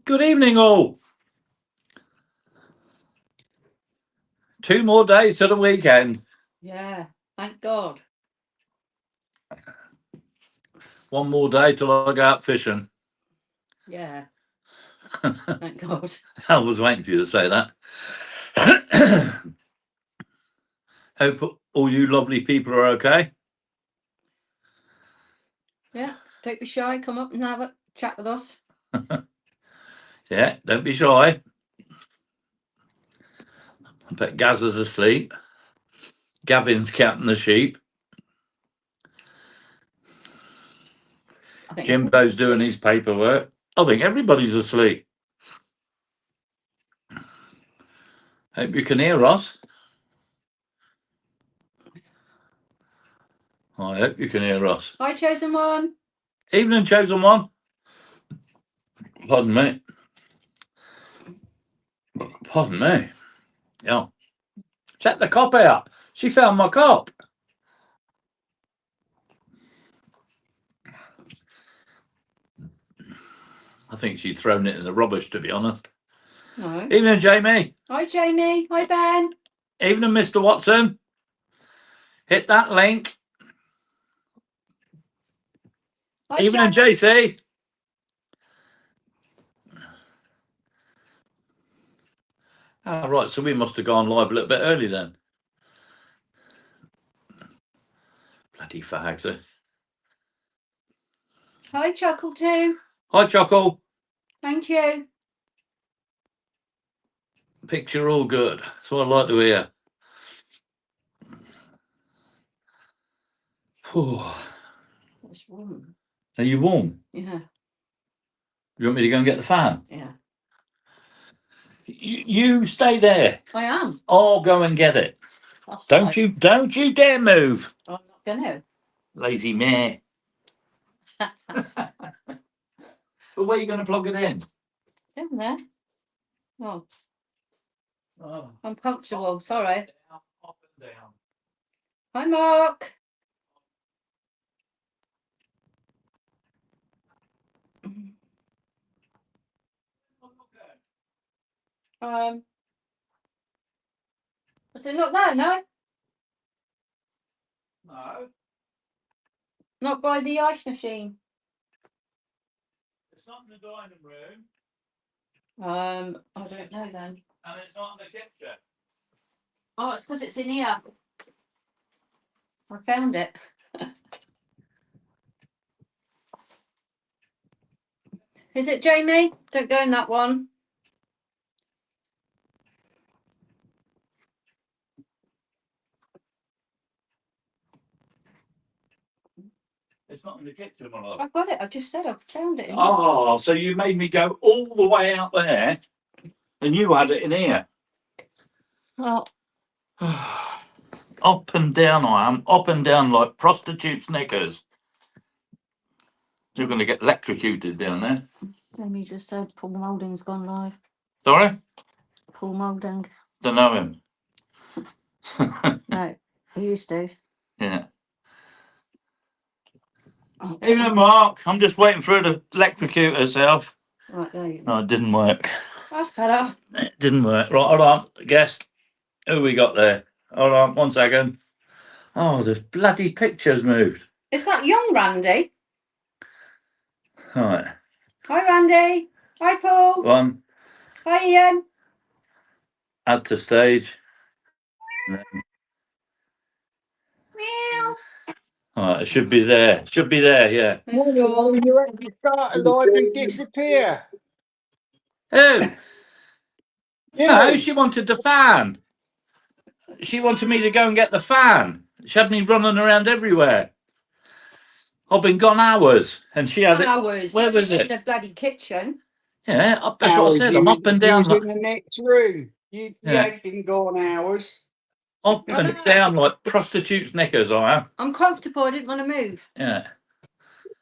Good evening, all. 2 more days to the weekend. Yeah, thank God. 1 more day till I go out fishing. Yeah, thank God. I was waiting for you to say that. Hope all you lovely people are okay. Yeah, don't be shy. Come up and have a chat with us. Yeah, don't be shy. I bet Gaz is asleep. Gavin's counting the sheep. I think Jimbo's doing his paperwork. I think everybody's asleep. Hope you can hear us. I hope you can hear us. Hi, chosen one. Evening, chosen one. Pardon me. Pardon me. Yeah. Check the cop out. She found my cop. I think she'd thrown it in the rubbish, to be honest. No. Evening, Jamie. Hi, Jamie. Hi, Ben. Evening, Mr. Watson. Hit that link. Hi, Evening, Jack. JC. Ah, right, so we must have gone live a little bit early then. Bloody fags, eh? Hi, Chuckle too. Hi, Chuckle. Thank you. Picture all good. That's what I like to hear. Whew. It's warm. Are you warm? Yeah. You want me to go and get the fan? Yeah. You stay there. I am. I'll go and get it. Don't you dare move. I'm not gonna. Lazy mare. But where are you going to plug it in? Down there. Oh, Oh, I'm comfortable. Sorry. up and down. Hi, Mark. Is it not there? No. No, Not by the ice machine. it's not in the dining room, I don't know then. and it's not in the kitchen. Oh, it's because it's in here. I found it. Is it, Jamie? Don't go in that one. It's not in the kitchen, my love. I've got it. I just said I found it. Oh, so you made me go all the way out there, and you had it in here. Well, Up and down I am, up and down like prostitutes' knickers. You're going to get electrocuted down there. Jamie just said Paul Moulding's gone live. Sorry? Paul Moulding. Don't know him. No, he used to. Yeah. Oh, Evening, Mark. I'm just waiting for her to electrocute herself. right, there you go. No, it didn't work. That's better. It didn't work. Right, hold on. Guess who we got there. Hold on, 1 second. Oh, the bloody picture's moved. Is that young Randy? All right. Hi, Randy. Hi, Paul. One, Hi, Ian. add to stage. Meow. Oh, it should be there. Should be there, yeah. You actually start alive and disappear. Who? No, You. she wanted the fan. She wanted me to go and get the fan. She had me running around everywhere. I've been gone hours, and she had it. Hours. Where was In it? the bloody kitchen. Yeah, that's what I said. I'm up and You down. was in the next room. You Yeah. ain't been gone hours. Up and down like prostitutes' knickers, I am. I'm comfortable. I didn't want to move. Yeah.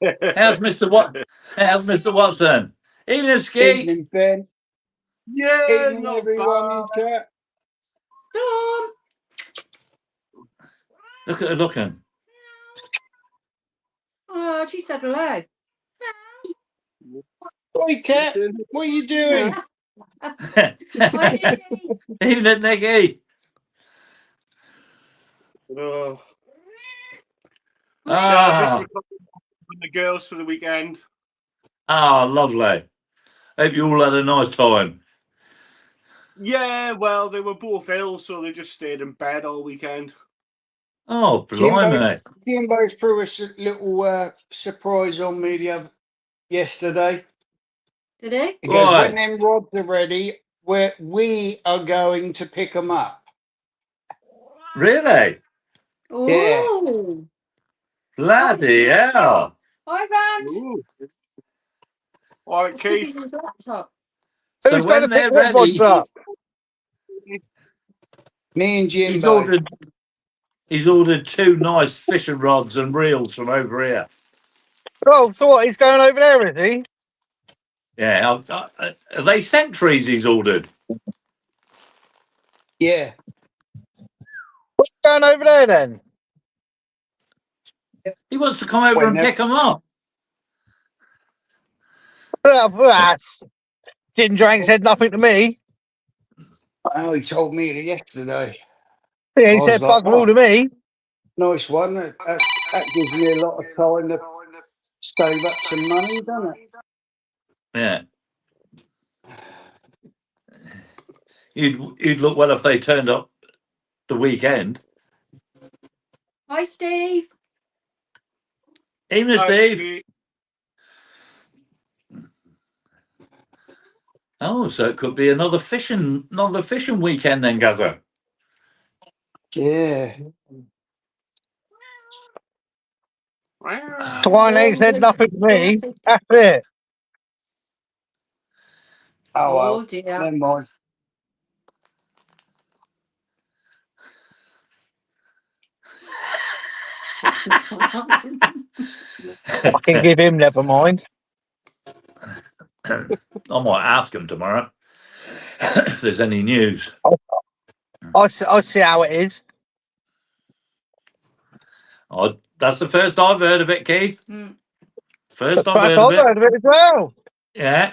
How's Mr. How's Mr. Watson? Evening, Skeet. Evening, Ben. Yeah, Evening, not everyone in bad. chat. Storm. Look at her looking. Oh, she said hello. Oi, cat. What are you doing? Evening, Nicky. Oh. Ah, With the girls for the weekend. lovely. Hope you all had a nice time. Yeah, well, they were both ill, so they just stayed in bed all weekend. Oh, blimey. Jimbo threw us a little surprise on me yesterday. Did he? He goes, Right. when them rods are ready, we are going to pick them up. Really? Oh. Bloody hell. Hi, Rand. Ooh. All right, Because Keith. he's on his laptop. So Who's going when to pick they're what ready, rods up? Me and he's Jimbo. ordered 2 nice fishing rods and reels from over here. Oh, so what? He's going over there, is he? Yeah. Are they centuries he's ordered? Yeah. What's going over there then? He wants to come over When and they're- pick them up. Ginger ain't said nothing to me. Oh, he told me that yesterday. He I ain't was said like, fuck all to me. Nice one. That gives me a lot of time to save up some money, doesn't it? Yeah. You'd look well if they turned up the weekend. Hi, Steve. Evening, Hi, Steve. Oh, so it could be another fishing weekend then, Gazza. Yeah. Twine ain't said nothing to me. That's it. Oh, well. Oh, dear. Never mind. I can give him never mind. I might ask him tomorrow if there's any news. I see how it is. Oh, that's the first I've heard of it, Keith. Mm. First I've First heard of I've it. heard of it as well. Yeah.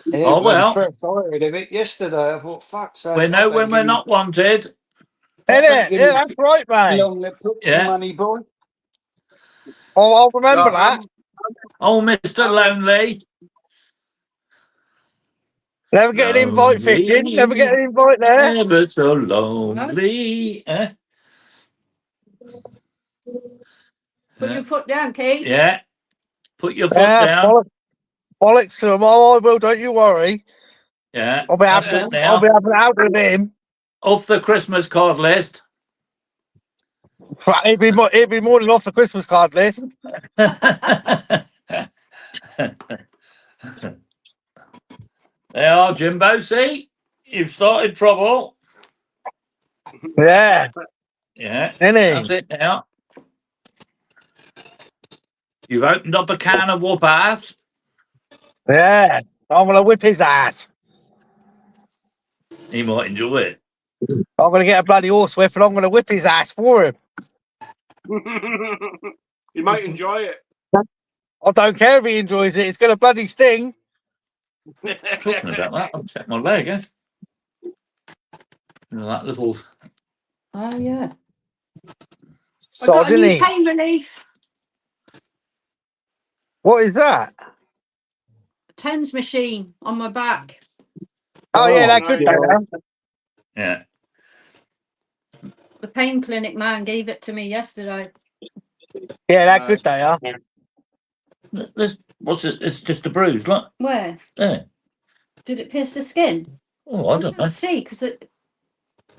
Yeah, Oh, bloody well. first I heard of it yesterday. I thought, fuck, so We know when we're not wanted. Ain't it? Yeah, that's right, mate. Long lip hooks, Yeah. money boy. Oh, I'll remember that. Oh, Mr. Lonely. Never get an invite fishing. Never get an invite there. Ever so lonely. Put your foot down, Keith. Yeah. Put your foot Yeah, down. bollocks to him. Oh, I will. Don't you worry. Yeah. I'll be That's having it now. I'll be having it out with him. Off the Christmas card list. It'd be more than off the Christmas card list. They are, Jimbo. See? You've started trouble. Yeah, Yeah. ain't That's he? it now. You've opened up a can of whoop ass. Yeah, I'm gonna whip his ass. He might enjoy it. I'm gonna get a bloody horsewhip and I'm gonna whip his ass for him. You might enjoy it. I don't care if he enjoys it. It's gonna bloody sting. Talking about that, I'll check my leg, eh? You know, that little. Oh, yeah. I So got a didn't new he? pain relief. What is that? TENS machine on my back. Oh, yeah, that nice. good though. Yeah. The pain clinic man gave it to me yesterday. Yeah, that good they are. What's it? It's just a bruise. Look. Where? There. Did it pierce the skin? Oh, I don't know. Let's see, because it.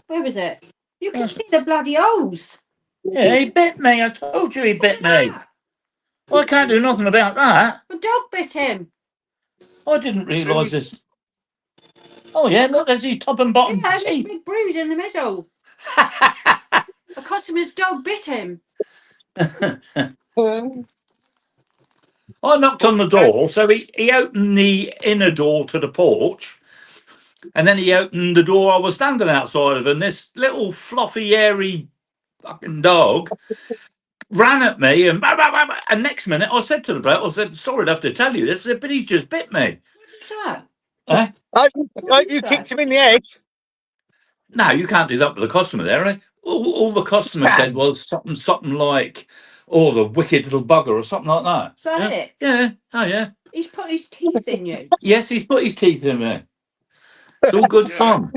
Where was it? You can Yes. see the bloody holes. Yeah, he bit me. I told you he bit me. Well, I can't do nothing about that. The dog bit him. I didn't realise this. Oh, yeah, look, there's his top and bottom Yeah, there's a teeth. big bruise in the middle. A customer's dog bit him. I knocked on the door, so he opened the inner door to the porch, and then he opened the door I was standing outside of, and this little fluffy, hairy fucking dog ran at me and bah, bah, bah, bah. And next minute I said to the bloke, I said, sorry to have to tell you this, I said, but he's just bit me. So, Eh? I hope you kicked him in the head. No, you can't do that with the customer there. Eh? All the customer said was something like, oh, the wicked little bugger or something like that. is that Yeah. it? Yeah. Oh, yeah. He's put his teeth in you. Yes, he's put his teeth in me. It's all good Yeah. fun.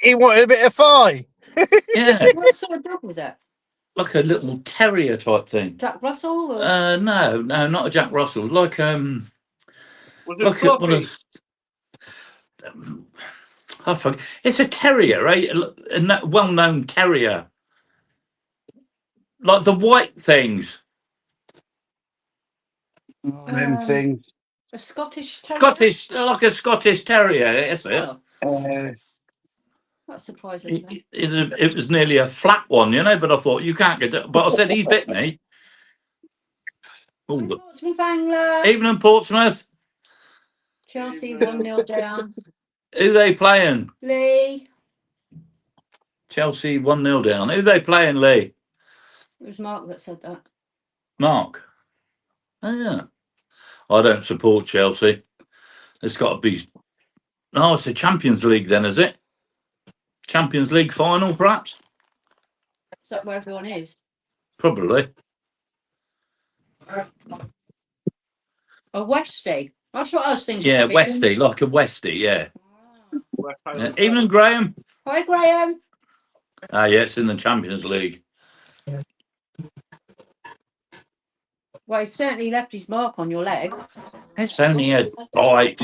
He wanted a bit of thigh. Yeah. What sort of dog was that? Like a little terrier type thing. Jack Russell? Or... No, not a Jack Russell. Like Was it look at one fluffy? of I forget. It's a terrier, right? A well-known terrier, like the white things. Them things. A Scottish terrier? Scottish, like a Scottish terrier. That's it. Oh, that's surprising. It was nearly a flat one, you know. But I thought you can't get it. But I said he bit me. Oh, Portsmouth Angler. Evening, Portsmouth. Chelsea 1-0 down. Who they playing? Lee. Chelsea 1-0 down. Who they playing, Lee? It was Mark that said that. Mark. Oh, yeah. I don't support Chelsea. It's got to be. Oh, it's the Champions League then, is it? Champions League final, perhaps? Is that where everyone is? Probably. A Westie. That's what I was thinking. Yeah, Westie, like a Westie, yeah. West Yeah. Highland. Evening, Graham. Hi, Graham. Ah, yeah, it's in the Champions League. Well, he certainly left his mark on your leg. It's only a bite.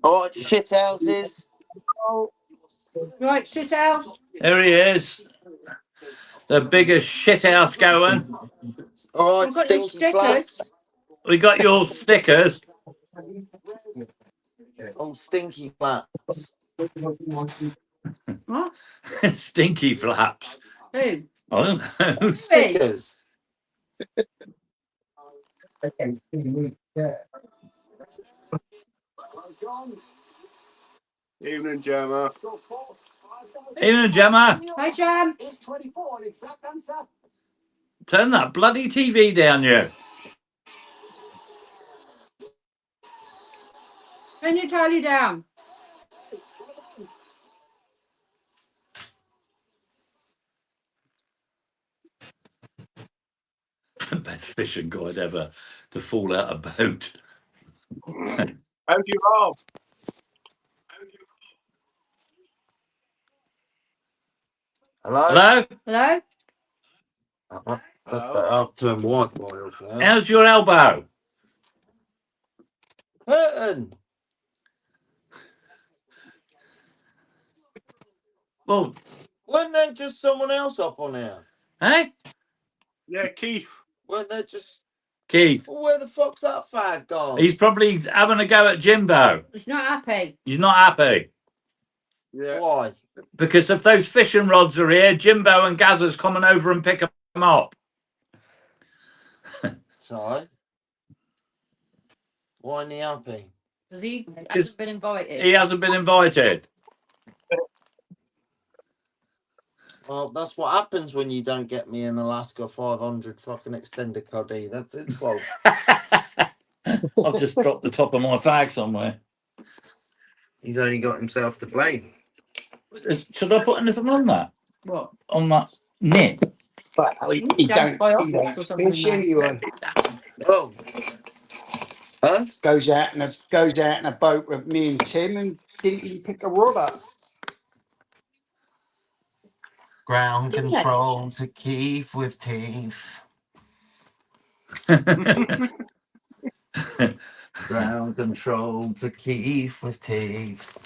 All right, shit houses. Right, sit out. There he is. The biggest shithouse going. All We've right, got your stinky stickers. flaps. We got your stickers. Oh, stinky flaps. What? Stinky flaps. Who? I don't know. Who is? Stickers. Evening, Gemma. Evening, Gemma. Hi, Jam. Turn that bloody TV down, you. Turn your trolley down. The best fishing guide ever to fall out a boat. How's you roll? Hello? Hello? Hello? That's better. I'll turn Wi-Fi off now. How's your elbow? Hurting. Well, Weren't there just someone else up on here? eh? Yeah, Keith. Weren't there just... Keith. Well, where the fuck's that fag gone? He's probably having a go at Jimbo. He's not happy. You're not happy. Yeah. Why? Because if those fishing rods are here, Jimbo and Gazza's coming over and pick them up. Sorry. Why ain't he happy? Because he hasn't been invited. He hasn't been invited. Well, that's what happens when you don't get me an Alaska 500 fucking extender cuddy. That's his fault. I've just dropped the top of my fag somewhere. He's only got himself to blame. Should I put anything on that? What? On that nip? But he Down don't, by he Office or don't something fish like that. anyway. Oh. Huh? Goes out in a boat with me and Tim and didn't he pick a rod up? Ground Didn't control to Keith with teeth. Ground control to Keith with teeth.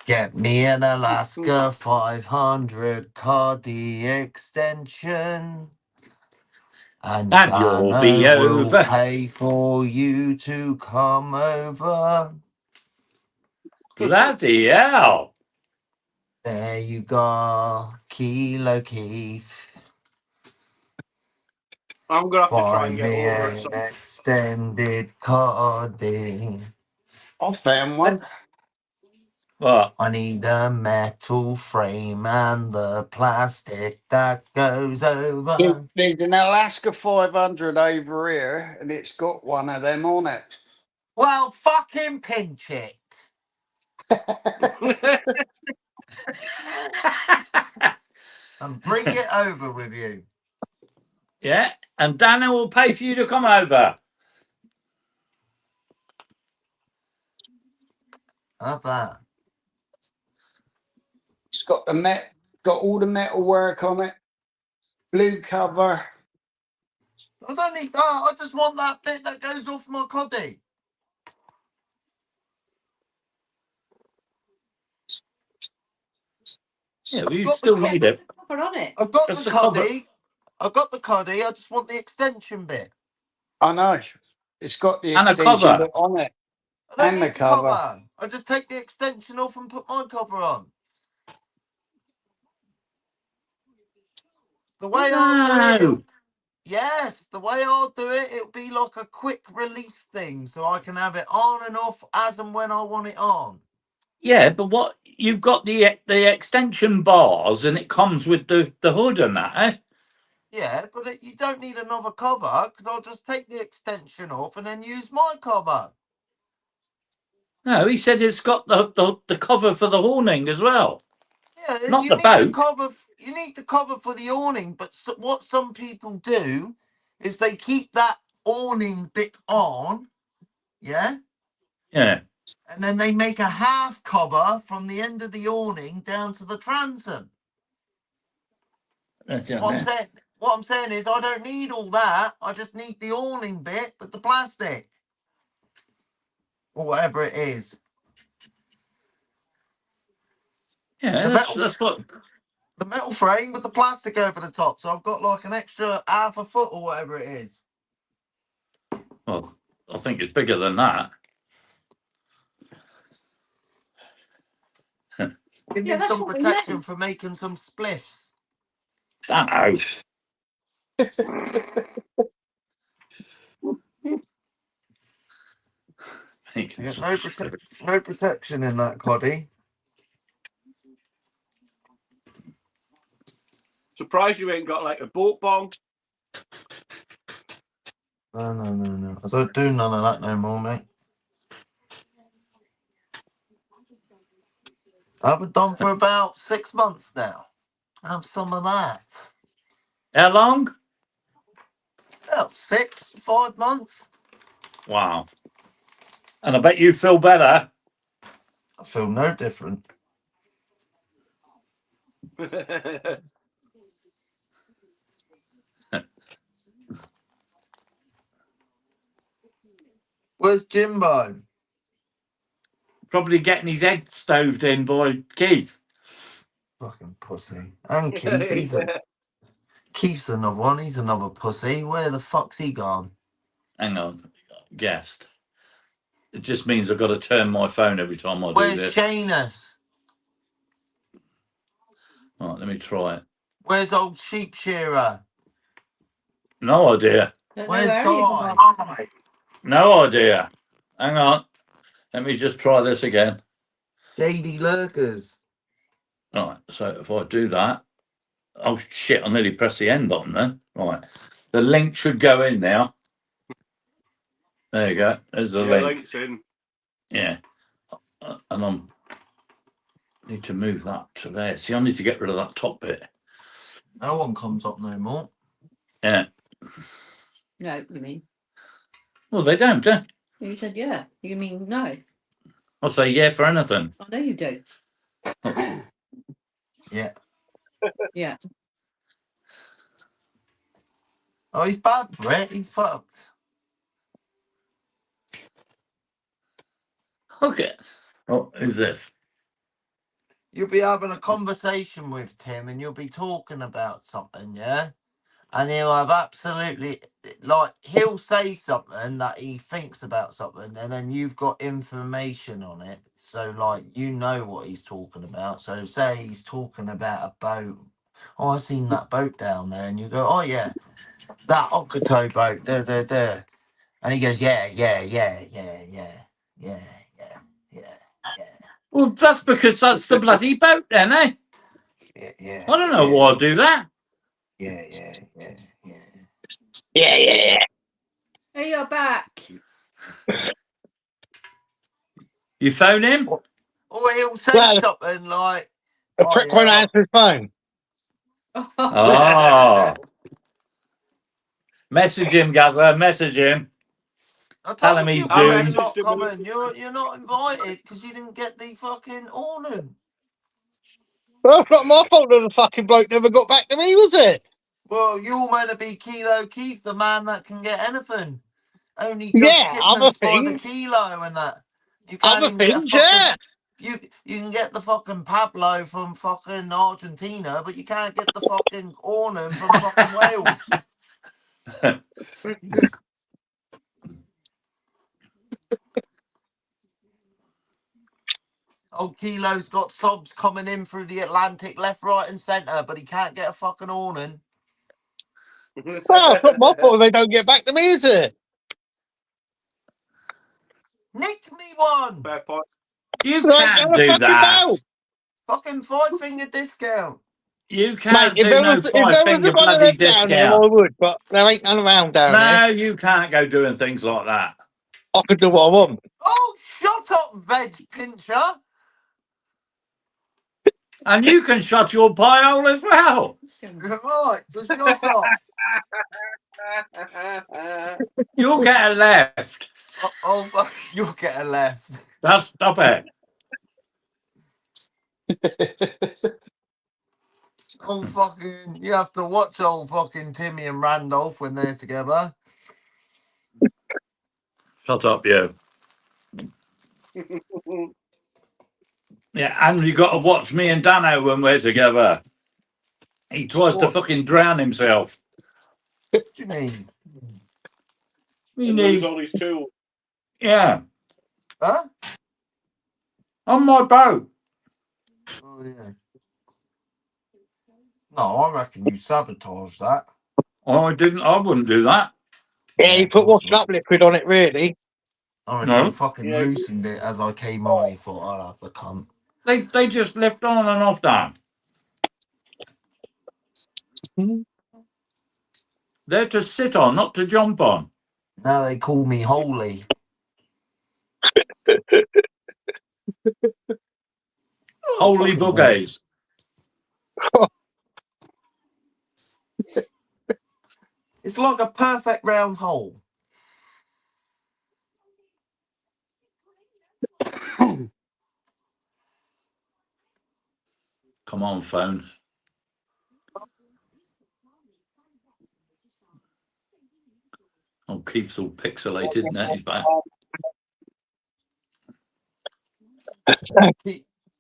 Get me an Alaska 500 cuddy extension. And And you'll be Dano will over. pay for you to come over. Bloody hell. There you go, Kilo Keith. I'm gonna have to try Buy and me get over it. an So extended cuddy. I found one. What? I need a metal frame and the plastic that goes over. There's an Alaska 500 over here, and it's got one of them on it. Well, fucking pinch it. And bring it over with you. Yeah, and Dana will pay for you to come over. Have that. It's got got all the metal work on it. Blue cover. I don't need that. I just want that bit that goes off my coddy. Yeah, but you Got the still co- need it. Cover on it. I've got That's the the cover. coddy. I've got the coddy. I just want the extension bit. I know. It's got the And a extension cover. bit on it. I don't And the need the cover. cover. I just take the extension off and put my cover on. The way I'll do it, No. yes, the way I'll do it, it'll be like a quick release thing, so I can have it on and off as and when I want it on. Yeah, but what you've got the extension bars, and it comes with the hood and that, eh? Yeah, but you don't need another cover because I'll just take the extension off and then use my cover. No, he said it's got the cover for the awning as well. Yeah, Not you the need the boat. cover. You need the cover for the awning, but what some people do is they keep that awning bit on, yeah, Yeah. and then they make a half cover from the end of the awning down to the transom. That's What I'm it. saying, what I'm saying is, I don't need all that. I just need the awning bit with the plastic or whatever it is. Yeah, The metal, that's what. the metal frame with the plastic over the top. So I've got like an extra half a foot or whatever it is. Well, I think it's bigger than that. Give Yeah, me that's some what we protection meant. for making some spliffs. I know. Making Yeah, some no protection in that coddy. Surprised you ain't got like a boat bong. No. I don't do none of that no more, mate. I haven't done for about 6 months now. Have some of that. How long? About 5 months. Wow. And I bet you feel better. I feel no different. Where's Jimbo? Probably getting his head stoved in by Keith. Fucking pussy. And Keith, Keith's another one. He's another pussy. Where the fuck's he gone? Hang on. Guessed. It just means I've got to turn my phone every time I do Where's this. Shanus? Right, let me try it. Where's old sheep shearer? No idea. Don't know Where's where any of them Guy? are. No idea. Hang on. Let me just try this again. JD Lurkers. Right, so if I do that. Oh shit, I nearly pressed the end button then. Right. The link should go in now. There you go. There's the Yeah, link. links in. Yeah. And I'm need to move that to there. See, I need to get rid of that top bit. No one comes up no more. Yeah. No, you mean? Well, they don't, eh? You said yeah. You mean no? I'll say yeah for anything. I know you do. Yeah. Yeah. Oh, he's bad for it. He's fucked. Okay. Oh, who's this? You'll be having a conversation with Tim and you'll be talking about something, yeah? And he'll have absolutely, like, he'll say something that he thinks about something and then you've got information on it. So, like, you know what he's talking about. So, say he's talking about a boat. Oh, I seen that boat down there. And you go, oh, yeah, that Okato boat, there. And he goes, yeah. Well, that's because that's the bloody boat, then, eh? Yeah. I don't know why I do that. Yeah. Yeah. Hey, you're back. You phone him? Or he'll say Well, something like, The "Oh prick won't yeah, answer his phone. Oh. Message him, Gazza. Message him. I Tell him told you, he's I bro, doomed. you're not messaged him. coming. You're not invited because you didn't get the fucking awning." Well, it's not my fault that the fucking bloke never got back to me, was it? Well, you're meant to be Kilo Keith, the man that can get anything. Only does Yeah, other shipments by the things. kilo and that. You can't Other even get a things, fucking. yeah. You can get the fucking Pablo from fucking Argentina, but you can't get the fucking Ornan from fucking Wales. Old Kilo's got sobs coming in through the Atlantic left, right, and centre, but he can't get a fucking Ornan. Well, it's not my fault if they don't get back to me, is it? Nick me one! Fair point. You Right, can't you're a do fucking that. bell. Fucking 5-finger discount. You Mate, can't if do there no was one five-finger of bloody them down there, I discount. would, but there ain't none around down there. No, you can't go doing things like that. I could do what I want. Oh, shut up, veg pincher! And you can shut your pie hole as well. Right, so shut up. You'll get a left. Oh, fuck, you'll get a left. That's stop it. Oh, fucking, you have to watch old fucking Timmy and Randolph when they're together. Shut up, you. Yeah, and you got to watch me and Dano when we're together. He tries to What? fucking drown himself. What do you mean? We And lose need, all his tools. yeah, Huh? on my boat. Oh, yeah. No, I reckon you sabotaged that. Oh, I wouldn't do that. Yeah, he put Awesome. washing up liquid on it, really. I reckon No. you fucking Yeah. loosened it as I came on. He thought, I'll have the cunt. They just lift on and off that. They're to sit on, not to jump on. Now they call me holy. Holy fucking buggies. It's like a perfect round hole. Come on, phone. Oh, Keith's all pixelated. Now he's back.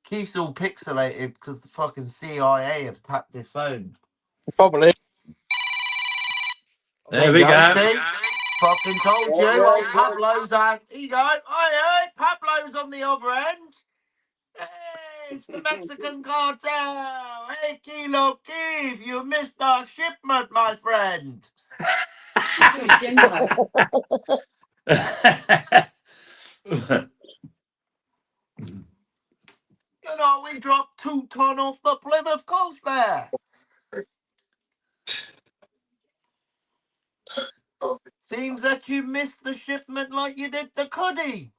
Keith's all pixelated because the fucking CIA have tapped his phone. Probably. There we go. See? Fucking told you. Oh, Pablo's out. Here you go. Hey, Pablo's on the other end. Hey, it's the Mexican cartel. Hey, Kilo Keith, you missed our shipment, my friend. Jimbo. You know, we dropped 2 ton off the Plymouth coast there. Seems that you missed the shipment like you did the Cuddy.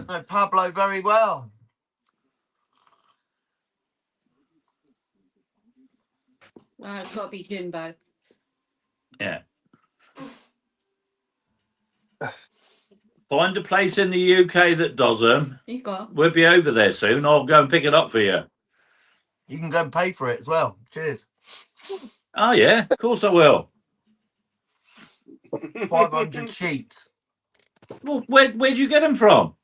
No, Pablo very well. It's got to be Jimbo. Yeah. Find a place in the UK that does them. He's got. We'll be over there soon. I'll go and pick it up for you. You can go and pay for it as well. Cheers. Oh, yeah. Of course I will. 500 sheets. Well, where'd you get them from?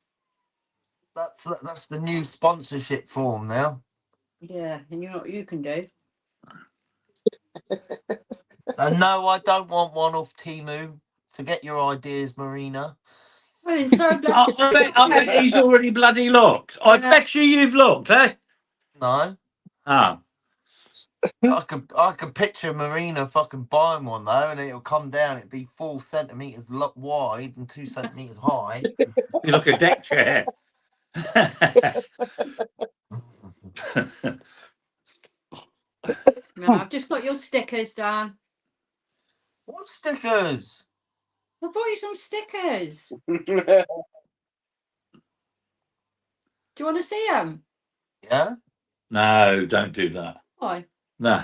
That's the new sponsorship form now. Yeah, and you know what you can do? And no, I don't want one off Timu. Forget your ideas, Marina. I mean, so I bet he's already bloody looked. I Yeah. bet you've looked, eh? No. Ah. I could picture Marina fucking buying one though, and it'll come down. It'd be 4 centimeters wide and 2 centimeters high. You look a deck chair. No, I've just got your stickers, Dan. What stickers? I brought you some stickers. Do you want to see them? Yeah. No, don't do that. Why? No.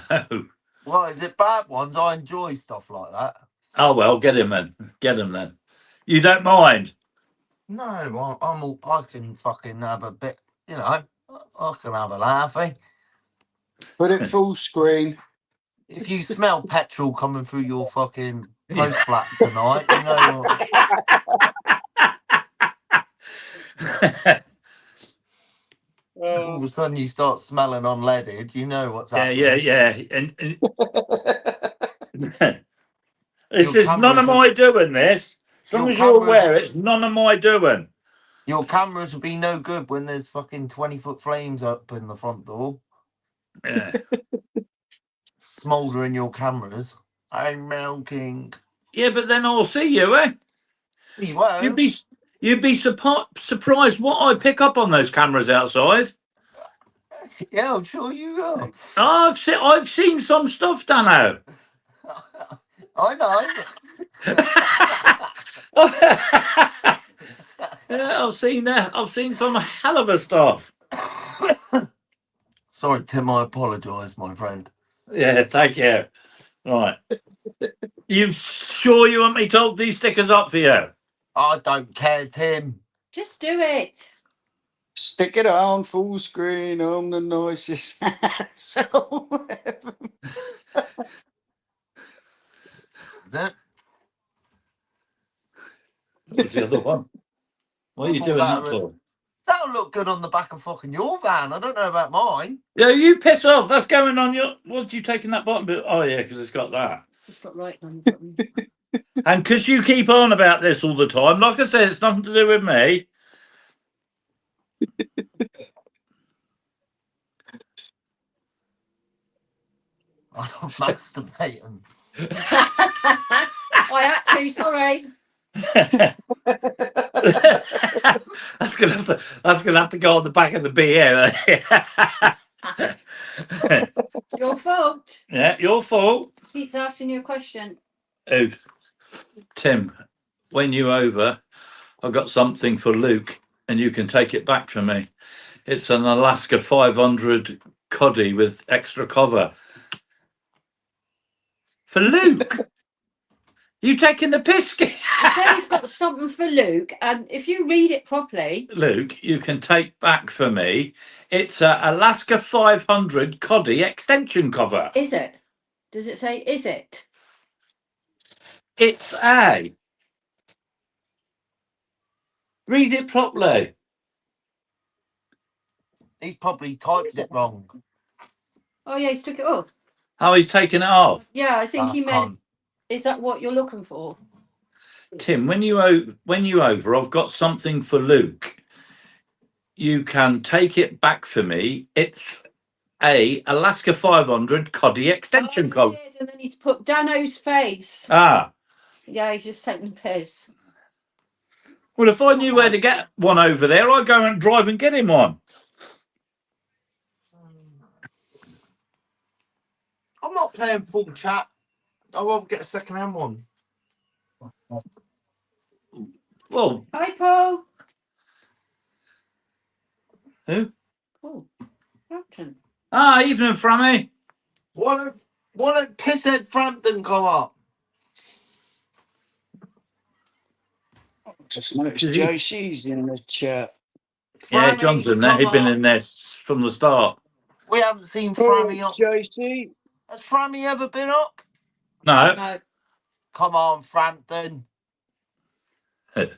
Well, is it bad ones? I enjoy stuff like that. Oh well, get him then. Get him then. You don't mind? No, I can fucking have a bit. You know, I can have a laughy. Put it full screen. If you smell petrol coming through your fucking post flat tonight, you know. All of a sudden you start smelling unleaded, you know what's happening. yeah. And this Your is none cameras of my doing. This, as long Your as you're aware, cameras- it's none of my doing. Your cameras will be no good when there's fucking 20-foot flames up in the front door. Yeah. Smouldering your cameras. I'm melting. Yeah, but then I'll see you, eh? You won't. You'd be surprised what I pick up on those cameras outside. Yeah, I'm sure you will. I've seen some stuff, Dano. I know. Yeah, I've seen that. I've seen some hell of a stuff. Sorry, Tim, I apologise, my friend. Yeah, thank you. Right. You sure you want me to hold these stickers up for you? I don't care, Tim. Just do it. Stick it on full screen on the nicest. So, Is it? What's the other one? What are you doing that for? That'll look good on the back of fucking your van. I don't know about mine. Yeah, you piss off. That's going on your. What you taking that bottom bit? Oh yeah, because it's got that. It's just got right on the button. And because you keep on about this all the time, like I said, it's nothing to do with me. I'm not masturbating. I had to, sorry. That's gonna have to go on the back of the beer. It's your fault. Yeah, your fault. He's asking you a question. Oh, Tim, when you over, I've got something for Luke, and you can take it back from me. It's an Alaska 500 coddy with extra cover for Luke. You taking the piss? I said he's got something for Luke, and if you read it properly, Luke, you can take back for me. It's a Alaska 500 coddy extension cover. is it? Does it say is it? It's a. Read it properly. He probably typed it wrong. Oh yeah, he's took it off. Oh, he's taken it off. Yeah, I think he meant. Cunt. Is that what you're looking for? Tim, when you over, I've got something for Luke. You can take it back for me. It's a Alaska 500 coddy extension Oh, cover. he did, and then he's put Dano's face. Ah, Yeah, he's just taking the piss. well, if I knew where to get one over there, I'd go and drive and get him one. I'm not playing full chat. I'd rather get a second-hand one. Well, Hi, Paul. who? Paul. Captain. Ah, evening, Frammy. Why don't Pisshead Frampton come up? just noticed Is he- JC's in the chat. Yeah, Frammy, John's in there. come He'd been up. in there from the start. We haven't seen Oh, Frammy up. JC. Has Frammy ever been up? No. No. Come on, Frampton. I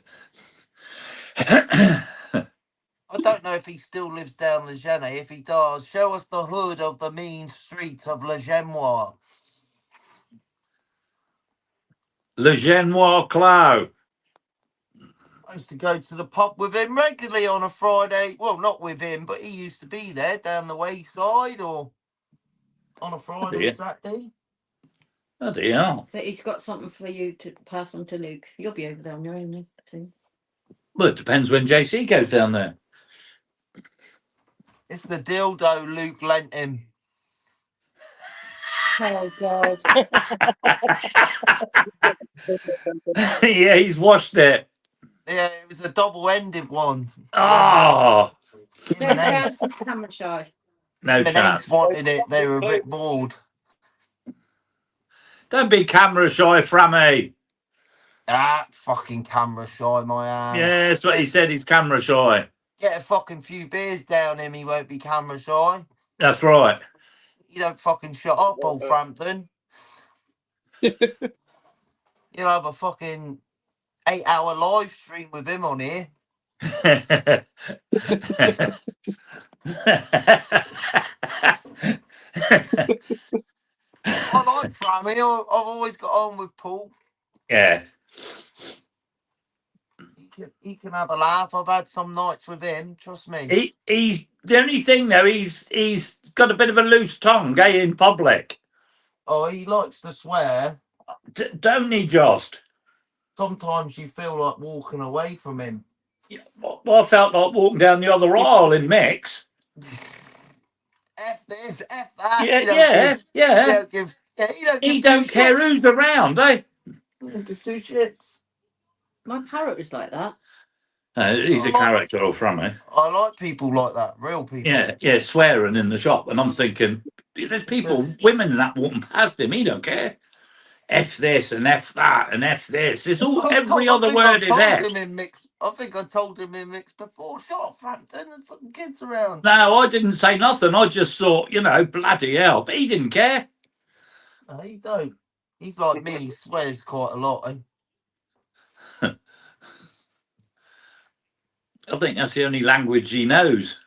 don't know if he still lives down Le Gene. If he does, show us the hood of the mean street of Le Genois. Le Genois Cloud. I used to go to the pub with him regularly on a Friday. Well, not with him, but he used to be there down the wayside or on a Friday, dear. Saturday. Bloody hell. But he's got something for you to pass on to Luke. You'll be over there on your own then, soon. Well, it depends when JC goes down there. It's the dildo Luke lent him. Oh God. Yeah, he's washed it. Yeah, it was a double-ended one. Oh, Him No and chance. Ace, Camera shy. no him and Ace chance. wanted it. They were a bit bored. Don't be camera shy, Frammy. Ah, fucking camera shy, my ass. Yeah, that's what he said. He's camera shy. Get a fucking few beers down him, he won't be camera shy. That's right. You don't fucking shut up, Wolverhampton. You'll have a fucking 8-hour live stream with him on here. I like Frammy. I've always got on with Paul. Yeah. He can have a laugh. I've had some nights with him. Trust me. He's the only thing though. He's got a bit of a loose tongue, in public. Oh, he likes to swear. Don't he, just? Sometimes you feel like walking away from him. Yeah, well, I felt like walking down the other aisle in mix. F this, F that. Yeah, He don't yeah, give, yeah. He don't give. He don't care who's around, eh? He don't give two shits. My parrot was like that. He's a character all from it. I like people like that, real people. Yeah, swearing in the shop, and I'm thinking, there's people, women that walking past him. He don't care. F this and F that and F this. It's all every other word is F. I think I told him in mix before. Shut up, Frampton. There's fucking kids around. No, I didn't say nothing. I just thought, bloody hell. But he didn't care. No, he don't. He's like me. He swears quite a lot. I think that's the only language he knows.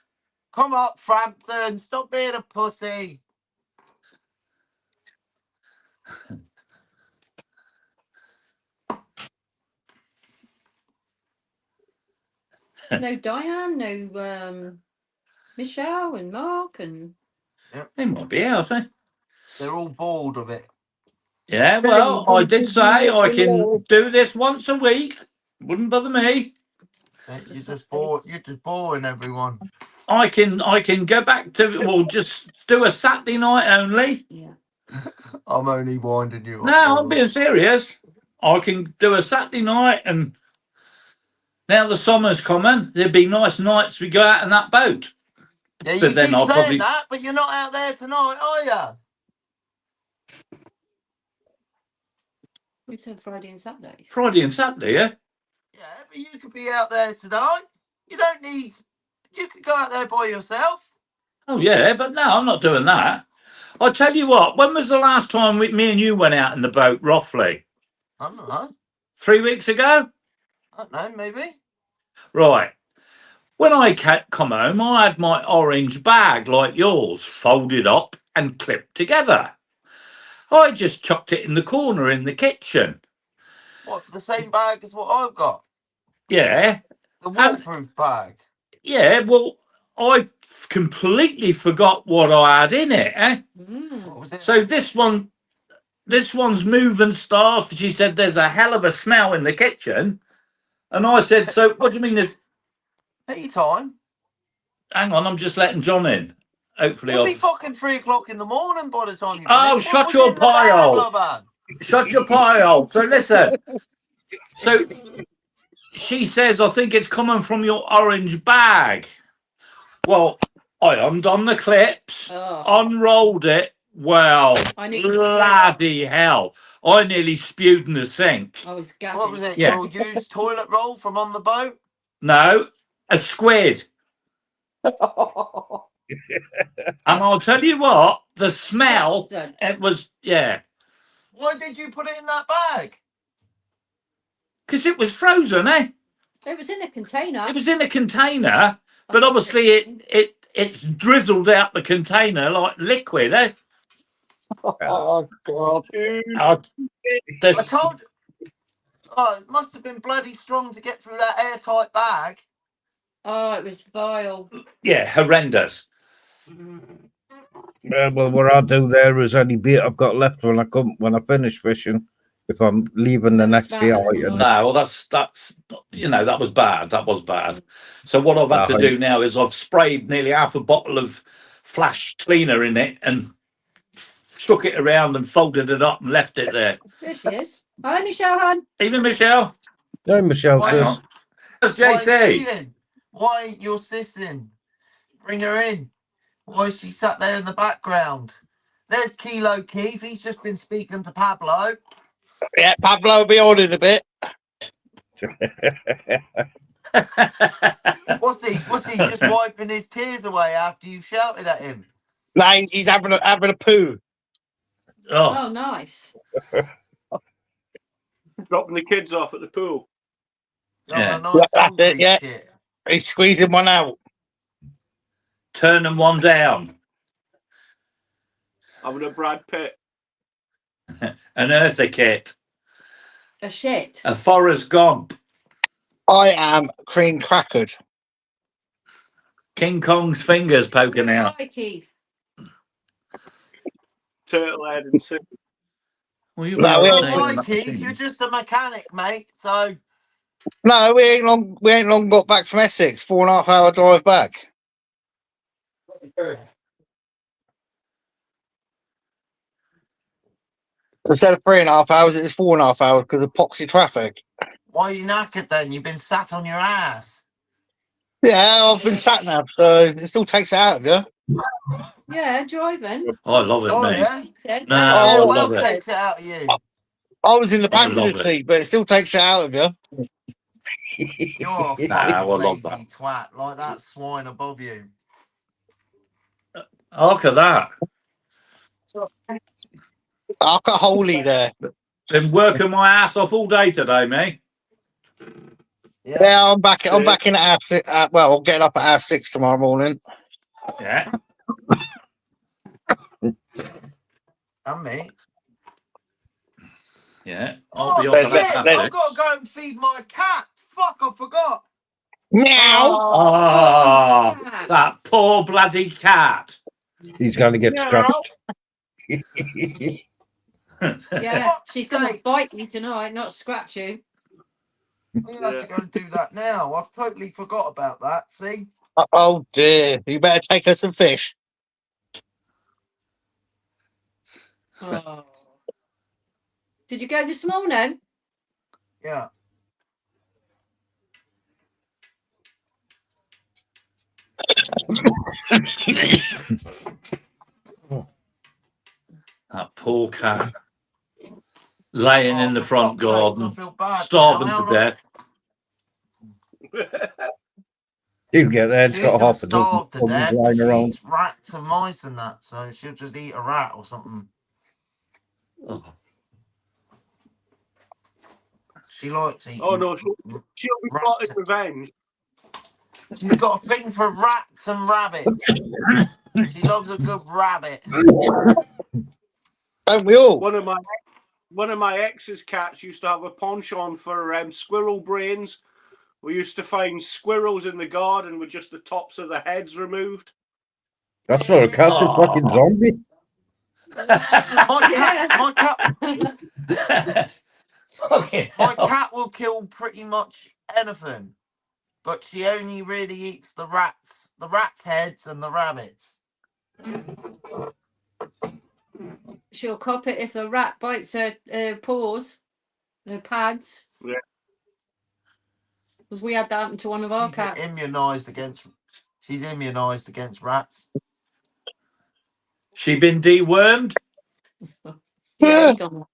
Come up, Frampton. Stop being a pussy. No Diane, no Michelle and Mark and They might be out, eh? They're all bored of it. Yeah, well, I did say I can do this once a week. Wouldn't bother me. You're just bored. You're just boring everyone. I can go back to, well, just do a Saturday night only. yeah. I'm only winding you up. No, I'm being serious. I can do a Saturday night, and now the summer's coming. There'd be nice nights we go out in that boat. Yeah, you But then keep I'll saying probably- that, but you're not out there tonight, are you? We said Friday and Saturday. Friday and Saturday, yeah? Yeah, but you could be out there tonight. You don't need. You could go out there by yourself. Oh, yeah, but no, I'm not doing that. I'll tell you what, when was the last time me and you went out in the boat, roughly? I don't know. 3 weeks ago? I don't know, maybe. Right. When I come home, I had my orange bag like yours, folded up and clipped together. I just chucked it in the corner in the kitchen. What, the same bag as what I've got? Yeah, The waterproof bag. yeah, well, I completely forgot what I had in it, eh? Mm. What was it? So this one's moving stuff. She said there's a hell of a smell in the kitchen. And I said, so what do you mean there's... Tea time. Hang on, I'm just letting John in. Hopefully It'll be I'll... fucking 3 o'clock in the morning by the time you Oh, finish. shut What your was in the bag, pie hole. lover? Shut your pie hole. So listen. So she says, I think it's coming from your orange bag. Well, I undone the clips, Oh, unrolled it. Well, I knew- bloody hell. I nearly spewed in the sink. I was gagging. What was it? Yeah. Your used toilet roll from on the boat? No, a squid. And I'll tell you what, the smell, Done. it was, yeah, Why did you put it in that bag? because it was frozen, eh? It was in a container. It was in a container, but obviously it's drizzled out the container like liquid, eh? Oh, God. Oh, I told. Oh, it must have been bloody strong to get through that airtight bag. Oh, it was vile. yeah, horrendous. Well, what I'll do there is any bit I've got left when I finish fishing. If I'm leaving the That's next day, bad, you know. No, well, that's that was bad. That was bad. So what I've had to do now is I've sprayed nearly half a bottle of flash cleaner in it and shook it around and folded it up and left it there. There she is. Hi, Michelle, hon. Even Michelle. No, Michelle Why Hang says. on. There's Why JC. Stephen? Why ain't your sis in? Bring her in. Why is she sat there in the background? There's Kilo Keith. He's just been speaking to Pablo. Yeah, Pablo will be on in a bit. What's he just wiping his tears away after you've shouted at him? No, he's having a poo. Oh, Oh, nice. Dropping the kids off at the pool. Having Yeah. a nice Yeah, that's it, concrete yeah. shit. He's squeezing one out. turning one down. Having a Brad Pitt. An Eartha Kit. A shit. A Forrest Gump. I am cream crackered. King Kong's fingers poking out. Hi, Keith. Turtle head and soup. Well, you'll be No, all we right ain't- now, Why, isn't that Keith? machine? You're just a mechanic, mate. So No, we ain't long got back from Essex. 4.5 hour drive back. Instead of 3.5 hours, it's 4.5 hours because of poxy traffic. why are you knackered then? You've been sat on your ass. Yeah, I've been sat nav, so it still takes it out of you. Yeah, driving. Oh, I love it, Oh, mate. yeah? Yeah, No, That I damn Oh, well love it. takes it out of you. I was in the I love passenger it. seat, but it still takes it out of you. You're a fucking I love lazy that. twat, like that swine above you. Look at that. I've got holy there. Been working my ass off all day today, mate. Yeah. Yeah, I'm back in at half six. Well, I'm getting up at 6:30 tomorrow morning. Yeah. And me. Yeah. I'll Oh, be up shit! at half I've six. got to go and feed my cat. Fuck, I forgot. Meow. Oh, cat. that poor bloody cat. He's going to get scratched. Yeah, Fuck's she's going to sake. bite you tonight, not scratch you. I'm going to have to go and do that now. I've totally forgot about that, see? Oh dear! You better take her some fish. Oh. Did you go this morning? Yeah. That poor cat. Laying in the for front fuck's sake, I garden, feel bad starving now. to How death. He'll get there. It's She got ain't half a gonna dozen starve to puppies death. lying She around. eats rats and mice and that, so she'll just eat a rat or something. Oh, She likes eating. Oh no, she'll be rats. plotting revenge. She's got a thing for rats and rabbits. She loves a good rabbit. Don't we all? One of my ex's cats used to have a penchant for squirrel brains. We used to find squirrels in the garden with just the tops of the heads removed. That's not a cat. It's a fucking zombie. My cat fucking My hell. cat will kill pretty much anything, but she only really eats the rats' heads and the rabbits. She'll cop it if the rat bites her paws, her pads. Yeah. Because we had that happen to one of our cats. She's immunised against rats. She been dewormed? Yeah, he's on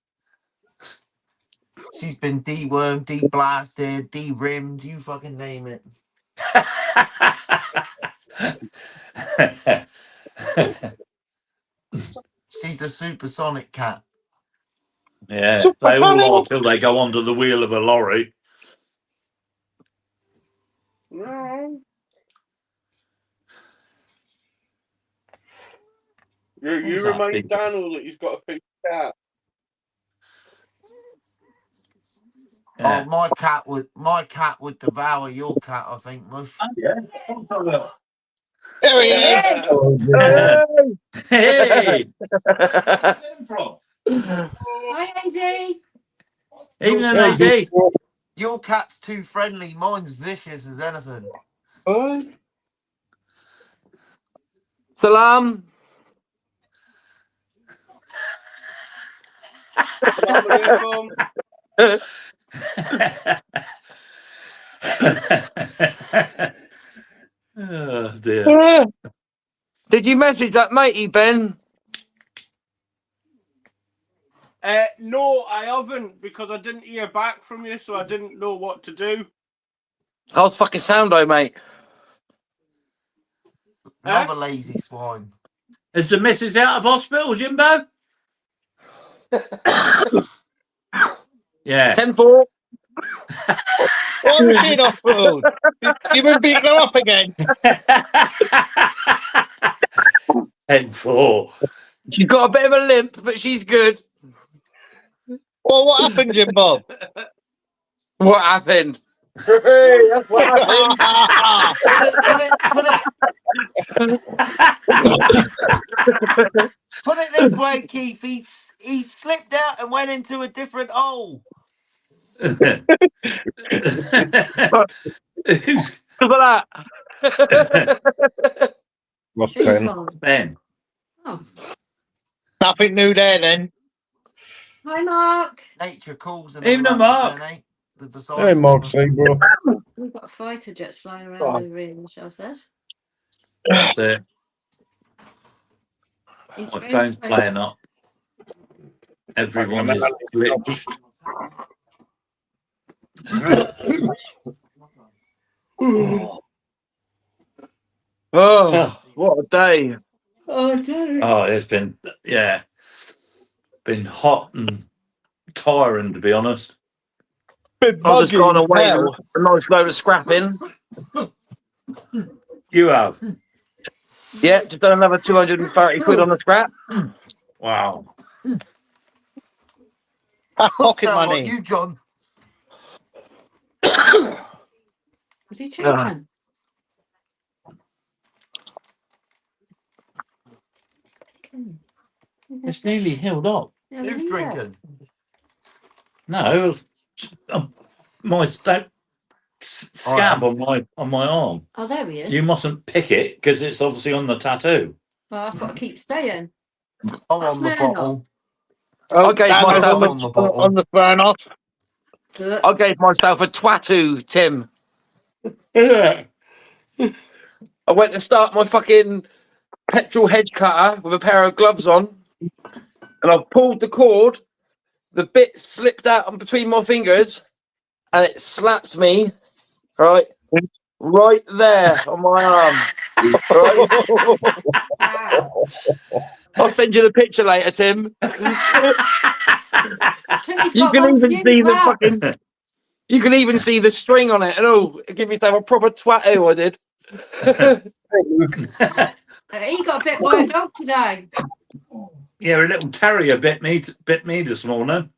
She's been dewormed, deblasted, de-rimmed, you fucking name it. She's a supersonic cat. Yeah, they all are till they go under the wheel of a lorry. No. You Who's that remind big- Daniel that he's got a pink cat. Yeah. Oh, my cat would devour your cat, I think, Mush. Yeah. There he There is. he is. Oh, yeah. Hey, Hi, Andy. evening, Hey, AD. Your cat's too friendly. Mine's vicious as anything. Oh, Salam. Assalamu alaikum. Oh dear. Did you message that matey, Ben? No, I haven't because I didn't hear back from you, so I didn't know what to do. How's fucking Soundo, mate? Another lazy swine. Is the missus out of hospital, Jimbo? Yeah. 10-4. Why was she in hospital? You've been beating her up again. 10-4. She's got a bit of a limp, but she's good. Well, what happened, Jim Bob? What happened? Hey, that's what happened. Put it this way, Keith. He slipped out and went into a different hole. Look at that. Lost Who's pen. gone? Ben. Oh, Nothing new there, then. hi, Mark. Nature calls and Evening, all that, Mark. Jenny. The Hey, disciple. Mark Sabro. We've got fighter jets flying around over here, Michelle said. That's it. He's My very phone's close. playing up. Everyone is glitched. Oh, what a day. Oh, dear. Oh, it's been, yeah, been hot and tiring, to be honest. I've just gone away with a nice load of scrapping. You have? Yeah, just done another 230 quid on the scrap. Wow. Pocket Sound money. like you, John. Was he choking? It's nearly healed up. Yeah, Who's yeah. drinking? No, it was my scab on my arm. Oh, there he is. You mustn't pick it because it's obviously on the tattoo. Well, that's what I keep saying. I'm on the Smirnoff. bottle. I gave myself on the bottle. on the Smirnoff. Good. I gave myself a twatoo, Tim. Yeah. I went to start my fucking petrol hedge cutter with a pair of gloves on, and I pulled the cord. The bit slipped out on between my fingers, and it slapped me right there on my arm. Right? Wow. I'll send you the picture later, Tim. Timmy's You got can one for even you see as the well. fucking. You can even see the string on it and all. Give yourself a proper twatoo, I did. He got bit by a dog today. Yeah, a little terrier bit me this morning.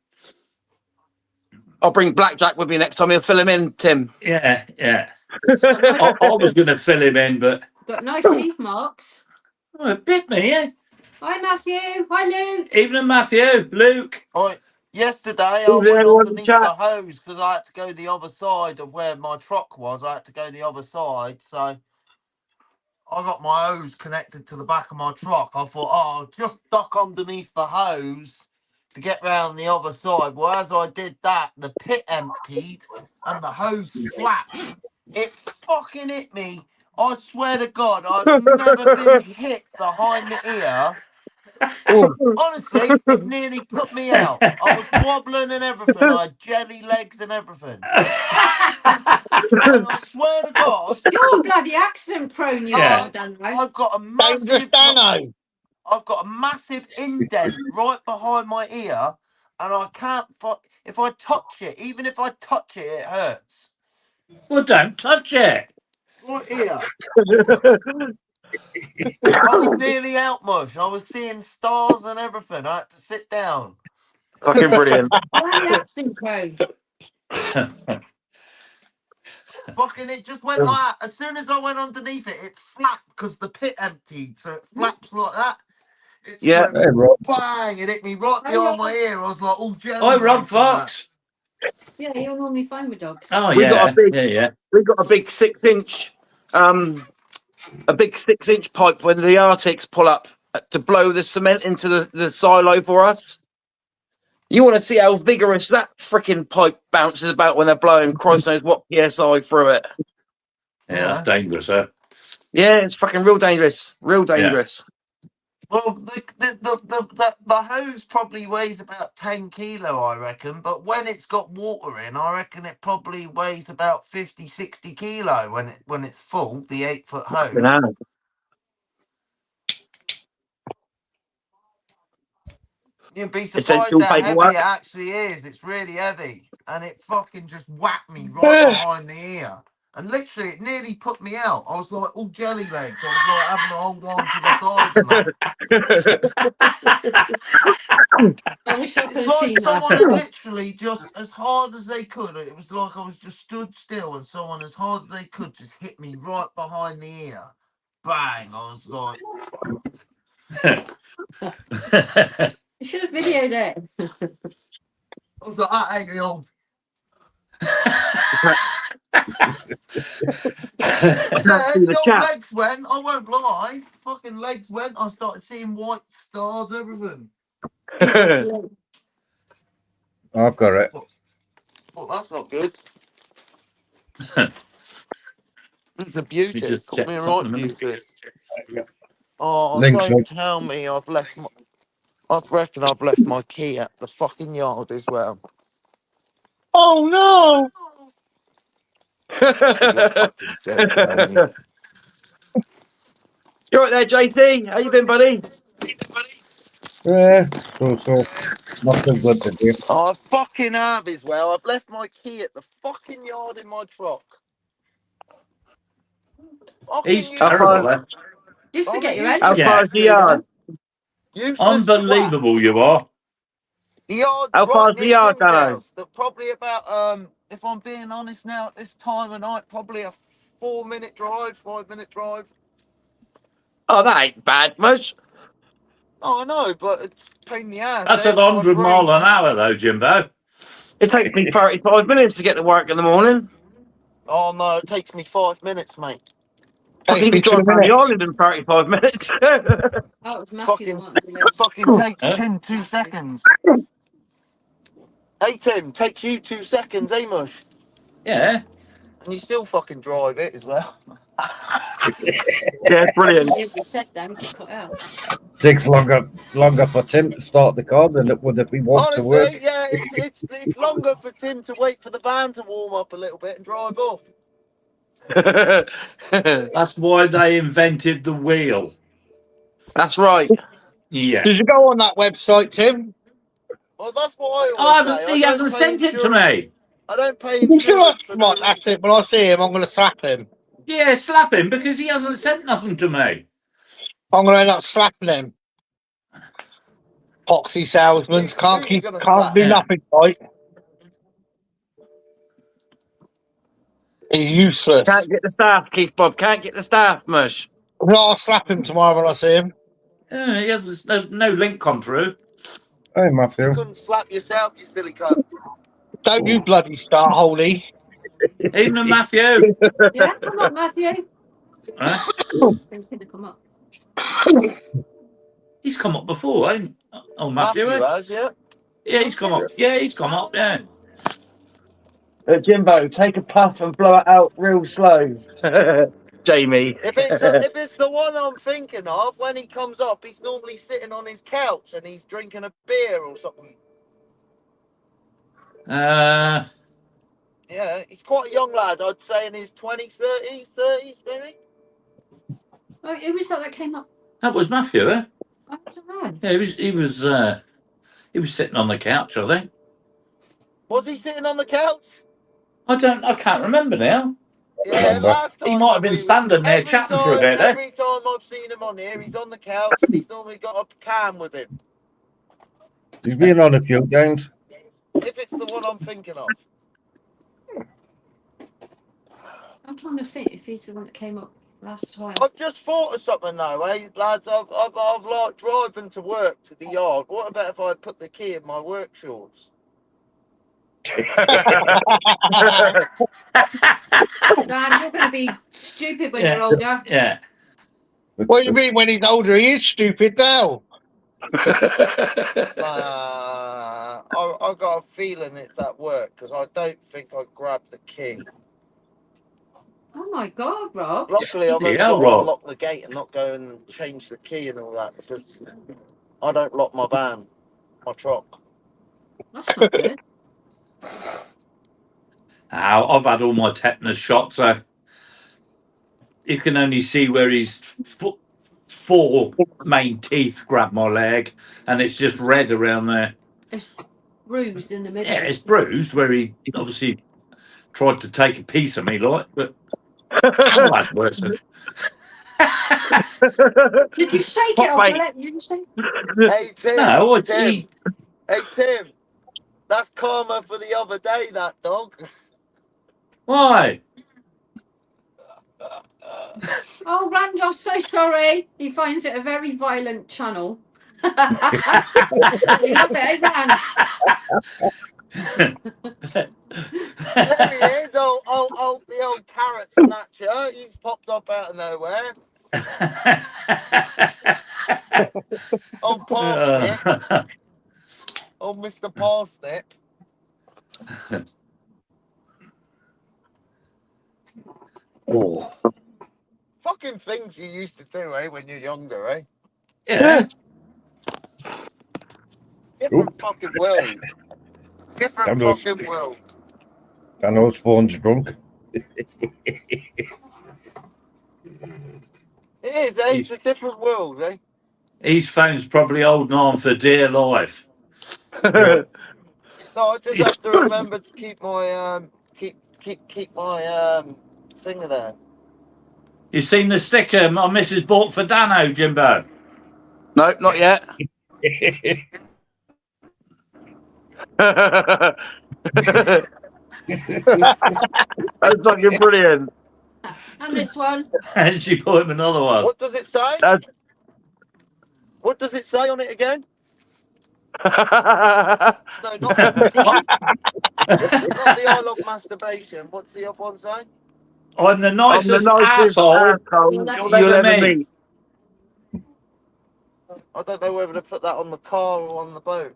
I'll bring Blackjack with me next time. He'll fill him in, Tim. Yeah, yeah. Got nice, I was going to fill him in, but got nice teeth marks. oh, it bit me. Yeah. Hi, Matthew. Hi, Luke. Evening, Matthew, Luke. Yesterday, I Who's went everyone in underneath chat? the hose because I had to go the other side of where my truck was. I had to go the other side, so I got my hose connected to the back of my truck. I thought, oh, I'll just duck underneath the hose to get round the other side. Well, as I did that, the pit emptied and the hose flapped. It fucking hit me. I swear to God, I've never been hit behind the ear. Honestly, it nearly put me out. I was wobbling and everything. I had jelly legs and everything. And I swear to God, You're bloody accident prone, you Yeah. are, don't know. I've got a Dangerous massive, Dano. I've got a massive indent right behind my ear, and I can't. If I touch it, even if I touch it, it hurts. Well, don't touch it. Right here. I was nearly out, mush. I was seeing stars and everything. I had to sit down. Fucking brilliant. Bloody accident prone. Fucking it just went like that. As soon as I went underneath it, it flapped because the pit emptied, so it flaps like that. It just Yeah. went Hey, Rob. bang and hit me right Hey, behind Rob. my ear. I was like all jelly. Oh, Rob legs and that. Fox. Yeah, you're normally fine with dogs. Oh, We got yeah. a big- Yeah. We got a big 6-inch, a big 6-inch pipe when the Arctics pull up to blow the cement into the silo for us. You want to see how vigorous that freaking pipe bounces about when they're blowing Christ knows what PSI through it. Yeah, that's dangerous, huh? Yeah, it's fucking real dangerous. Real dangerous. Well, the hose probably weighs about 10 kilo, I reckon. But when it's got water in, I reckon it probably weighs about 50, 60 kilo when it's full. The 8-foot hose. Fucking hell. You'd be Essential surprised how heavy paperwork. it actually is. It's really heavy, and it fucking just whacked me right behind the ear. And literally, it nearly put me out. I was like all jelly legs. I was like having to hold on to the side and that. I wish I could It's have like seen someone that. had literally just as hard as they could. It was like I was just stood still, and someone as hard as they could just hit me right behind the ear. Bang! I was like, You should have videoed it. I was like, that ain't the old. Can't see the old chat. legs went. I won't lie. Fucking legs went. I started seeing white stars, everything. Excellent. I've got it. Well, that's not good. It's a beauty. You just Call check me a something right a minute. beauty. Oh, Links, don't mate. tell me I've left my. I reckon I've left my key at the fucking yard as well. Oh no! You're fucking joking me. You're right there, JT. How you been, buddy? Yeah, so. Not so good today. I fucking have as well. I've left my key at the fucking yard in my truck. He's Fucking terrible, far- eh? You I'm forget a your How headphones. far's the There you go. yard? useless twat. Unbelievable, you are. The yard's How right far's the near yard, Tim's Dano? house. They're probably about if I'm being honest now at this time of night, probably a 4-minute drive, 5-minute drive. Oh, that ain't bad much. Oh, I know, but it's a pain in the ass. That's eh? at So I 100 break. mile an hour, though, Jimbo. It takes me 35 minutes to get to work in the morning. Oh no, it takes me 5 minutes, mate. Fucking Takes you me can 2 drive around the minutes. island in 35 minutes. Oh, it was Matthew that Fucking, wanted to live. fucking takes Huh? Tim 2 seconds. Hey Tim, takes you 2 seconds, eh, Mush? Yeah. And you still fucking drive it as well. Yeah, brilliant. It was set down to cut out. Takes longer for Tim to start the car than it would if he walked to work. Honestly, yeah, it's longer for Tim to wait for the van to warm up a little bit and drive off. That's why they invented the wheel. That's right. Yeah. Did you go on that website, Tim? Well, that's what I always say. I He don't hasn't pay sent it to insurance. me. I don't pay You sure insurance that's for no right? That's reason. it. When I see him, I'm going to slap him. Yeah, slap him because he hasn't sent nothing to me. I'm going to end up slapping him. Poxy salesmen Who can't you gonna can't slap? do Yeah. nothing right. He's useless. Can't get the staff, Keith Bob. Can't get the staff, Mush. No, I'll slap him tomorrow when I see him. Yeah, he hasn't. No link come through. Hey, You Matthew. couldn't slap yourself, you silly cunt. Don't you bloody start, Holy. Evening, Matthew. Yeah, come on, Matthew. Huh? So to come up. He's come up before, ain't? Oh, Matthew. Matthew eh? has, yeah. Yeah, he's come up. Yeah, he's come up. Yeah. Jimbo, take a puff and blow it out real slow. Jamie. If it's the one I'm thinking of, when he comes up, he's normally sitting on his couch and he's drinking a beer or something. Yeah, he's quite a young lad, I'd say, in his 20s, 30s, maybe. Oh, who was that came up? That was Matthew, eh? I don't know. Yeah, he was sitting on the couch, I think. Was he sitting on the couch? I can't remember now. Yeah, last time He might have been standing there chatting for a bit, eh? Every time I've seen him on here, he's on the couch and he's normally got a can with him. He's been on a few games. If it's the one I'm thinking of. I'm trying to think if he's the one that came up last time. I've just thought of something though, eh, lads. I've like driving to work to the yard. What about if I put the key in my work shorts? Dan, you're going to be stupid when Yeah. you're older. Yeah. What do you mean when he's older? He is stupid now. I got a feeling it's at work because I don't think I grabbed the key. Oh my God, Rob. Luckily, I've only Yeah, got to Rob. unlock the gate and not go and change the key and all that because I don't lock my van, my truck. That's not good. I've had all my tetanus shots, so you can only see where his four main teeth grab my leg, and it's just red around there. It's bruised in the middle. Yeah, it's bruised where he obviously tried to take a piece of me, like, but I've had worse. Did you shake it off your leg? Did you say? Hey Tim, No, Tim. Hey Tim, that's karma for the other day. That dog. why? Oh, Randy, I'm so sorry. He finds it a very violent channel. Love it, eh, Rand? There he is, the old carrot snatcher. He's popped up out of nowhere. Old parsnip. Old Mr. Parsnip. Oh. Fucking things you used to do, eh, when you're younger, eh? Yeah. Different fucking world. Different That was- fucking world. I know his phone's drunk. It is, eh? It's a different world, eh? His phone's probably holding on for dear life. No, I just have to remember to keep my keep my thing there. You seen the sticker my missus bought for Dano, Jimbo? No, not yet. That's fucking brilliant. And this one. And she bought him another one. What does it say? That's- What does it say on it again? No, not Oh, the I love masturbation. What's the other one say? I'm the I'm the nicest nicest asshole asshole You'll you'll you'll ever ever meet. meet. I don't know whether to put that on the car or on the boat.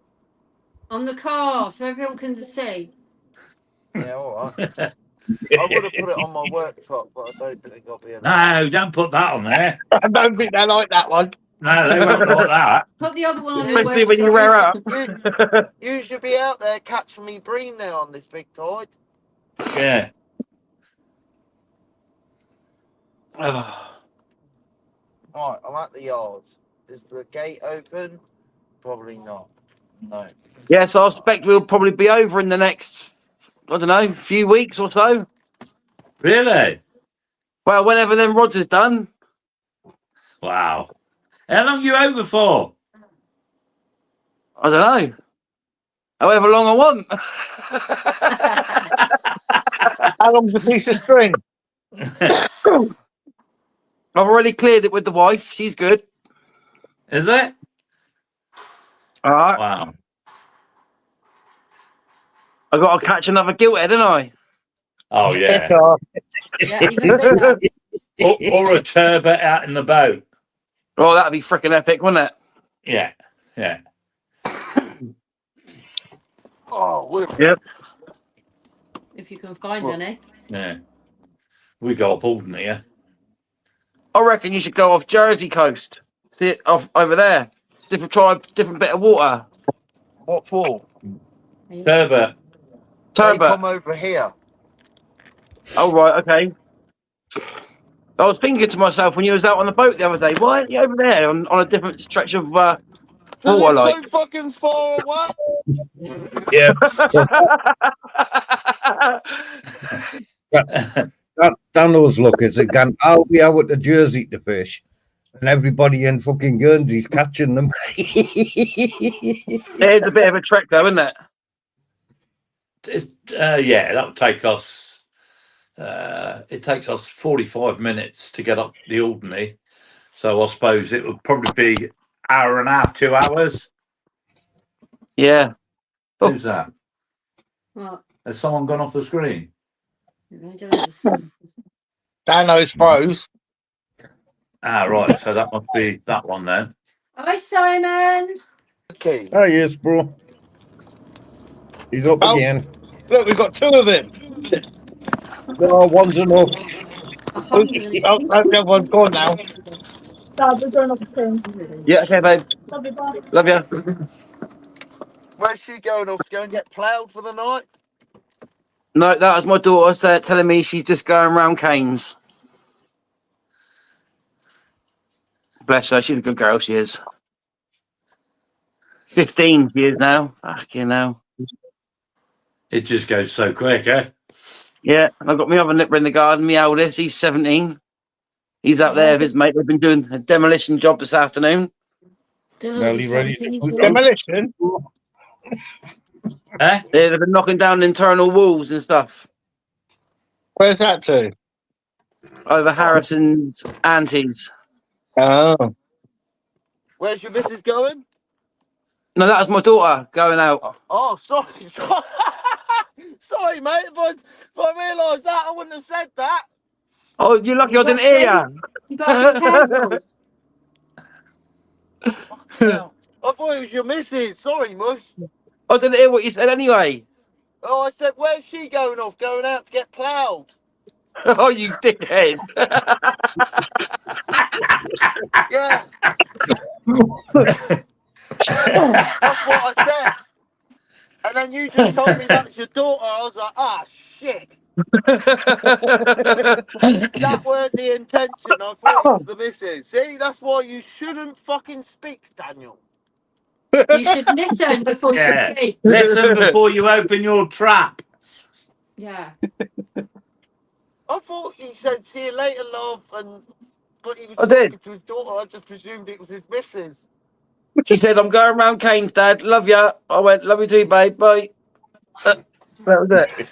On the car, so everyone can see. Yeah, all right. I would have put it on my work truck, but I don't think I'll be allowed. No, don't put that on there. I don't think they like that one. No, they won't like that. Put the other one on Especially your when you wear up. You should be out there catching me bream now on this big tide. Yeah. Right, I'm at the yard. Is the gate open? Probably not. No. Yes, I expect we'll probably be over in the next, I don't know, few weeks or so. Really? Well, whenever them rods is done. Wow. How long you over for? I don't know. However long I want. How long's a piece of string? I've already cleared it with the wife. She's good. Is it? All right. Wow. I got to catch another gilthead, haven't I? Oh, yeah. Yeah, even bigger. Or a turbot out in the boat. Oh, that'd be freaking epic, wouldn't it? Yeah. Yeah. Oh, we're Yep. If you can find any. Yeah. We got up all near. I reckon you should go off Jersey coast. See it off over there. Different tribe, different bit of water. what for? Turbot. They Turbot. come over here. Oh, right, okay. I was thinking to myself when you was out on the boat the other day, why aren't you over there on a different stretch of water, It's like? so fucking far away. Yeah. Dano's luck is again. I'll be out to Jersey to fish, and everybody in fucking Guernsey's catching them. It's a bit of a trek, though, isn't it? Yeah, that'll take us It takes us 45 minutes to get up the Alderney. So I suppose it would probably be hour and a half, 2 hours. Yeah. Oh. Who's that? What? Has someone gone off the screen? I don't understand. Dano's froze. Ah, right. So that must be that one then. Hi, Simon. Okay. Oh, yes, bro. He's up Oh. again. Look, we've got two of him. No, one's enough. Oh, the other one's gone now. Dad, we're going upstairs. Yeah, okay, babe. Love you, bye. Love you. Where's she going off? Go and get ploughed for the night? No, that was my daughter telling me she's just going round Keynes. Bless her, she's a good girl, she is. 15 years now. Fucking hell. It just goes so quick, eh? Yeah, I've got my other nipper in the garden, my eldest, he's 17. He's out there with his mate. They've been doing a demolition job this afternoon. Nearly ready. Demolition? Eh? They've been knocking down internal walls and stuff. Where's that to? Over Harrison's aunties. Oh. Where's your missus going? No, that was my daughter going out. Oh, sorry. Sorry, mate. If I realised that, I wouldn't have said that. Oh, you're lucky I didn't hear you. You got to be careful. Fucking hell. I thought it was your missus. Sorry, Mush. I didn't hear what you said anyway. Oh, I said, where's she going off? Going out to get ploughed. Oh, you dickhead. Yeah. That's what I said. And then you just told me that's your daughter. I was like, ah, shit. That weren't the intention. I thought it was the missus. See, that's why you shouldn't fucking speak, Daniel. You should listen before Yeah. you speak. Listen before you open your trap. Yeah. I thought he said, see you later, love, but he was I talking did. to his daughter. I just presumed it was his missus. She said, I'm going round Keynes, Dad. Love ya. I went, love you too, babe. Bye. That was it.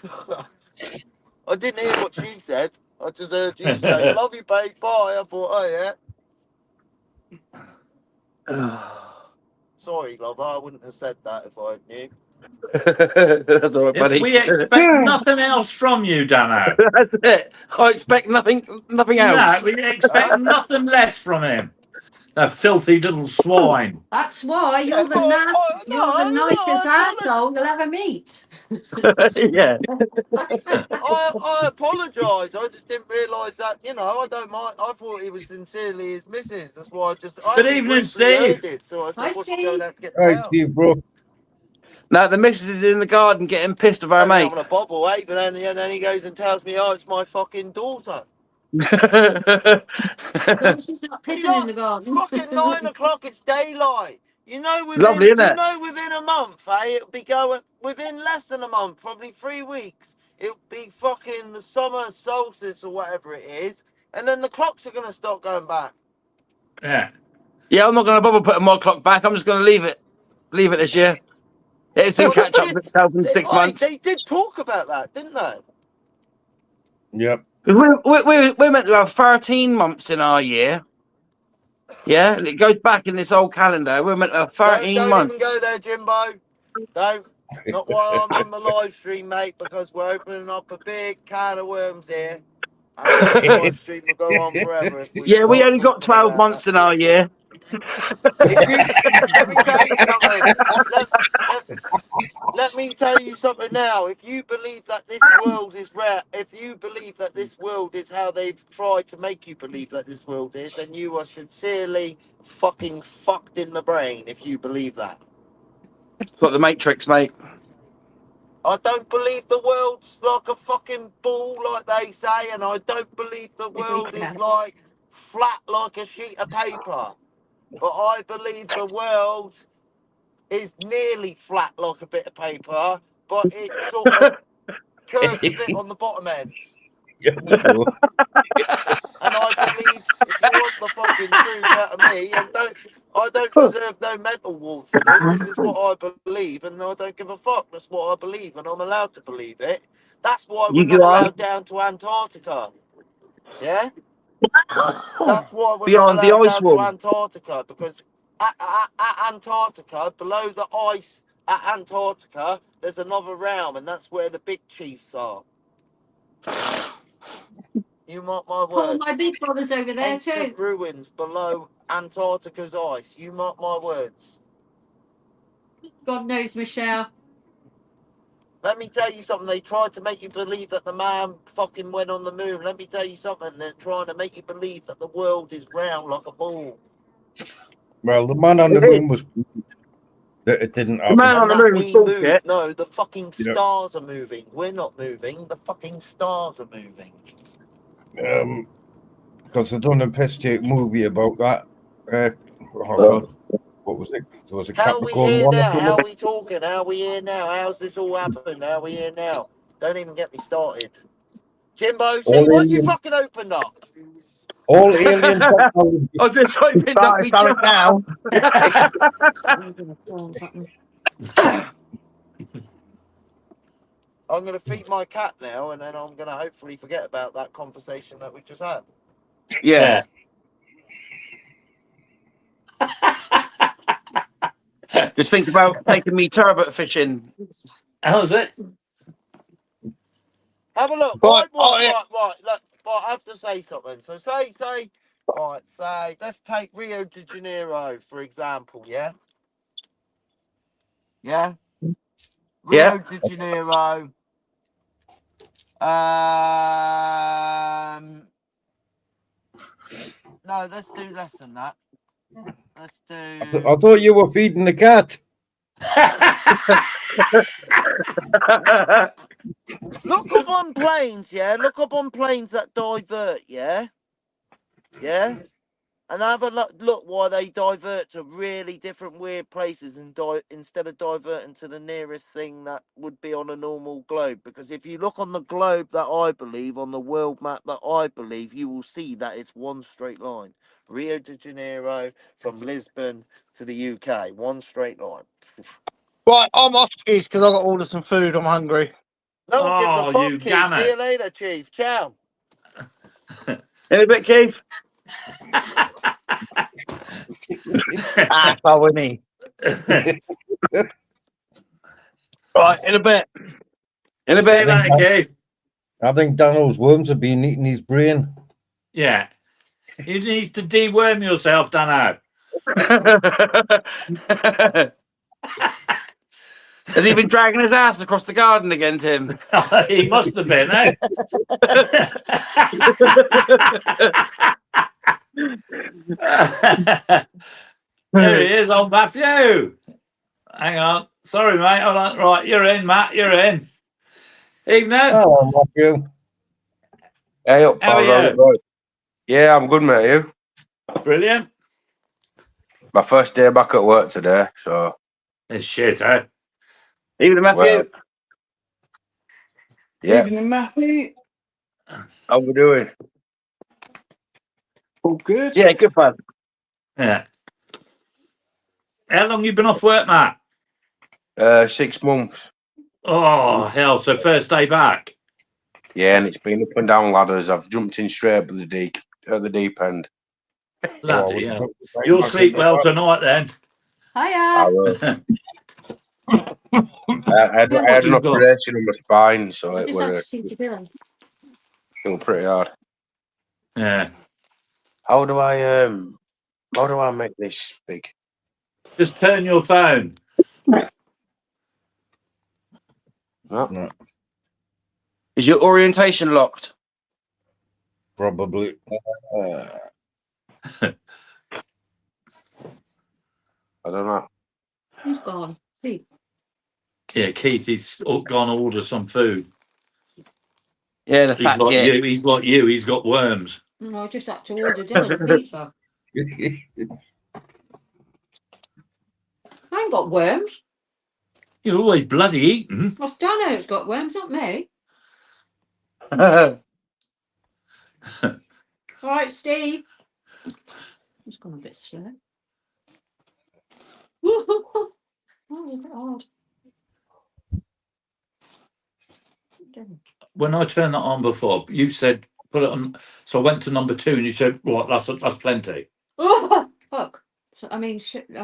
I didn't hear what she said. I just heard you say, love you, babe, bye. I thought, oh, yeah. Sorry, love, I wouldn't have said that if I knew. That's all right, buddy. We expect nothing else from you, Dano. That's it. I expect nothing No, else. we expect nothing less from him. That filthy little swine. That's why Yeah, you're the nicest I arsehole you'll ever meet. Yeah. I apologise. I just didn't realise that, I don't mind. I thought he was sincerely his missus. That's why I Good only evening, briefly Steve. heard it. So I said, Hi, what's she Steve. going out to get Hey, out? Steve, bro. Now the missus is in the garden getting pissed with our I'm mate. having a bobble, eh? But then he goes and tells me, oh, it's my fucking daughter. As long as she's not He's pissing in like, the it's garden. fucking 9 o'clock, it's daylight. Lovely, isn't it? Within a month, eh? It'll be going within less than a month, probably 3 weeks. It'll be fucking the summer solstice or whatever it is, and then the clocks are gonna start going back. Yeah. Yeah, I'm not going to bother putting my clock back. I'm just going to leave it. Leave it this year. It's to Well, catch up with itself in 6 months. They did talk about that, didn't they? Yep. We're meant to have 13 months in our year. Yeah, and it goes back in this old calendar. We're meant to have 13 Don't months. even go there, Jimbo. Don't. Not while I'm on the live stream, mate, because we're opening up a big can of worms here. And then the live stream will go on forever. If Yeah, we start only got talking 12 about months that in our shit. year. Let me tell you something. Let me tell you something now. If you believe that this world is rare, if you believe that this world is how they've tried to make you believe that this world is, then you are sincerely fucking fucked in the brain if you believe that. It's like the Matrix, mate. I don't believe the world's like a fucking ball like they say, and I don't believe the world is like flat like a sheet of paper. But I believe the world is nearly flat like a bit of paper, but it's sort of curved a bit on the bottom end. Yeah, we do. And I believe if want the fucking truth out of me, and I don't deserve no mental ward for this. This is what I believe, and I don't give a fuck. That's what I believe, and I'm allowed to believe it. That's why we're You not go on allowed down to Antarctica. Yeah? That's why we're not beyond the allowed ice down to wall. Antarctica, because at Antarctica, below the ice at Antarctica, there's another realm, and that's where the big chiefs are. You mark my Paul, words. my big brother's over there Ancient too. ruins below Antarctica's ice. You mark my words. God knows, Michelle. Let me tell you something. They tried to make you believe that the man fucking went on the moon. Let me tell you something. They're trying to make you believe that the world is round like a ball. Well, the man on the moon was that it didn't The man happen. on And the that moon was we move. bullshit. No, the fucking Yeah. stars are moving. We're not moving. The fucking stars are moving. Because they done a piss take movie about that. Oh God, what was it? There was a How are we Capricorn here one. now? How are we talking? How are we here now? How's this all happened? How are we here now? Don't even get me started. Jimbo, see All what you alien, fucking opened up. all alien technology. I just opened up Sorry, my sorry, jar. I'm going to feed my cat now, and then I'm going to hopefully forget about that conversation that we just had. Yeah. Just think about taking me turbot fishing. How's it? Have a look. Right, Right. Look, right, I have to say something. So say, let's take Rio de Janeiro, for example, yeah? Yeah? Yeah. Rio de Janeiro. No, let's do less than that. Let's do... I thought you were feeding the cat. Look up on planes, yeah? Look up on planes that divert, yeah? Yeah? And have a look why they divert to really different weird places and instead of diverting to the nearest thing that would be on a normal globe. Because if you look on the globe that I believe, on the world map that I believe, you will see that it's one straight line. Rio de Janeiro from Lisbon to the UK. One straight line. Right, I'm off, Keith, because I've got to order some food. I'm hungry. No one gives a Oh, fuck, you Keith. See you gamut. later, Chief. Ciao. In a bit, Keith. Asshole, isn't he? Right, in a bit. In a See you bit. later, Keith. I think Daniel's worms have been eating his brain. Yeah. You need to deworm yourself, Dano. Has he been dragging his ass across the garden again, Tim? He must have been, eh? There he is, old Matthew. Hang on. Sorry, mate. Hold on. Right, you're in, Matt. You're in. Evening. Oh, Matthew. Hey, up, How are pals. you? Yeah, I'm good, mate. You? Brilliant. My first day back at work today, so. It's shit, eh? Evening, Matthew. Well, yeah. Evening, Matthew. How we doing? All good? Yeah, good fun. Yeah. How long you been off work, Matt? 6 months. Oh, hell. So first day back. Yeah, and it's been up and down ladders. I've jumped in straight up at the deep end. Bloody Oh, hell. You'll sleep well tonight then. I Hiya. will. Yeah, I had what an you've got. operation on my spine, so I it just had to was see to Billy. pretty hard. Yeah. How do I make this big? Just turn your phone. No. Is your orientation locked? Probably. I don't know. Who's gone? Pete. Yeah, Keith, he's gone to order some food. Yeah, the He's fat like git. you. He's like you. He's got worms. No, I just had to order dinner pizza. I ain't got worms. You're always bloody eating. That's Dano's got worms, not me. All right, Steve. It's gone a bit slow. Oh, it's a bit hard. When I turned that on before, you said put it on. So I went to number 2, and you said, "What? That's plenty." Oh, fuck. So, I mean, sugar.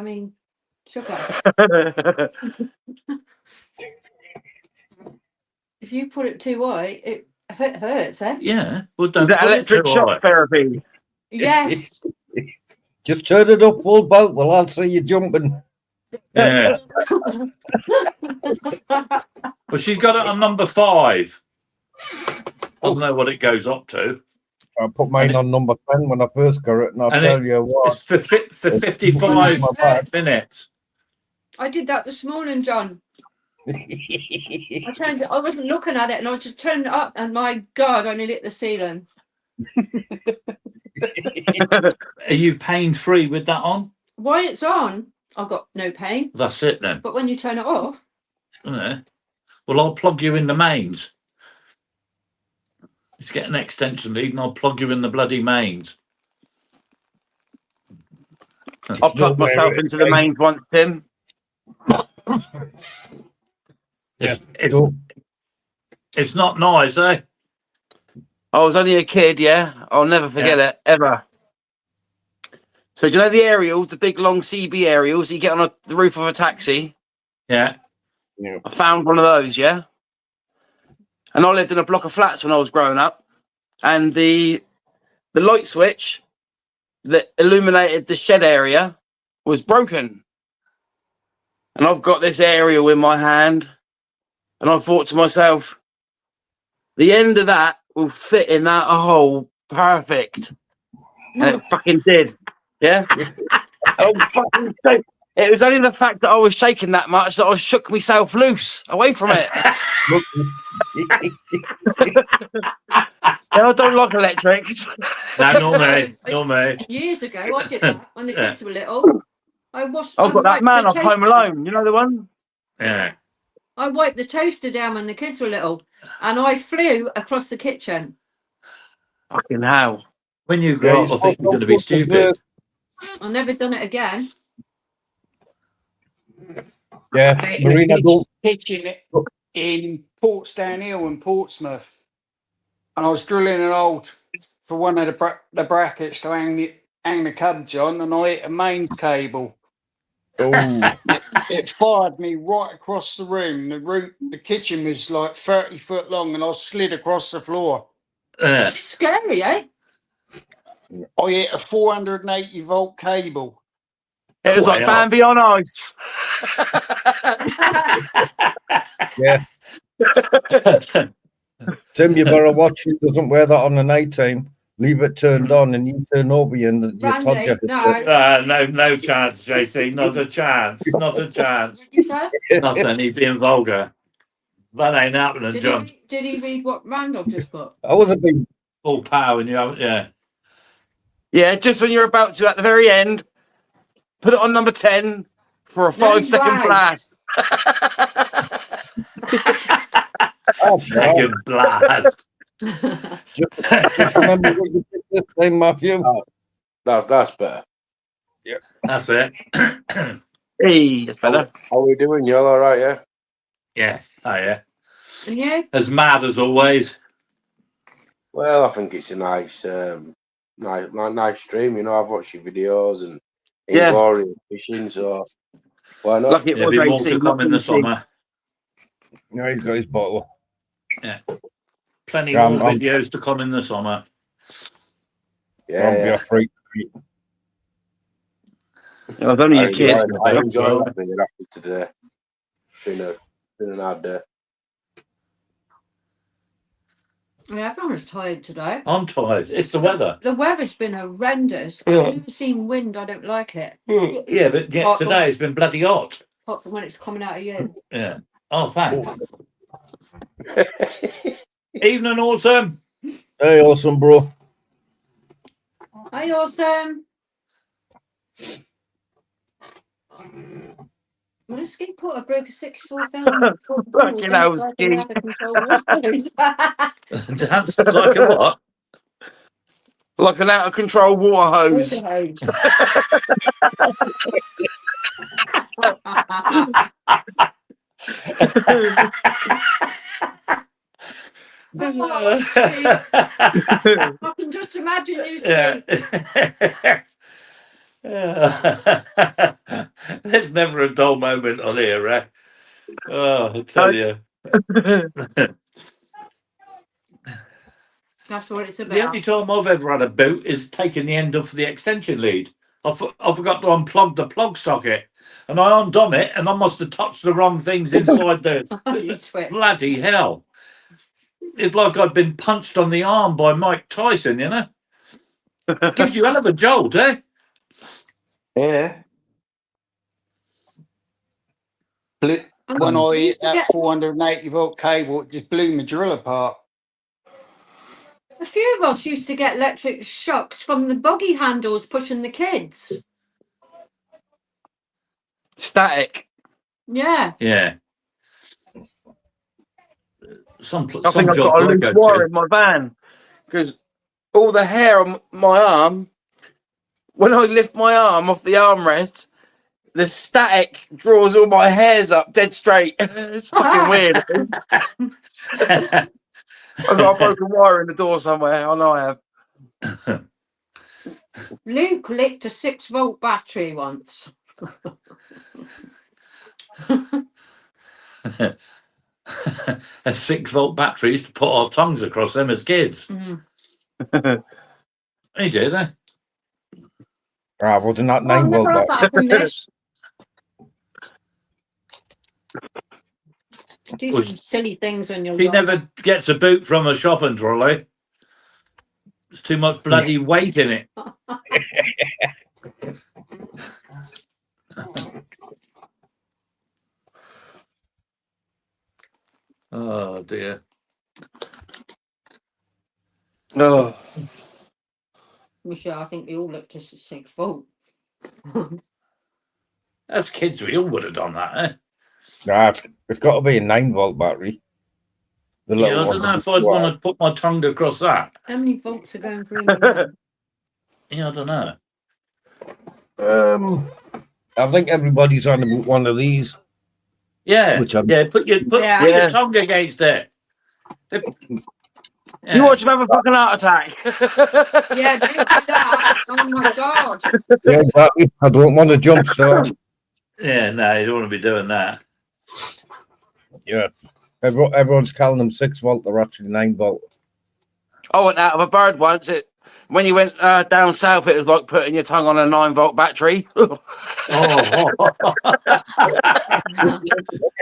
If you put it too high, it hurts, eh? Yeah. Well, don't Is that put it electric too shock high. therapy? Yes. Just turn it up full boat. Well, I'll see you jumping. Yeah. But she's got it on number 5. I don't know what it goes up to. I put mine on number 10 when I first got it, and I'll And tell you what. It's for 55 My bad. minutes. I did that this morning, John. I turned it. I wasn't looking at it, and I just turned it up, and my God, I nearly hit the ceiling. Are you pain free with that on? While it's on, I've got no pain. That's it then. But when you turn it off, Yeah. Well, I'll plug you in the mains. Let's get an extension lead, and I'll plug you in the bloody mains. I've plugged myself into the mains once, Tim. It's not nice, eh? I was only a kid, yeah. I'll never forget it, ever. So do you know the aerials, the big long CB aerials you get on the roof of a taxi? Yeah. I found one of those, yeah. And I lived in a block of flats when I was growing up. And the light switch that illuminated the shed area was broken. And I've got this aerial in my hand. And I thought to myself, the end of that will fit in that hole perfect. And it fucking did. Yeah? It was only the fact that I was shaking that much that I shook myself loose away from it. I don't like electrics. No, not me. years ago, I did that when the kids were little. I've got that man off Home Alone. You know the one? Yeah. I wiped the toaster down when the kids were little, and I flew across the kitchen. Fucking hell. When you grow up, I think you're going to be stupid. I've never done it again. Yeah, Marina, don't. Kitchen in Portsdown Hill in Portsmouth, and I was drilling an hole for one of the brackets to hang the cubs on, and I hit a mains cable. Oh, It fired me right across the room. The kitchen was like 30 foot long, and I slid across the floor. It's scary, eh? I hit a 480 volt cable. It was like Bambi on ice. yeah. Tim, you better watch it. Doesn't wear that on the night time. Leave it turned on, and you turn over and you Randy, no chance, JC. Not a chance. Not a chance. Nothing. He's being vulgar. That ain't happening, John. Did he read what Randolph just put? I was a big full power, and you haven't. Yeah. Yeah, just when you're about to, at the very end, put it on number 10 for a 5-second blast. Second blast. just remember what you did this time, Matthew. That's better. Yeah, that's it. Hey, that's better. How are we doing? You all right? Yeah. Yeah. Oh yeah. Yeah. As mad as always. Well, I think it's a nice, nice stream. You know, I've watched your videos and Glory and fishing, so why not? Lucky it was more to come in the summer. Yeah, he's got his bottle. Yeah. Plenty more videos to come in the summer. Yeah. Be a freak. I was only a kid. I enjoyed being after today. It's been an hard day. Yeah, everyone's tired today. I'm tired. It's the weather. The weather's been horrendous. Yeah. I've never seen wind. I don't like it. Yeah, but today it's been bloody hot. Hot when it's coming out of you. Yeah. Oh, thanks. Evening, Awesome. Hey, Awesome, bro. Hi, Awesome. Well, this ski put a broke a 64,000. Fucking old ski. That's like a what? Like an out of control water hose. I can just imagine you saying, There's never a dull moment on here, eh? Oh, I tell you. that's what it's The about. only time I've ever had a boot is taking the end off the extension lead. I forgot to unplug the plug socket, and I undone it, and I must have touched the wrong things inside there. You twit. Bloody hell! It's like I'd been punched on the arm by Mike Tyson. You know, gives you a hell of a jolt, eh? Yeah. When I used hit to that get- 480 volt cable, it just blew my drill apart. A few of us used to get electric shocks from the buggy handles pushing the kids. Static. Yeah. Yeah. I think I've got a loose wire in my van because all the hair on my arm, when I lift my arm off the armrest, the static draws all my hairs up dead straight. It's fucking weird. I've got a broken wire in the door somewhere. I know I have. Luke licked a 6-volt battery once. A 6-volt battery used to put our tongues across them as kids. He did, eh? Wasn't that Well, 9 volt? never had that happen, miss. Do Well, some silly things when you're She young. never gets a boot from a shopping trolley. There's too much bloody weight in it. Oh dear. Oh. Michelle, I think we all looked at 6-volt. As kids, we all would have done that, eh? It's got to be a 9 volt battery. The Yeah, I little don't ones. know if I'd want to put my tongue across that. How many volts are going through my head? Yeah, I don't know. I think everybody's on about one of these. Yeah, Which I'm- put your tongue against it. You watch him have a fucking heart attack. Yeah, don't do that. Oh my God. Yeah, exactly. I don't want to jump start. Yeah, no, you don't want to be doing that. Yeah. Everyone's calling them 6 volt. They're actually 9 volt. I went out of a bird once. When you went down south, it was like putting your tongue on a 9 volt battery. Oh.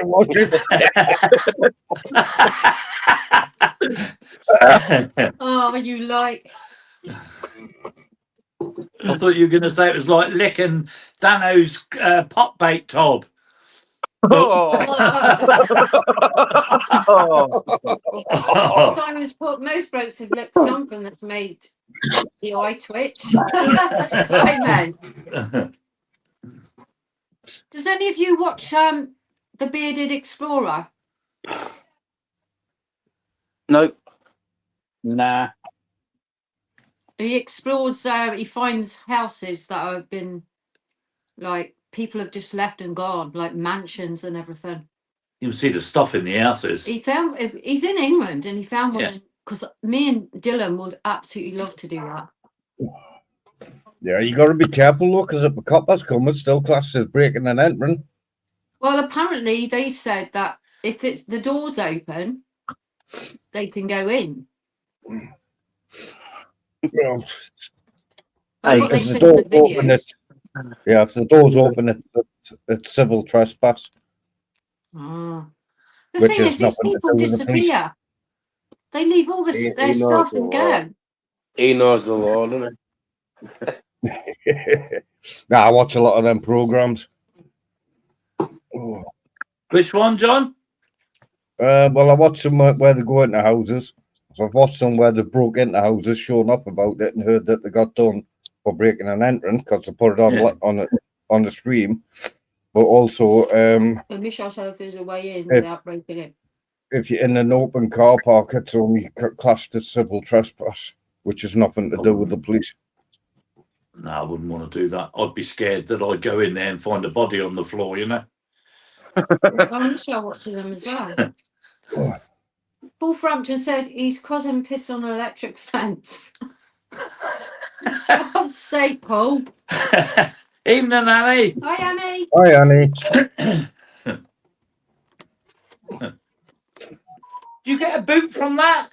Watch it. Oh, you like. I thought you were going to say it was like licking Dano's pot bait tob. Simon's put most blokes have licked something that's made the eye twitch. Simon. Does any of you watch The Bearded Explorer? Nope. Nah. He explores, he finds houses that have been, like, people have just left and gone, like mansions and everything. You can see the stuff in the houses. He's in England and he found one, because me and Dylan would absolutely love to do that. Yeah, you got to be careful, though, because if the coppers come, it's still classed as breaking and entering. Well, apparently they said that if the door's open, they can go in. Well, That's what they if the said in door's the open, videos. if the door's open, it's civil trespass. The Which thing is is, these nothing to people do with the police. disappear. They leave all He their knows stuff the and law. go. He knows the law, doesn't Nah, I watch a lot of them programs. Which one, John? Well, I watched some where they go into houses. So I've watched some where they broke into houses, shown up about it, and heard that they got done for breaking and entering because they put it on the stream. But also, We wish ourselves there's a way in without breaking it. if you're in an open car park, it's only classed as civil trespass. which has nothing to do with the police. No, I wouldn't want to do that. I'd be scared that I'd go in there and find a body on the floor, you know. I'm also watching them as well. Paul Frampton said his cousin pissed on an electric fence. For God's sake, Paul. Evening, Annie. Hi, Annie. Hi, Annie. Do you get a boot from that?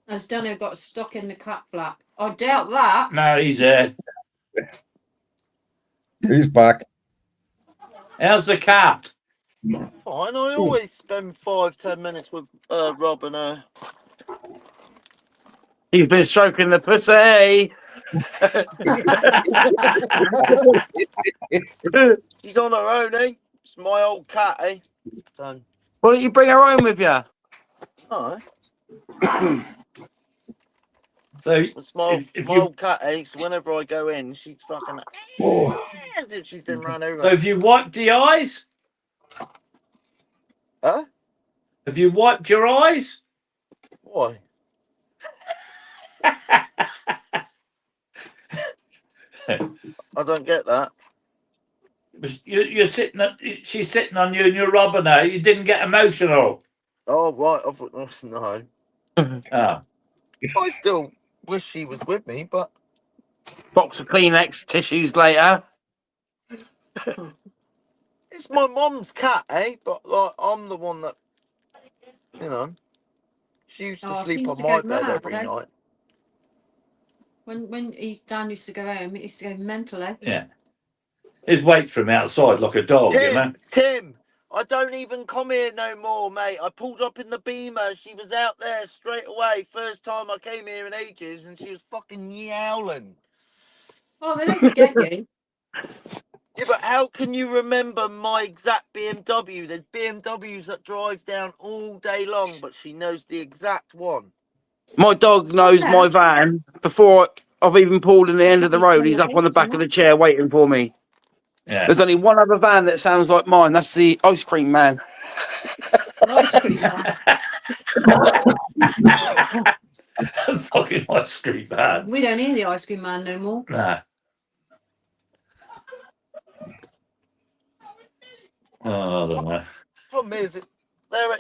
Has Daniel got stuck in the cat flap? I doubt that. No, he's there. He's back. How's the cat? Fine, I always spend 5-10 minutes with Rob and her. He's been stroking the pussy. She's on her own, eh? It's my old cat, eh? So, Why don't you bring her home with you? no, So it's my if my you old cat, eh? So whenever I go in, she's fucking as if she's been run over. so if you wiped the eyes, Huh? have you wiped your eyes? Why? I don't get that. You're sitting. She's sitting on you, and you're robbing her. You didn't get emotional. Oh right, I thought, no. Oh. I still wish she was with me, but Box of Kleenex tissues later. it's my mum's cat, eh? But like, I'm the one that, you know, she used to Oh, sleep she on used to my go bed mad, every eh? night. When Dan used to go home, it used to go mentally. Yeah. He'd wait for him outside like a dog, you know. Tim, I don't even come here no more, mate. I pulled up in the Beamer. She was out there straight away. First time I came here in ages, and she was fucking yowling. Oh, they don't forget you. Yeah, but how can you remember my exact BMW? There's BMWs that drive down all day long, but she knows the exact one. My dog knows Yeah. my van before I've even pulled in the end of the road. He's up on the back of the chair waiting for me. Yeah. There's only one other van that sounds like mine. That's the ice cream man. Ice cream man. Fucking ice cream man. We don't hear the ice cream man no more. Nah. Oh, I don't know. Problem is, their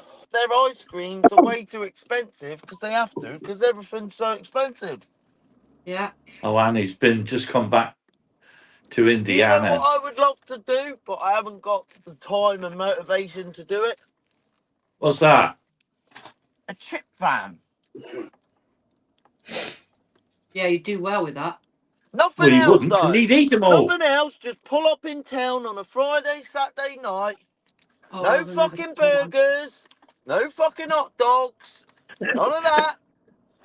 ice creams are way too expensive because they have to, because everything's so expensive. Yeah. Oh, Annie's just come back to You know Indiana. what I would love to do, but I haven't got the time and motivation to do it? What's that? A chip van. Yeah, you do well with that. Nothing Well, he else, wouldn't, because though. he'd eat them all. Nothing else. Just pull up in town on a Friday, Saturday night. Oh, No fucking burgers. No fucking hot dogs. None of that.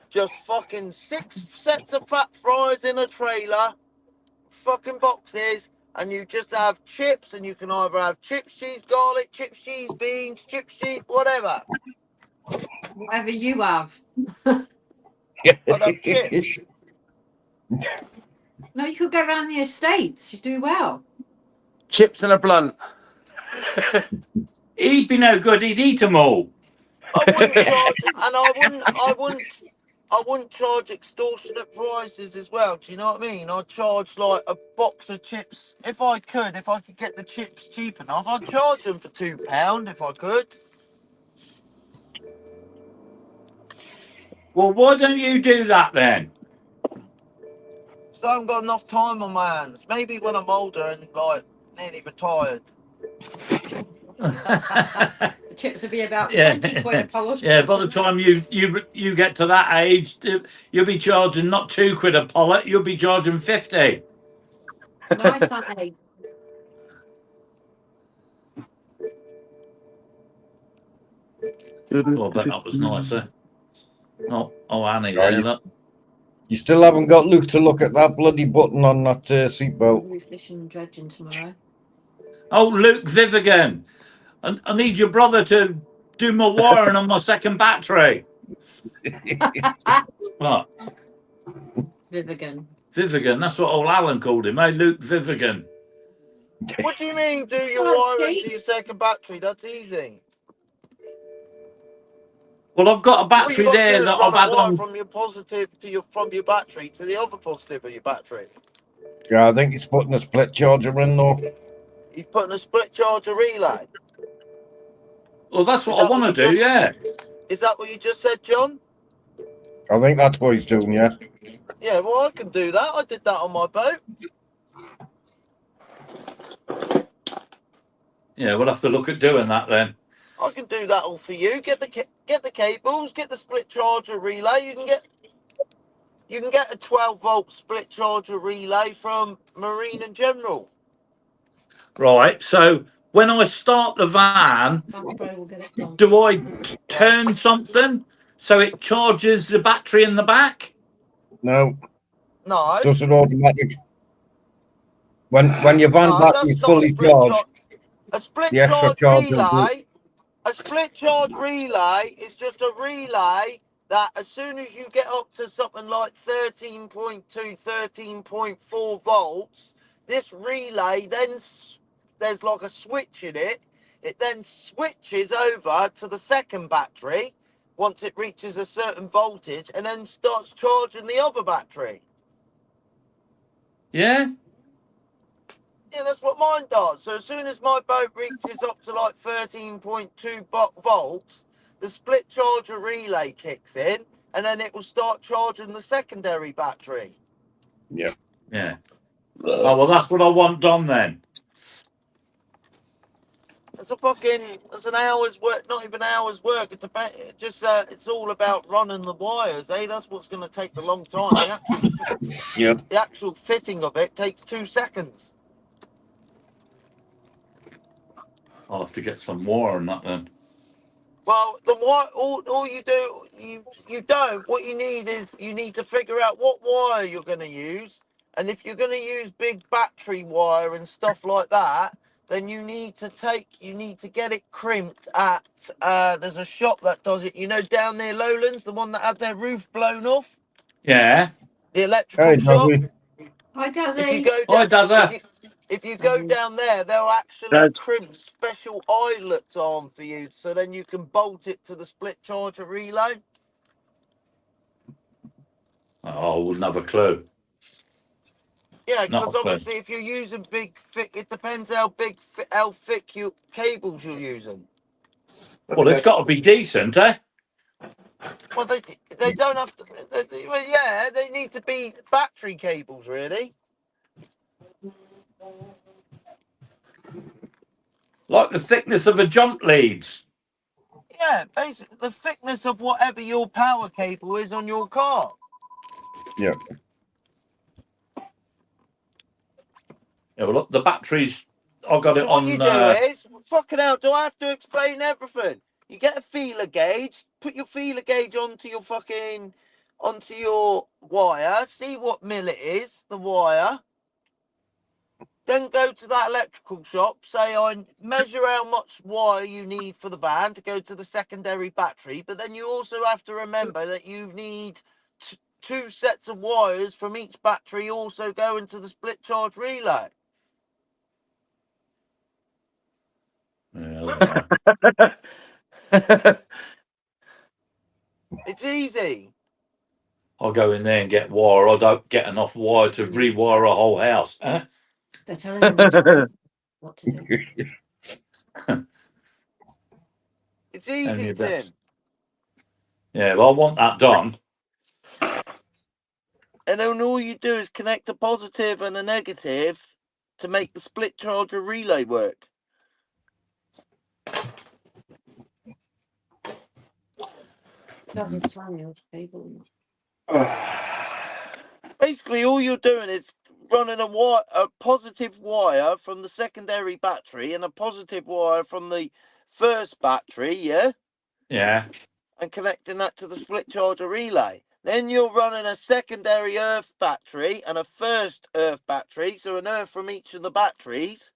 Just fucking 6 sets of fat fries in a trailer. Fucking boxes. And you just have chips, and you can either have chips, cheese, garlic, chips, cheese, beans, chips, cheese, whatever. Whatever you have. I'd have chips. No, you could go around the estates. You do well. Chips and a blunt. He'd be no good. He'd eat them all. I wouldn't charge, and I wouldn't charge extortionate prices as well. Do you know what I mean? I'd charge like a box of chips if I could get the chips cheap enough. I'd charge them for £2 if I could. Well, why don't you do that then? So I haven't got enough time on my hands. Maybe when I'm older and like nearly retired. The chips would be about Yeah. 20 quid a pound. Yeah, by the time you get to that age, you'll be charging not £2 a pollet, you'll be charging 50. Nice, Annie. Oh, I bet that was nice, eh? Oh, Annie Oh, there, look. You still haven't got Luke to look at that bloody button on that seatbelt. We're fishing and dredging tomorrow. Oh, Luke Vivigan. I need your brother to do my wiring on my second battery. What? Vivigan. Vivigan, that's what old Alan called him, eh? Luke Vivigan. What do you mean do your Oh, wiring Steve. to your second battery? That's easy. Well, I've got a All you battery got to do there is that run I've a had wire on. from your positive to from your battery to the other positive of your battery. Yeah, I think he's putting a split charger in though. He's putting a split charger relay. Well, that's Is what I that want to what do. Yeah. Is that what you just said, John? I think that's what he's doing, yeah. Yeah, well, I can do that. I did that on my boat. Yeah, we'll have to look at doing that then. I can do that all for you. Get the cables, get the split charger relay. You can get a 12-volt split charger relay from Marine and General. Right. So when I start the van, Fastbro will get it done. do I turn something so it charges the battery in the back? No, No, does it automatic. When your van no, battery that's is not a fully split charged, charge. A split the extra charge charge will do. relay. A split charge relay is just a relay that as soon as you get up to something like 13.2, 13.4 volts, this relay then, there's like a switch in it. It then switches over to the second battery once it reaches a certain voltage and then starts charging the other battery. Yeah. Yeah, that's what mine does. So as soon as my boat reaches up to like 13.2 volts, the split charger relay kicks in, and then it will start charging the secondary battery. Yeah. Yeah. Oh, well, that's what I want done then. It's an hour's work, not even hour's work. It's about it's all about running the wires, eh? That's what's going to take the long time. Yep. The actual fitting of it takes 2 seconds. I'll have to get some more on that then. Well, the wire, all you do, you don't. What you need is you need to figure out what wire you're going to use, and if you're going to use big battery wire and stuff like that, then you need to get it crimped at. There's a shop that does it. You know, down near Lowlands, the one that had their roof blown off. Yeah. The electrical Hey, shop. Dudley. Hi, If you Dazzy. go Hi, down, Dazza. if you go down there, they'll actually Dad. crimp special eyelets on for you, so then you can bolt it to the split charger relay. Oh, I wouldn't have a clue. Yeah, Not because a clue. obviously if you're using it depends how thick cables you're using. Well, it's got to be decent, eh? Well, they don't have to. Well, yeah, they need to be battery cables, really. Like the thickness of a jump leads. Yeah, basically the thickness of whatever your power cable is on your car. Yeah. Yeah, well, look, the batteries, I got it So what you on. do is, fucking hell, do I have to explain everything? You get a feeler gauge, put your feeler gauge onto your wire, see what mil it is, the wire. Then go to that electrical shop, say I measure how much wire you need for the van to go to the secondary battery, but then you also have to remember that you need 2 sets of wires from each battery also going to the split charge relay. Yeah, I don't know. It's easy. I'll go in there and get wire. I don't get enough wire to rewire a whole house. Eh? They're telling them what to do. It's easy, Tim. Yeah, well, I want that done. And then all you do is connect a positive and a negative to make the split charger relay work. Doesn't slam your table. Basically, all you're doing is running a positive wire from the secondary battery and a positive wire from the first battery, yeah? Yeah. And connecting that to the split charger relay. Then you're running a secondary earth battery and a first earth battery, so an earth from each of the batteries,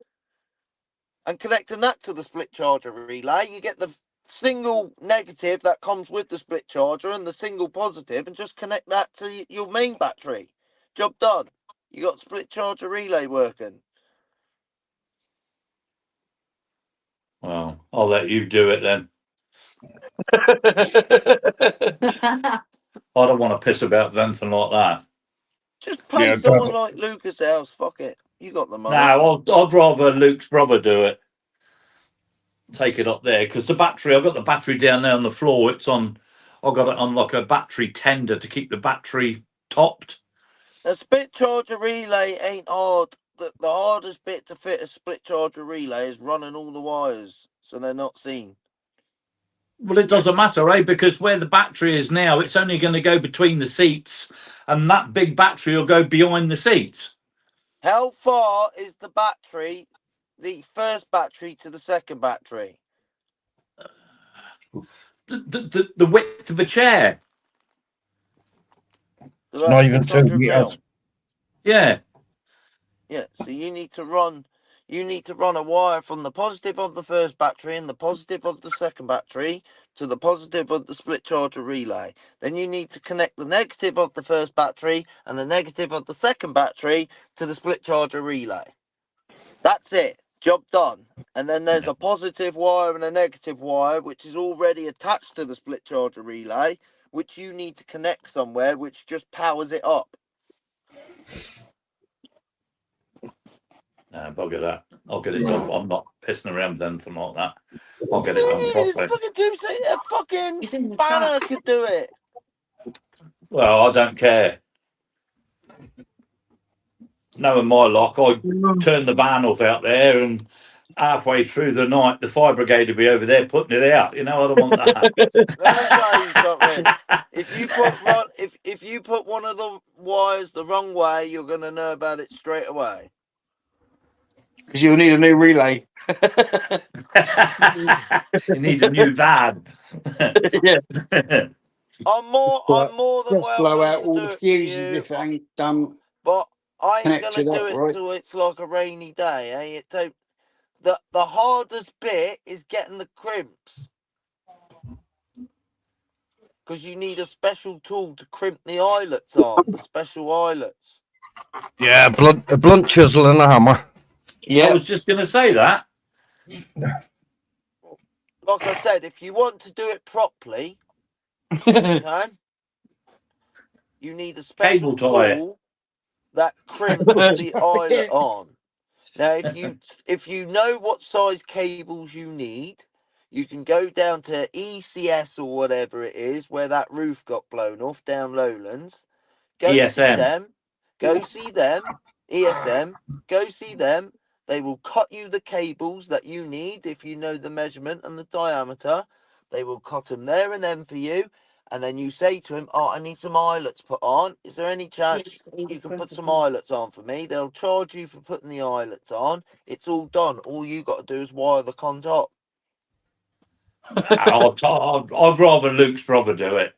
and connecting that to the split charger relay. You get the single negative that comes with the split charger and the single positive, and just connect that to your main battery. Job done. You got split charger relay working. Well, I'll let you do it then. I don't want to piss about anything like that. Just pay Yeah, someone that's- like Lucas House. Fuck it. You got the money. No, I'd rather Luke's brother do it. Take it up there because the battery. I've got the battery down there on the floor. It's on. I've got it on like a battery tender to keep the battery topped. A split charger relay ain't hard. The hardest bit to fit a split charger relay is running all the wires so they're not seen. Well, it doesn't matter, eh? Because where the battery is now, it's only going to go between the seats, and that big battery will go behind the seats. How far is the battery, the first battery to the second battery? The width of a chair. It's not even 2 600 meters. mil. Yeah. Yeah, so you need to run a wire from the positive of the first battery and the positive of the second battery to the positive of the split charger relay. Then you need to connect the negative of the first battery and the negative of the second battery to the split charger relay. That's it. Job done. And then there's a positive wire and a negative wire which is already attached to the split charger relay, which you need to connect somewhere, which just powers it up. No, bugger that. I'll get it done. I'm not pissing around with anything like that. I'll get it done properly. A fucking banner could do it. Well, I don't care. Knowing my luck, I turn the van off out there, and halfway through the night, the fire brigade will be over there putting it out. You know, I don't want that. Let me tell you something. If you put one of the wires the wrong way, you're gonna know about it straight away. Because you'll need a new relay. You need a new van. Yeah. I'm more than Just blow out welcome all to the do it for fuses you, if it ain't done. but I ain't Connect gonna it do up, it right? till it's like a rainy day, eh? It don't. The hardest bit is getting the crimps, because you need a special tool to crimp the eyelets on, the special eyelets. Yeah, a blunt chisel and a hammer. I Yeah. was just going to say that. Like I said, if you want to do it properly, okay, you need a special Cable tie it. tool that crimps the eyelet on. Now, if you know what size cables you need, you can go down to ECS or whatever it is, where that roof got blown off down Lowlands. Go see ESM. them. Go see them. ESM. Go see them. They will cut you the cables that you need if you know the measurement and the diameter. They will cut them there and then for you. And then you say to him, "Oh, I need some eyelets put on. Is there any chance you can put some eyelets on for me?" They'll charge you for putting the eyelets on. It's all done. All you got to do is wire the con top. I'd rather Luke's brother do it.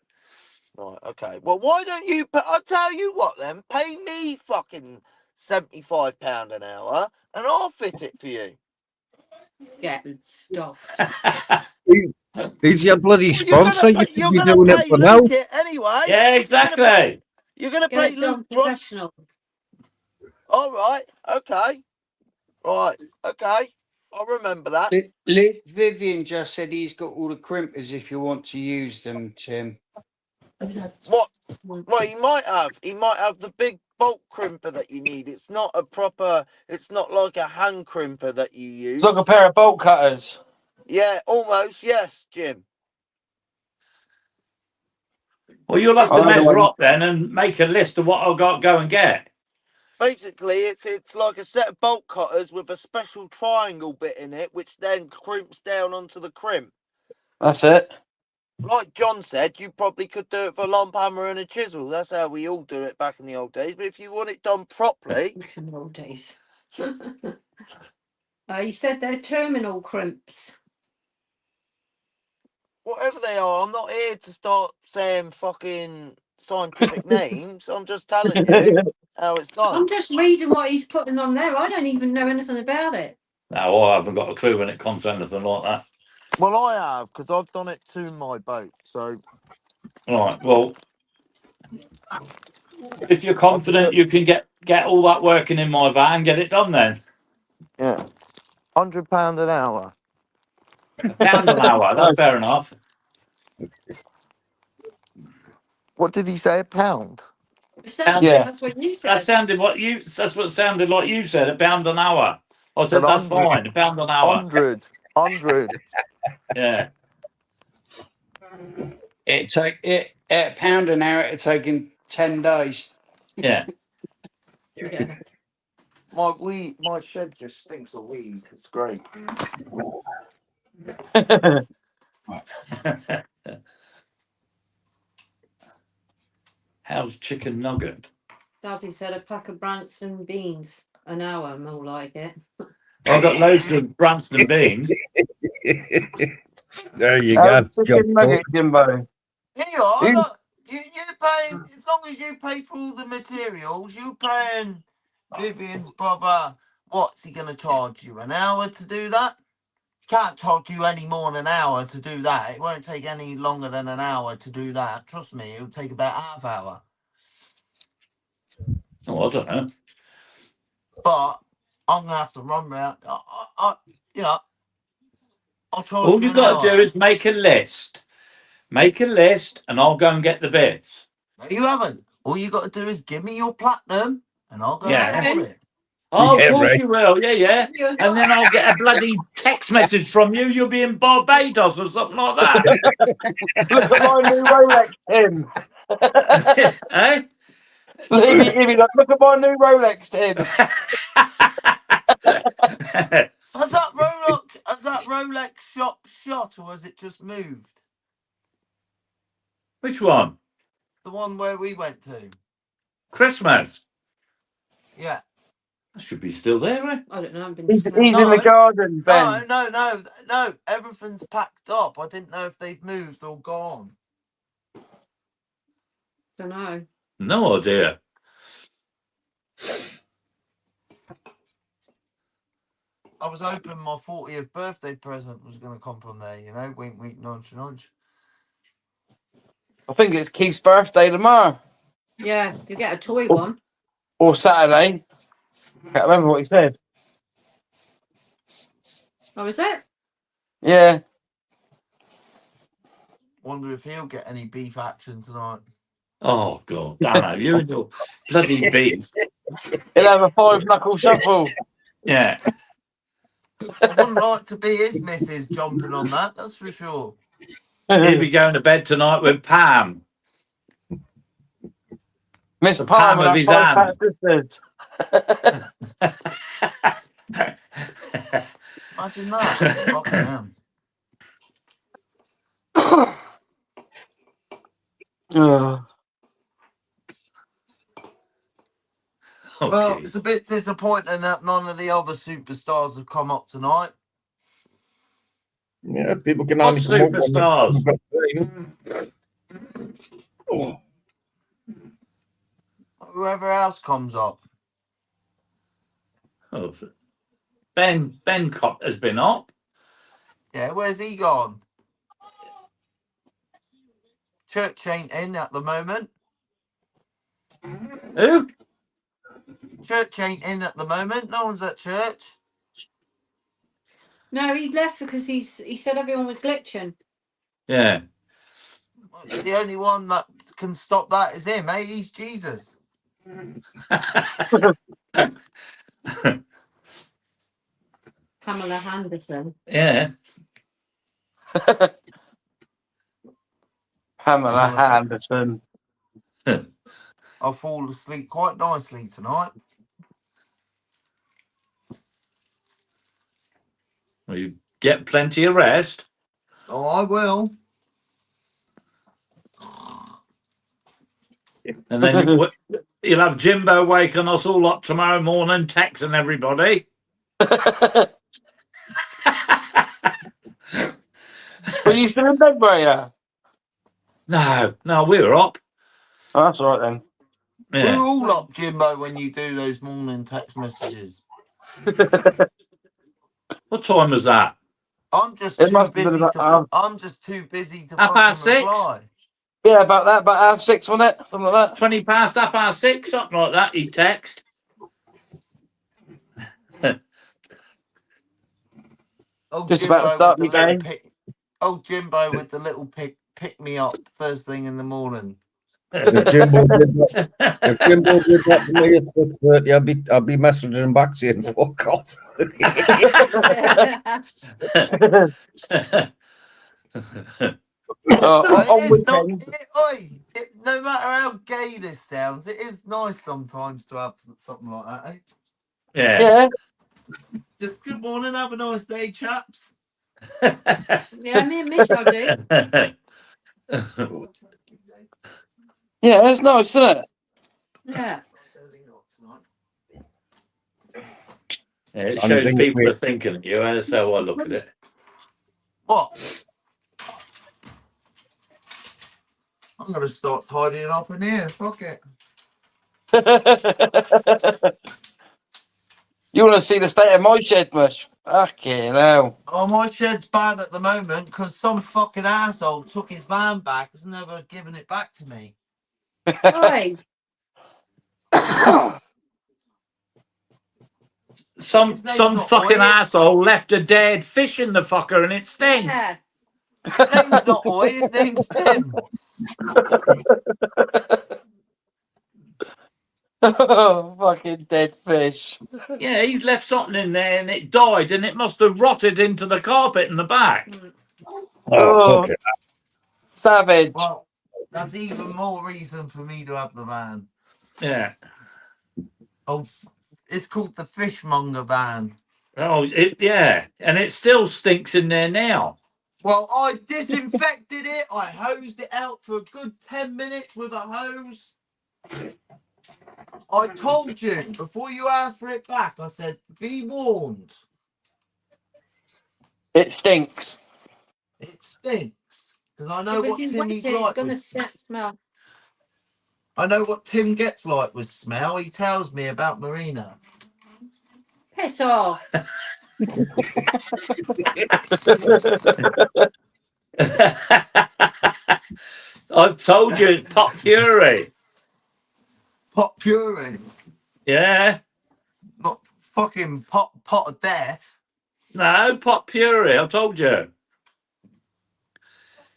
Right, okay. Well, why don't you... I'll tell you what then. Pay me fucking £75 an hour and I'll fit it for you. Get stuffed. He's your bloody sponsor. You're You're gonna doing it pay for now. Luke it anyway. Yeah, exactly. You're gonna Get pay it done Luke. professional. All right. Okay. Right. Okay. I'll remember that. Vivian just said he's got all the crimpers if you want to use them, Tim. What? Well, he might have. He might have the big bulk crimper that you need. It's not a proper. It's not like a hand crimper that you use. It's like a pair of bolt cutters. Yeah, almost. Yes, Jim. Well, you'll have to measure up then and make a list of what I've got to go and get. Basically, it's like a set of bolt cutters with a special triangle bit in it, which then crimps down onto the crimp. That's it. Like John said, you probably could do it for a lump hammer and a chisel. That's how we all do it back in the old days. But if you want it done properly... Back in the old days. You said they're terminal crimps. Whatever they are, I'm not here to start saying fucking scientific names. I'm just telling you how it's done. I'm just reading what he's putting on there. I don't even know anything about it. No, I haven't got a clue when it comes to anything like that. Well, I have, because I've done it to my boat, so... Right, well, if you're confident you can get all that working in my van, get it done then. Yeah. £100 an hour. £1 an hour, that's fair enough. What did he say? A pound? Yeah. That's what you That said. sounded what you. That's what sounded like you said. £1 an hour. I said An that's hundred. fine. £1 an hour. 100. Yeah. It take it at a pound an hour. It taking 10 days. Yeah. Yeah. My shed just stinks of weed. It's great. How's chicken nugget? Dazzy said a pack of Branston beans an hour, more like it. I've got loads of Branston beans. There you go. Chicken nugget, Jimbo. Here you are. Who's- Look, you paying as long as you pay for all the materials. You paying Vivian's brother. What's he gonna charge you? An hour to do that? Can't charge you any more than an hour to do that. It won't take any longer than an hour to do that. Trust me, it'll take about half hour. Oh, I don't know. But I'm gonna have to run round. I'll charge All you you an got to hour. do is make a list. Make a list, and I'll go and get the bits. No, you haven't. All you got to do is give me your platinum, and I'll go Yeah. and order it. Oh, Yeah, of course right. you will. Yeah, yeah. And then I'll get a bloody text message from you. You'll be in Barbados or something like that. Look at my new Rolex, Tim. Eh? He'd be like, look at my new Rolex, Tim. Has that Rolex shop shot, or has it just moved? Which one? The one where we went to. Christmas. Yeah. That should be still there, eh? I don't know. I've been He's smelling in No. the garden, Ben. No. Everything's packed up. I didn't know if they've moved or gone. Don't know. No idea. I was hoping my 40th birthday present was going to come from there, you know? Wink, wink, nudge, nudge. I think it's Keith's birthday tomorrow Yeah, you get a toy one. or Saturday. Can't remember what he said. Oh, is it? Yeah. Wonder if he'll get any beef action tonight. Oh, God. Damn it. You and your bloody beef. He'll have a 5-knuckle shuffle. Yeah. I wouldn't like to be his missus jumping on that, that's for sure. He'll be going to bed tonight with Pam. Miss The Palm palm and of her his 5 hand. fat sisters. Imagine that. Fucking hell. Oh. Oh, Well, geez. it's a bit disappointing that none of the other superstars have come up tonight. Yeah, people can What only come up when superstars? Oh, Whoever else comes up. Oh, Ben Cott has been up. Yeah, where's he gone? Church ain't in at the moment. Who? Church ain't in at the moment. No one's at church. No, he left because he said everyone was glitching. Yeah. The only one that can stop that is him, eh? He's Jesus. Pamela Henderson. Yeah. Pamela Henderson. I'll fall asleep quite nicely tonight. Well, you get plenty of rest. Oh, I will. And then you'll have Jimbo waking us all up tomorrow morning, texting everybody. Were you still in bed, were you? No, we were up. Oh, that's all right then. Yeah. We're all up, Jimbo, when you do those morning text messages. What time was that? I'm just It too must have been busy about to. I'm just too busy to 6:30? fucking reply. Yeah, about that, about 6:30, wasn't it? Something like that. 20 past 6:30, something like that. He text. Oh, Just Jimbo about to start with my the little day. pic. Oh, Jimbo with the little pick me up first thing in the morning. If Jimbo did that, if Jimbo did that to me at 6:30, I'd be messaging him back saying fuck off. It On is not. weekends. No matter how gay this sounds, it is nice sometimes to have something like that. Eh? Yeah. Yeah. Just good morning, have a nice day, chaps. Yeah, me and Michelle do. Yeah, that's nice, isn't it? Yeah. Yeah, it Only shows thing people we- are thinking of you. That's how I look at it. What? I'm going to start tidying up in here. Fuck it. You want to see the state of my shed, Mush? Fucking hell. Oh, my shed's bad at the moment because some fucking asshole took his van back. Has never given it back to me. Oi. Some His name's some not fucking Oi. asshole left a dead fish in the fucker and it stinks. Yeah. His name's not Oi. His name's Tim. Oh, fucking dead fish. Yeah, he's left something in there and it died and it must have rotted into the carpet in the back. Oh, fuck it. Savage. Well, that's even more reason for me to have the van. Yeah. Oh, it's called the Fishmonger van. Oh, yeah. And it still stinks in there now. Well, I disinfected it. I hosed it out for a good 10 minutes with a hose. I told you before you asked for it back, I said, be warned. It stinks. It stinks. Because I know If what you Tim wet is it, it's like. going to With, smell. I know what Tim gets like with smell. He tells me about Marina. Piss off. I've told you it's pot puree. Pot puree. Yeah. Not fucking pot of death. No, pot puree. I told you.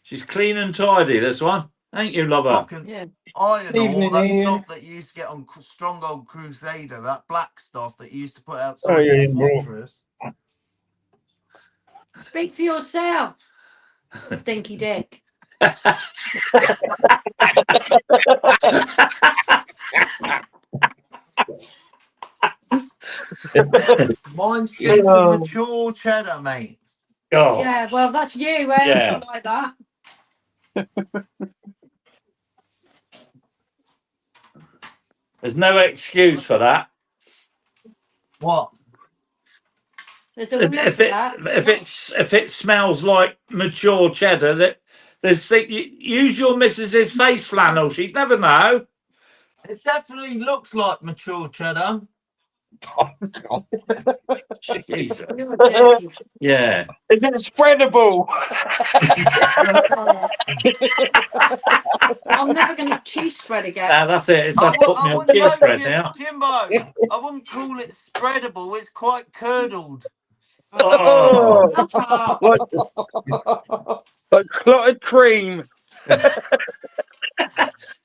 She's clean and tidy, this one. Ain't you, lover? Fucking Yeah. iron Evening, ore, that Ian. stuff that you used to get on Strong Old Crusader, that black stuff that you used to put outside Oh, yeah, the bro. fortress. Speak for yourself. Stinky dick. Mine stinks of mature cheddar, mate. Oh, Yeah, well, that's you, eh? Yeah. Like that. there's no excuse for that. What? There's a word for that. If it smells like mature cheddar, use your missus's face flannel. She'd never know. It definitely looks like mature cheddar. Jesus. You're dirty. Yeah. Is it spreadable? I'm never going to cheese spread again. That's it. That's put me on wouldn't cheese know, spread now. Jimbo. I wouldn't call it spreadable. It's quite curdled. Oh. Shut up. Like clotted cream.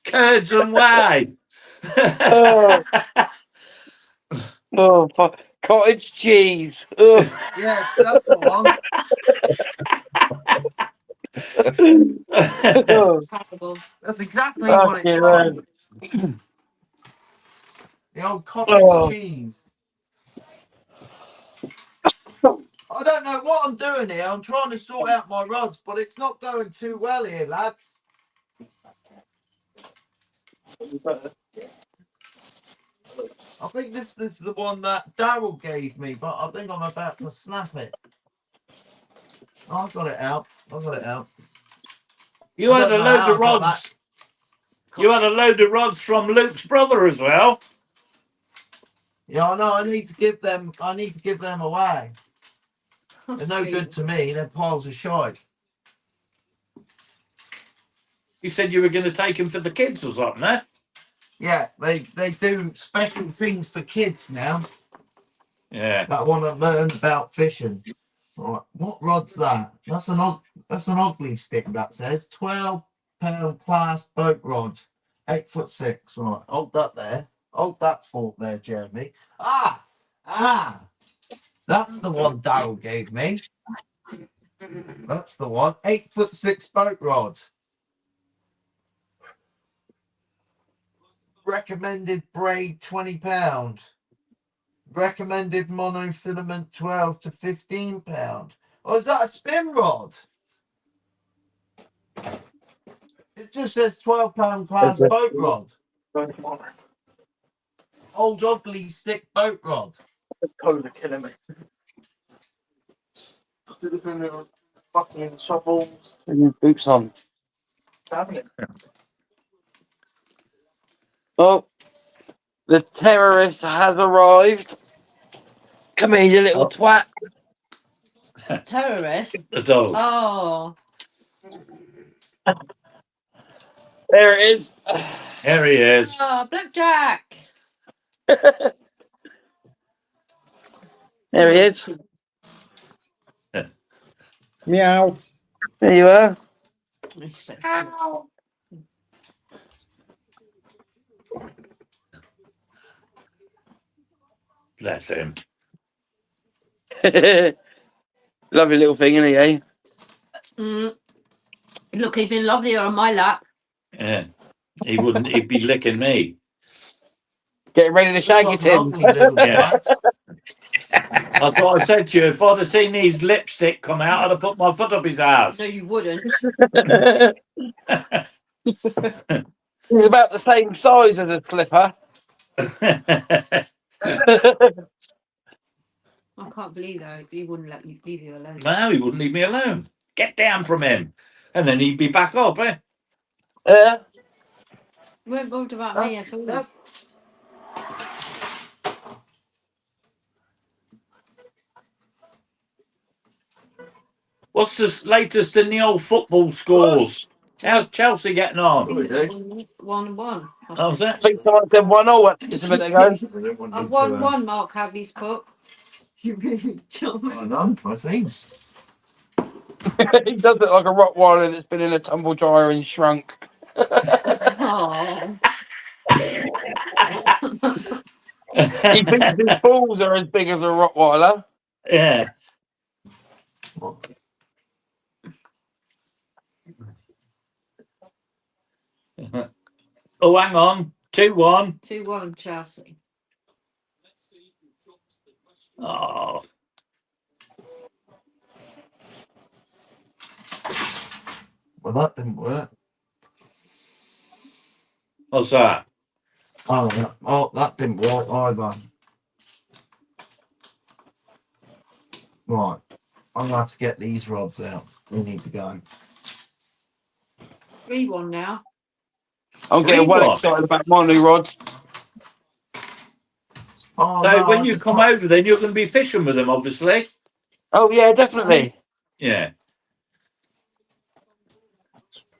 Curds and whey. Oh, fuck. Cottage cheese. Ugh. Yeah, that's the one. Oh, Terrible. That's exactly what it's fucking like. The old cottage Oh. cheese. I don't know what I'm doing here. I'm trying to sort out my rods, but it's not going too well here, lads. I think this is the one that Daryl gave me, but I think I'm about to snap it. I've got it out. You I had don't a know load how of I got rods. You had a load of rods from Luke's brother as well. Yeah, I know. I need to give them away. They're no good to me. They're piles of shite. You said you were going to take him for the kids or something, eh? Yeah, they do special things for kids now Yeah. that want to learn about fishing. Right, what rod's that? That's an ugly stick. That says £12 class boat rod, 8'6". Right, hold that there. Hold that thought there, Jeremy. That's the one Darryl gave me. That's the one. 8'6" boat rod. Recommended braid £20. Recommended monofilament £12 to £15. Oh, is that a spin rod? It just says £12 class boat rod. Old ugly stick boat rod. Totally killing me. Fucking shovels. Boots on. Oh, the terrorist has arrived. Come here, you little twat. Terrorist. The dog. Oh, There it is. Here he is. oh, Blackjack. There he is. Meow. There you are. Ow. Bless him. Lovely little thing, isn't he, eh? Look even lovelier on my lap. Yeah. He wouldn't. He'd be licking me. Getting ready to shag it in. Yeah. That's what I said to you. If I'd have seen his lipstick come out, I'd have put my foot up his ass. No, you wouldn't. He's about the same size as a slipper. I can't believe that he wouldn't let me leave you alone. No, he wouldn't leave me alone. Get down from him. And then he'd be back up, eh? Yeah. You weren't bothered about me at all. What's the latest in the old football scores? How's Chelsea getting on? 1-1. Oh, was I it? think someone said 1-0 just a minute ago. A 1-1, Mark Havy's put. You really don't. I know, I think. He does look like a Rottweiler that's been in a tumble dryer and shrunk. Oh. He thinks his balls are as big as a Rottweiler. Yeah. Oh, hang on. 2-1. 2-1 Chelsea. Oh. Well, that didn't work. What's that? Oh, that didn't work either. Right. I'm gonna have to get these rods out. We need to go. 3-1 now. I'm getting well 3-1. excited about my new rods. Oh, So no, when you come over, then you're going to be fishing with them, obviously. Oh yeah, definitely. Yeah.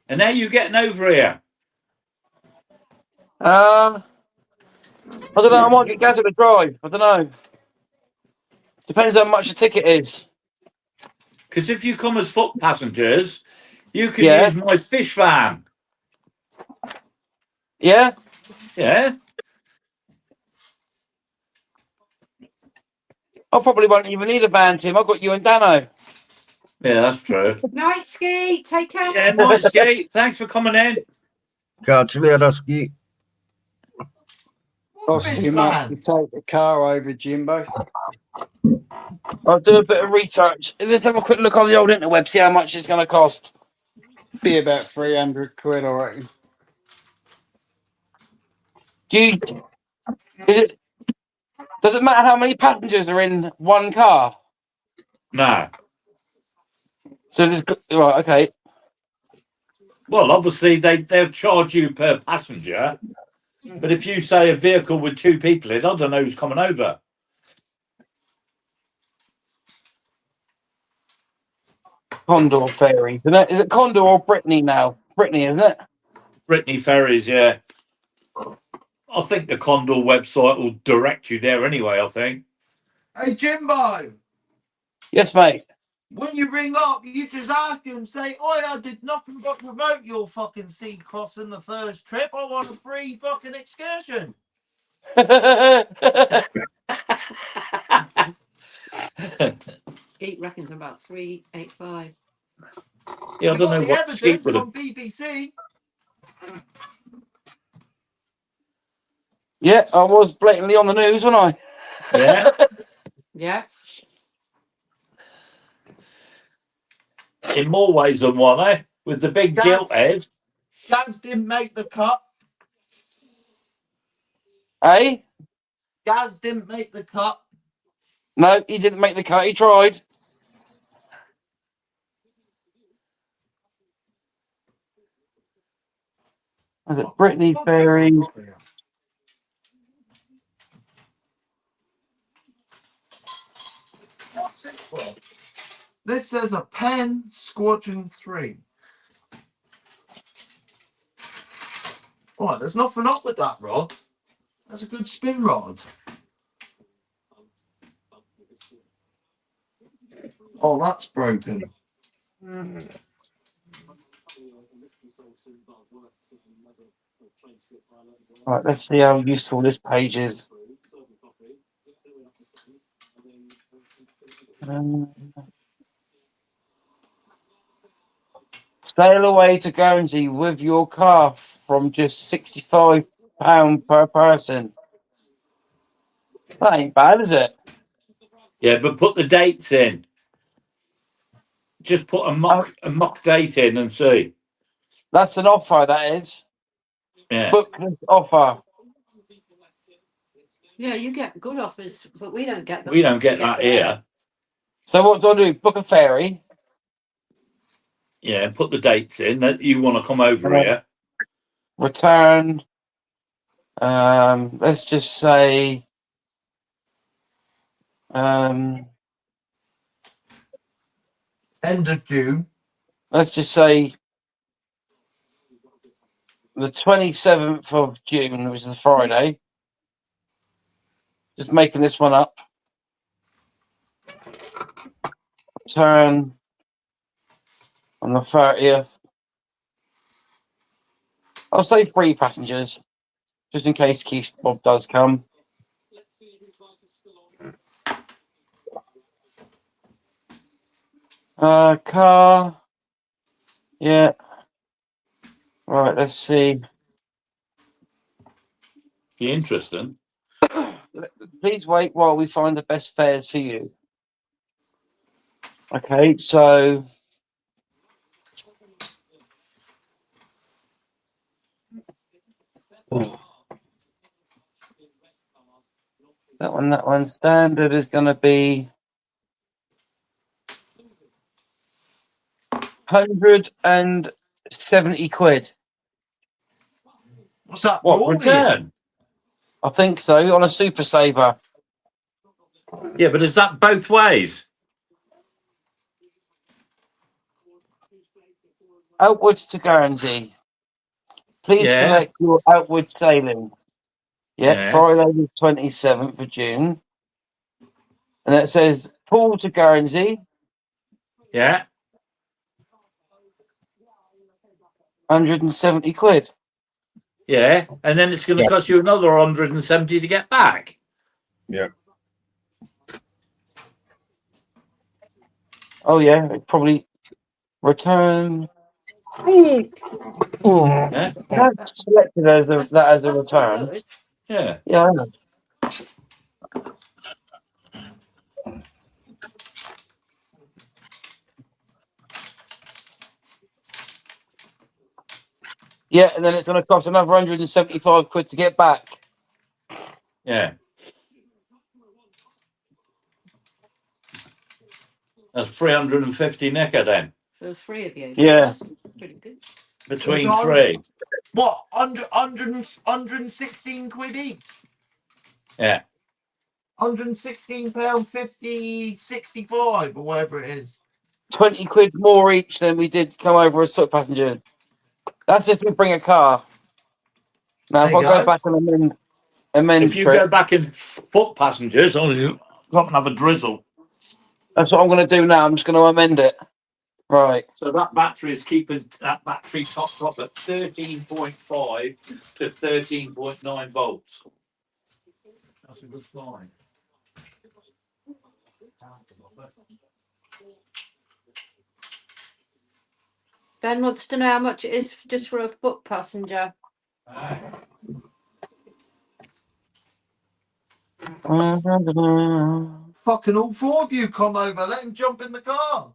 And how you getting over here? I don't know. I might get Gazza to drive. I don't know. Depends how much the ticket is. Because if you come as foot passengers, you can Yeah. use my fish van. Yeah. Yeah. I probably won't even need a van, Tim. I've got you and Dano. Yeah, that's true. Night ski. Take care. Yeah, nice, Skate. Thanks for coming in. Catch you later, Ski. Cost you much to take the car over, Jimbo. I'll do a bit of research. Let's have a quick look on the old interweb, see how much it's going to cost. Be about 300 quid, I reckon. Does it matter how many passengers are in one car? No. So there's right, okay. Well, obviously they'll charge you per passenger. But if you say a vehicle with 2 people in, I don't know who's coming over. Condor ferries, isn't it? Is it Condor or Brittany now? Brittany, isn't it? Brittany ferries, yeah. I think the Condor website will direct you there anyway, I think. Hey, Jimbo. Yes, mate. When you ring up, you just ask him, say, "Oi, I did nothing but promote your fucking sea crossing the first trip. I want a free fucking excursion." Skeet reckons about 385. Yeah, I We don't got know the what Skeet evidence would have. on BBC. Yeah, I was blatantly on the news, wasn't I? Yeah. Yeah. In more ways than one, eh? With the big gilt head. Gaz didn't make the cut. Eh? Gaz didn't make the cut. No, he didn't make the cut. He tried. Was it Brittany Ferry? What's this for? This says a Pen Squadron 3. Right, there's nothing up with that rod. That's a good spin rod. Oh, that's broken. Right, let's see how useful this page is. Sail away to Guernsey with your car from just £65 per person. That ain't bad, is it? Yeah, but put the dates in. Just put a mock date in and see. That's an offer, that is. Yeah. Book this offer. Yeah, you get good offers, but we don't get them. We don't get that here. So what do I do? Book a ferry. Yeah, put the dates in that you want to come over here. Return. Let's just say End of June. let's just say the 27th of June, which is a Friday. Just making this one up. Return on the 30th. I'll say 3 passengers, just in case Keith Bob does come. Car. Yeah. Right, let's see. Be interesting. Please wait while we find the best fares for you. Okay, so that one standard is going to be 170 quid. What's that? What, Brawley? return? I think so, on a Super Saver. Yeah, but is that both ways? Outwards to Guernsey. Please Yeah. select your outward sailing. Yeah. Friday the 27th of June. And it says Poole to Guernsey, Yeah. 170 quid. Yeah. And then it's going to cost you another 170 to get back. Yeah. Oh, yeah, it probably return. Yeah. That's selected as a That's return. good. Yeah. Yeah, I know. Yeah, and then it's going to cost another 175 quid to get back. Yeah. That's 350 nicker then. There's 3 of you. Yeah. That's pretty good. Between It's 3. What? 116 quid each? Yeah. £116.50, 65 or whatever it is. 20 quid more each than we did come over as foot passengers. That's if we bring a car. Now, if There I you go go. back and amend If you trip, go back in foot passengers, oh, you can't have a drizzle. That's what I'm going to do now. I'm just going to amend it. Right. So that battery is keeping that battery topped up at 13.5 to 13.9 volts. That's a good sign. Ben wants to know how much it is just for a foot passenger. Fucking all four of you come over. Let him jump in the car.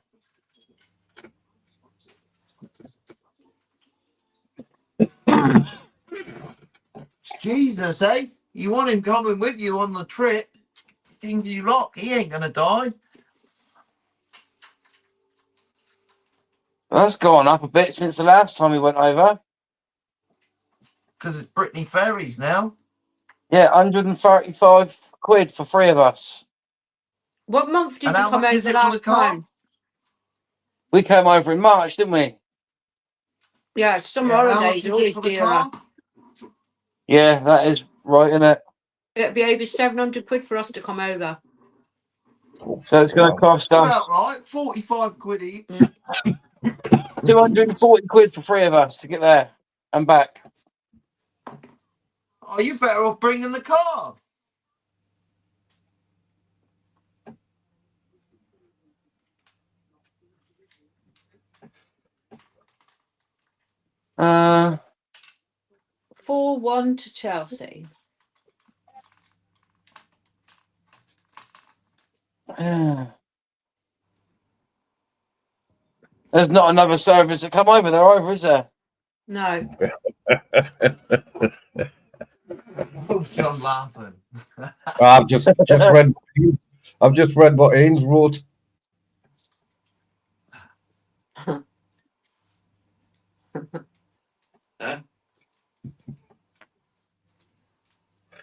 Jesus, eh? You want him coming with you on the trip? Think you lock? He ain't gonna die. That's gone up a bit since the last time we went over. Because it's Brittany Ferries now. Yeah, 135 quid for 3 of us. What month did And you how come much is over it for the last car? time? We came over in March, didn't we? Yeah, summer Yeah, and how much holidays is are it always for the dearer. car? Yeah, that is right, isn't it? It'd be over 700 quid for us to come over. So it's going to cost That's us about right. 45 quid each. 240 quid for 3 of us to get there and back. Oh, you better off bringing the car. Uh, 4-1 to Chelsea. there's not another service to come over there either, is there? No. Who's John laughing? I've just read. I've just read what Ains wrote.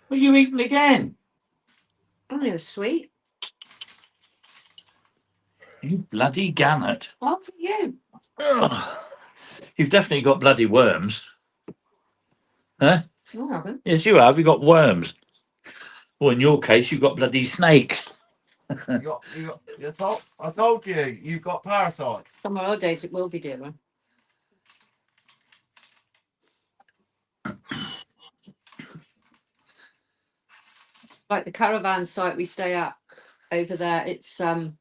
What are you eating again? Oh, you're sweet. You bloody gannet. What for you? Ugh. You've definitely got bloody worms. Huh? No, I haven't. Yes, you have. You've got worms. Well, in your case, you've got bloody snakes. I told you, you've got parasites. Summer holidays, it will be dearer. Like the caravan site we stay at over there, it's a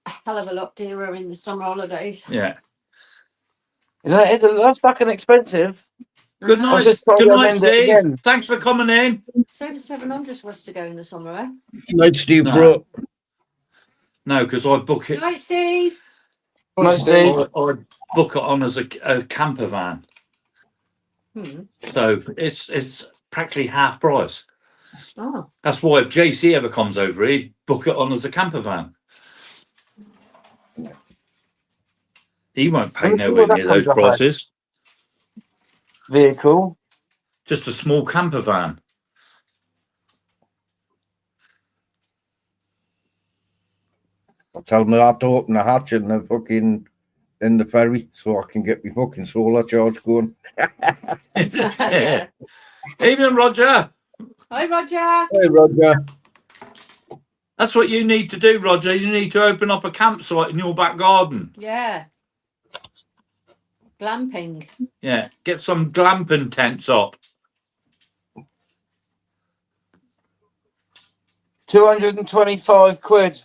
hell of a lot dearer in the summer holidays. Yeah. That's fucking expensive. Good I've night. just tried Good to night, amend it Steve. again. Thanks for coming in. It's over 700 for us to go in the summer, eh? Night, Steve, No. bro. No, because I book it. Right, Steve. Night, Steve. I book it on as a camper van, so it's practically half price. Oh. That's why if JC ever comes over, he'd book it on as a camper van. He won't pay Let me see nowhere what that near comes those up as. prices. Vehicle. Just a small camper van. I'll tell them I have to open the hatch in the fucking in the ferry so I can get my fucking solar charge going. Yeah. Evening, Roger. Hi, Roger. Hey, Roger. That's what you need to do, Roger. You need to open up a campsite in your back garden. Yeah. Glamping. Yeah, get some glamping tents up. 225 quid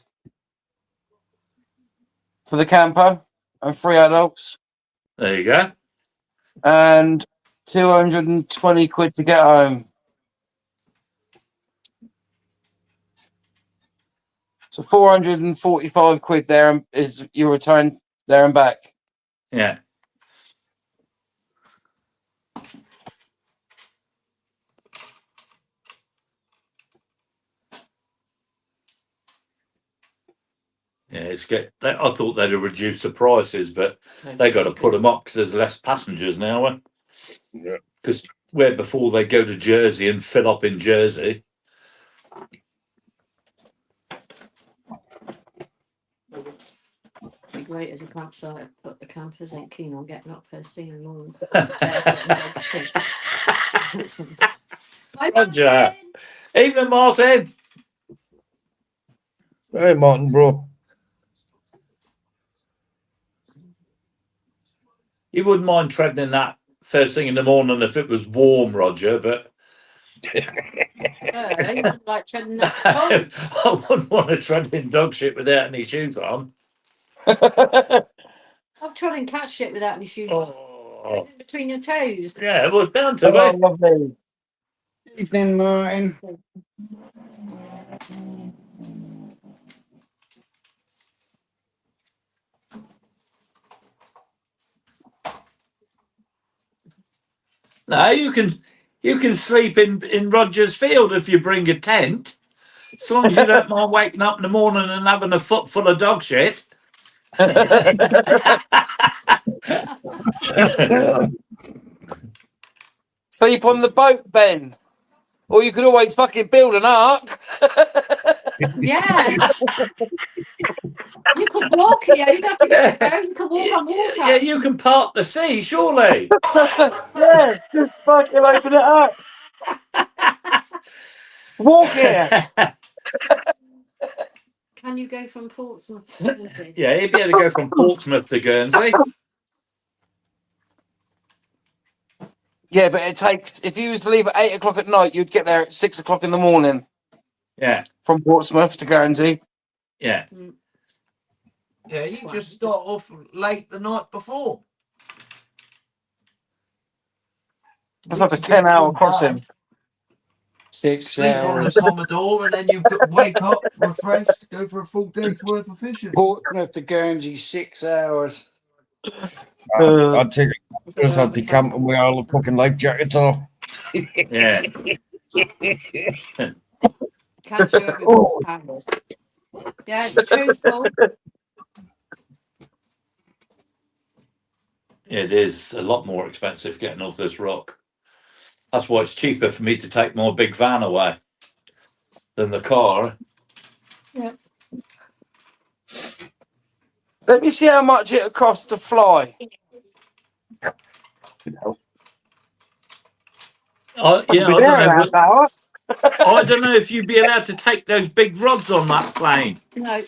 for the camper and 3 adults. There you go. And 220 quid to get home. So 445 quid there is your return there and back. Yeah. Yeah, it's I thought they'd have reduced the prices, but they got to put them up because there's less passengers now. Yeah. Because where before they go to Jersey and fill up in Jersey. Be great as a campsite, but the campers ain't keen on getting up first thing in the morning. Roger. Evening, Martin. Hey, Martin, bro. You wouldn't mind treading that first thing in the morning if it was warm, Roger, but You wouldn't like treading that cold. I wouldn't want to tread in dog shit without any shoes on. I've tried and catch shit without any shoes on. Oh, In between your toes. yeah, well, bound to Oh, be. lovely. Evening, Martin. No, you can sleep in Rogers Field if you bring a tent, as long as you don't mind waking up in the morning and having a foot full of dog shit. Sleep on the boat, Ben. Or you could always fucking build an ark. Yeah. You could walk here. You don't have to get there. You can walk on water. Yeah, you can part the sea, surely. Yeah, just fucking open it up. Walk here. Can you go from Portsmouth? Yeah, you'd be able to go from Portsmouth to Guernsey. Yeah, but it takes, if you was to leave at 8 o'clock at night, you'd get there at 6 o'clock in the morning Yeah, from Portsmouth to Guernsey. yeah. Yeah, you just start off late the night before. It's like a 10-hour crossing. 6 Sleep on the hours. Commodore, and then you wake up refreshed, go for a full day's worth of fishing. Portsmouth to Guernsey, 6 hours. I'd take it. I'd be camping with all the fucking life jackets on. Yeah. Can't show everyone's powers. Yeah, it's truthful. It is a lot more expensive getting off this rock. That's why it's cheaper for me to take my big van away than the car. Yeah. Let me see how much it costs to fly. I Be there in half an hour. I don't know if you'd be allowed to take those big rods on that plane. No.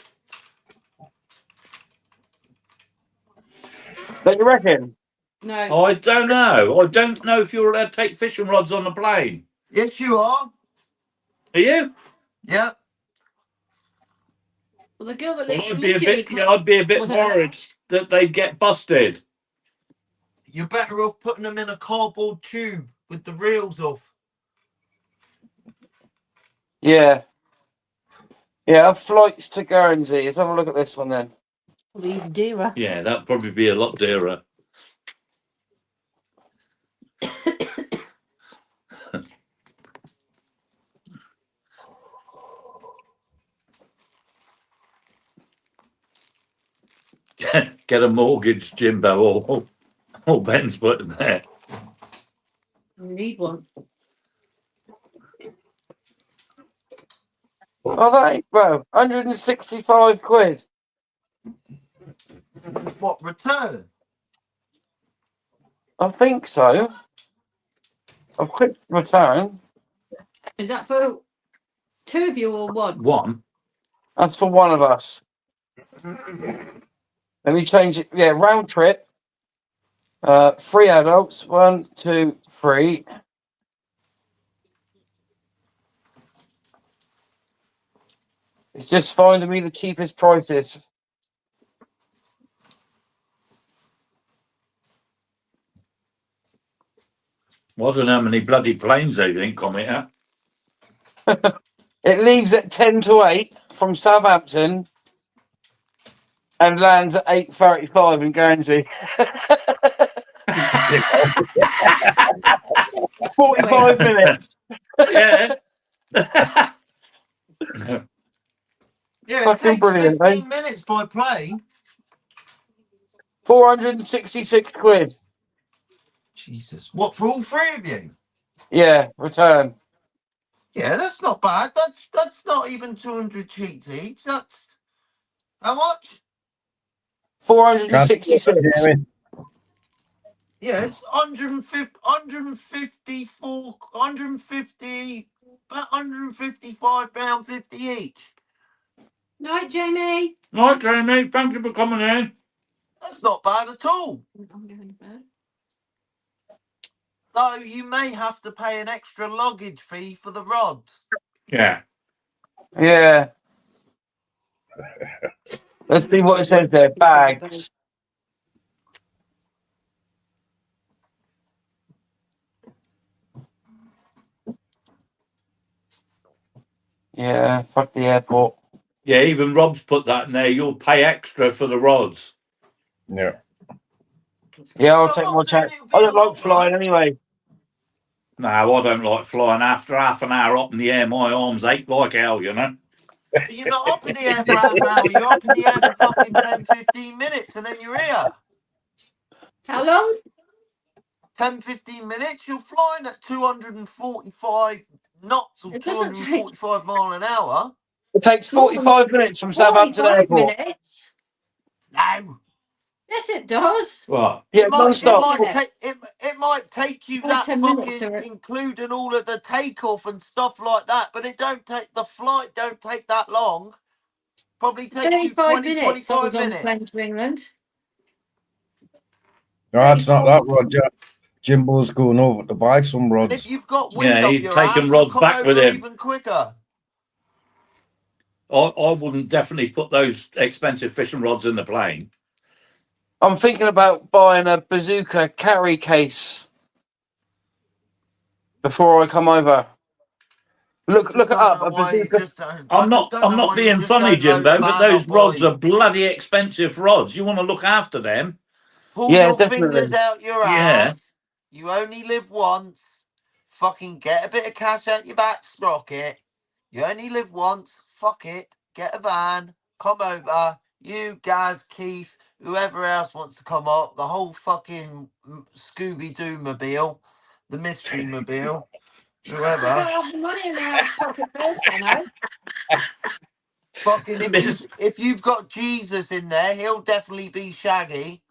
Don't you reckon? No. I don't know. I don't know if you're allowed to take fishing rods on the plane. Yes, you are. Are you? Yeah. Well, the girl that Well, lives I'd in be a bit. Italy Yeah, I'd be a bit was worried that they'd get busted. You're better off putting them in a cardboard tube with the reels off. Yeah. Yeah, flights to Guernsey. Let's have a look at this one then. probably even dearer. Yeah, that'd probably be a lot dearer. Get a mortgage, Jimbo, or Ben's putting there. You need one. Oh, that ain't, bro, 165 quid. What, return? I think so. A quick return. Is that for two of you or one? One. That's for one of us. Let me change it. Yeah, round trip. 3 adults. 1, 2, 3. It's just finding me the cheapest prices. Well, I don't know how many bloody planes they think come here. It leaves at 10 to 8 from Southampton and lands at 8:35 in Guernsey. 45 minutes. Yeah. Yeah, it Fucking takes brilliant, 15 minutes by plane. 466 quid. Jesus. What, for all three of you? Yeah, return. Yeah, that's not bad. That's not even 200 cheats each. That's how much? 466. Yeah, it's 154, 150, about £155.50 each. Night, Jamie. Right, Jamie. Thank you for coming in. That's not bad at all. I'm going to bed. Though you may have to pay an extra luggage fee for the rods. Yeah. Yeah. Let's see what it says there. Bags. Yeah, fuck the airport. Yeah, even Rob's put that in there. You'll pay extra for the rods. Yeah. Yeah, I'll I'm take not my saying chance. it'll be I a don't like lot, flying right? anyway. No, I don't like flying. After half an hour up in the air, my arms ache like hell, you know. But you're not up in the air for half an hour. You're up in the air for fucking 10, 15 minutes and then you're here. How long? 10, 15 minutes, you're flying at 245 knots or It doesn't take 245 mile an hour. It takes more than 45 minutes from Southampton 45 Airport. minutes. No. Yes, it does. What? Yeah, It non-stop. might take you Only that 10 minutes fucking, or including all of the takeoff and stuff like that, but the flight don't take that long. Probably takes you 35 20, minutes. I 25 was on the plane minutes. to England. No, it's not 34. that, Roger. Jimbo's going over to buy some And if rods. you've got wind Yeah, up he's your taking ass, you'll rods come back with over him. even quicker. I wouldn't definitely put those expensive fishing rods in the plane. I'm thinking about buying a bazooka carry case before I come over. Look it up. A bazooka. I'm not being funny, Jimbo, but those rods are bloody expensive rods. You want to look after them. Pull Yeah, your fingers definitely. out your Yeah. ass. You only live once. Fucking get a bit of cash out your back sprocket. You only live once. Fuck it. Get a van. Come over. You, Gaz, Keith, whoever else wants to come up. The whole fucking Scooby-Doo mobile. The mystery mobile. I've Whoever. got to have the money in the house pocket first, I know. Fucking if you've got Jesus in there, he'll definitely be Shaggy.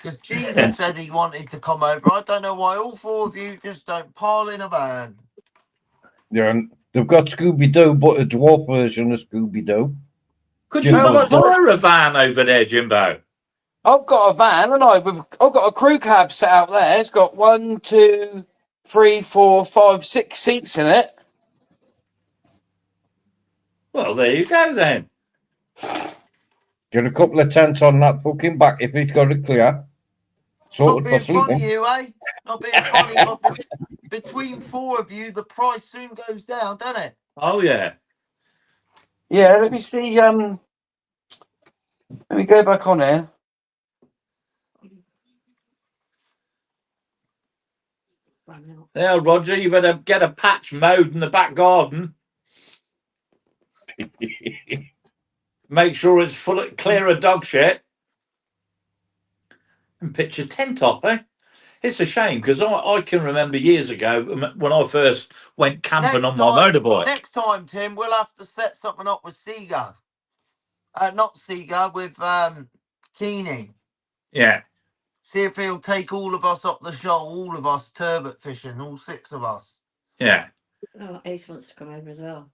Because Jesus said he wanted to come over. I don't know why all four of you just don't pile in a van. Yeah, and they've got Scooby Doo, but a dwarf version of Scooby Doo. Could Jimbo, you not hire a van over there, Jimbo? I've got a van, and I've got a crew cab set out there. It's got 1, 2, 3, 4, 5, 6 seats in it. Well, there you go then. Get a couple of tents on that fucking back if he's got it clear. Not Sorted for being funny, sleeping. you, eh? Not being funny, but between four of you, the price soon goes down, doesn't it? Oh, yeah. Yeah, let me see. Let me go back on here. Yeah, Roger, you better get a patch mowed in the back garden. Make sure it's clear of dog shit. And pitch a tent off, eh? It's a shame because I can remember years ago when I first went camping on my motorbike. Next time, Tim, we'll have to set something up with Seagull. Not Seagull, with Keeney. Yeah. See if he'll take all of us up the shoal, all of us turbot fishing, all 6 of us. Yeah. Oh, Ace wants to come over as well.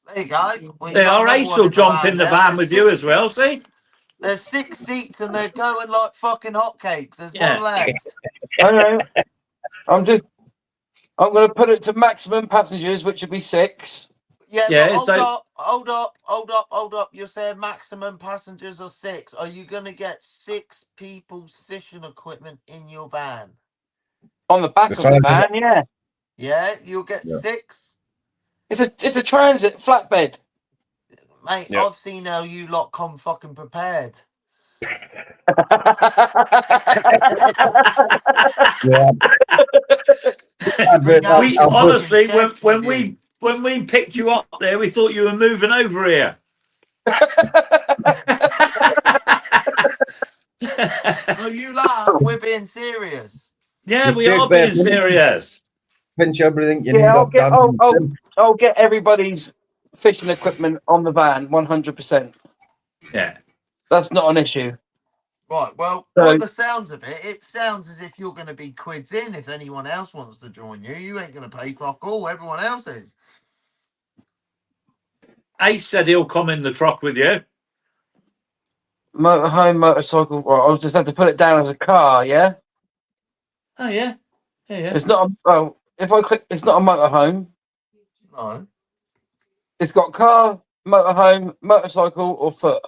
There you go. Well, Yeah, our Ace will jump in the van with you as well, see? There's 6 seats and they're going like fucking hotcakes. There's Yeah. one left. I know. I'm going to put it to maximum passengers, which would be 6. Yeah, Yeah, but hold up. You're saying maximum passengers are 6. Are you going to get 6 people's fishing equipment in your van? On the back of the van, yeah. Yeah, you'll get 6. It's a transit flatbed. Mate, Yeah. I've seen how you lot come fucking prepared. Yeah. We honestly, when we picked you up there, we thought you were moving over here. Oh, you laugh. We're being serious. Yeah, Just we take are that being serious. Pinch everything you Yeah, need I'll get everybody's fishing equipment on the van, 100%. Yeah. That's not an issue. Right, well, So- by the sounds of it, it sounds as if you're going to be quids in if anyone else wants to join you. You ain't going to pay fuck all, everyone else is. Ace said he'll come in the truck with you. Motorhome, motorcycle. Well, I'll just have to put it down as a car, yeah? Oh, yeah. Yeah. It's not if I click, it's not a motorhome. No. It's got car, motorhome, motorcycle, or foot,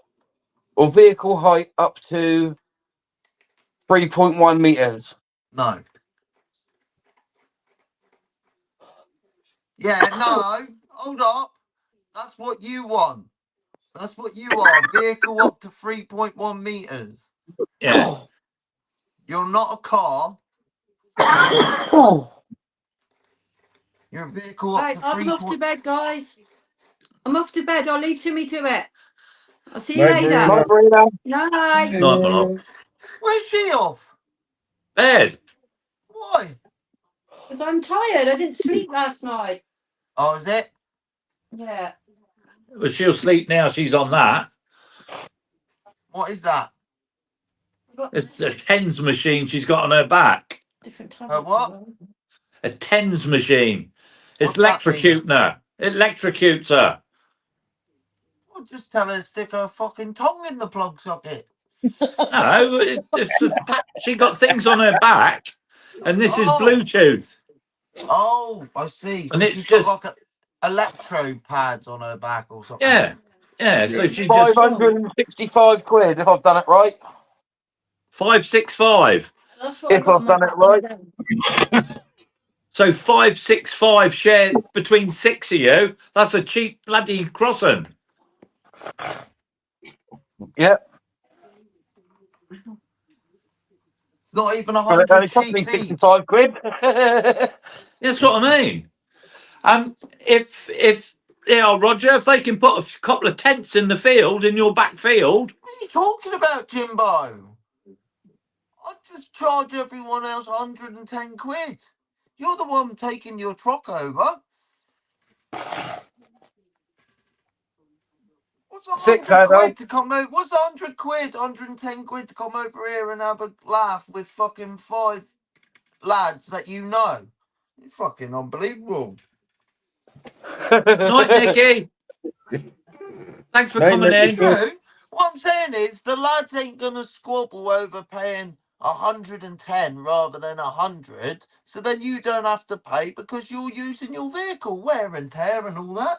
or vehicle height up to 3.1 meters. No. Yeah, no. Hold up. That's what you want. That's what you are. Vehicle up to 3.1 meters. Yeah. You're not a car. You're a vehicle up Right, to I'm off to bed, guys. I'm off to bed. I'll leave Timmy to it. I'll see you Night, later. Night, Marina. Night. Night, my love. Where's she off? Bed. Why? Because I'm tired. I didn't sleep last night. Oh, is it? Yeah. Well, she'll sleep now. She's on that. What is that? It's a tens machine she's got on her back. Different A tablets. what? A tens machine. It's What's that mean? electrocuting her. It electrocutes her. Well, just tell her to stick her fucking tongue in the plug socket. No, she got things on her back, and this is Bluetooth. Oh, I see. So And it's she's just got like electro pads on her back or something. yeah. So she just 565 quid if I've done it right. 565. That's what I If got I've done it right. So 565 shared between six of you. That's a cheap bloody crossing. Yep. It's not even Well, it 100 only cost me sheets each. 65 quid. That's what I mean. If Roger, if they can put a couple of tents in the field, in your back field. What are you talking about, Jimbo? I just charge everyone else 110 quid. You're the one taking your truck over. What's 100 quid to come over? What's 100 quid, 110 quid to come over here and have a laugh with fucking 5 lads that you know? You're fucking unbelievable. Night, Nicky. Thanks for coming in. True. What I'm saying is the lads ain't gonna squabble over paying 110 rather than 100, so then you don't have to pay because you're using your vehicle, wear and tear and all that.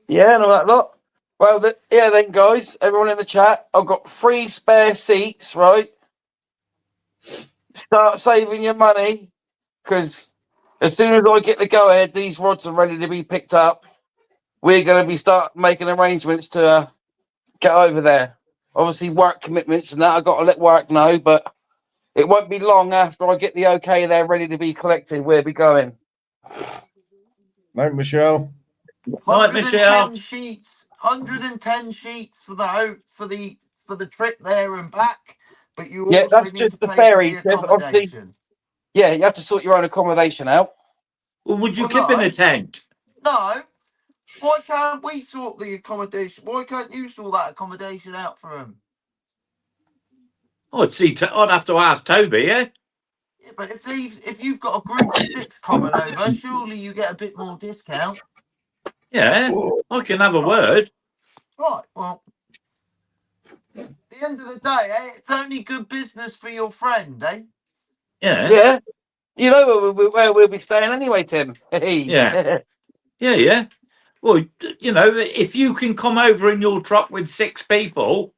Yeah, and all that lot. Well, then, guys, everyone in the chat, I've got 3 spare seats, right? Start saving your money, because as soon as I get the go-ahead, these rods are ready to be picked up. We're going to start making arrangements to get over there. Obviously, work commitments and that, I've got to let work know, but it won't be long after I get the okay they're ready to be collected. We'll be going. Night, Michelle. Night, 110 Michelle. sheets, 110 sheets for the trip there and back, but you also that's need just to the pay ferry, for the Tiff. Obviously, accommodation. yeah, you have to sort your own accommodation out. Well, would you keep in a tent? No. Why can't we sort the accommodation? Why can't you sort that accommodation out for them? I'd have to ask Toby, yeah? Yeah, but if you've got a group of 6 coming over, surely you get a bit more discount. Yeah, I can have a word. Right, well, at the end of the day, it's only good business for your friend, eh? Yeah. Yeah. You know where we'll be staying anyway, Tim. Yeah. Yeah. Well, if you can come over in your truck with 6 people,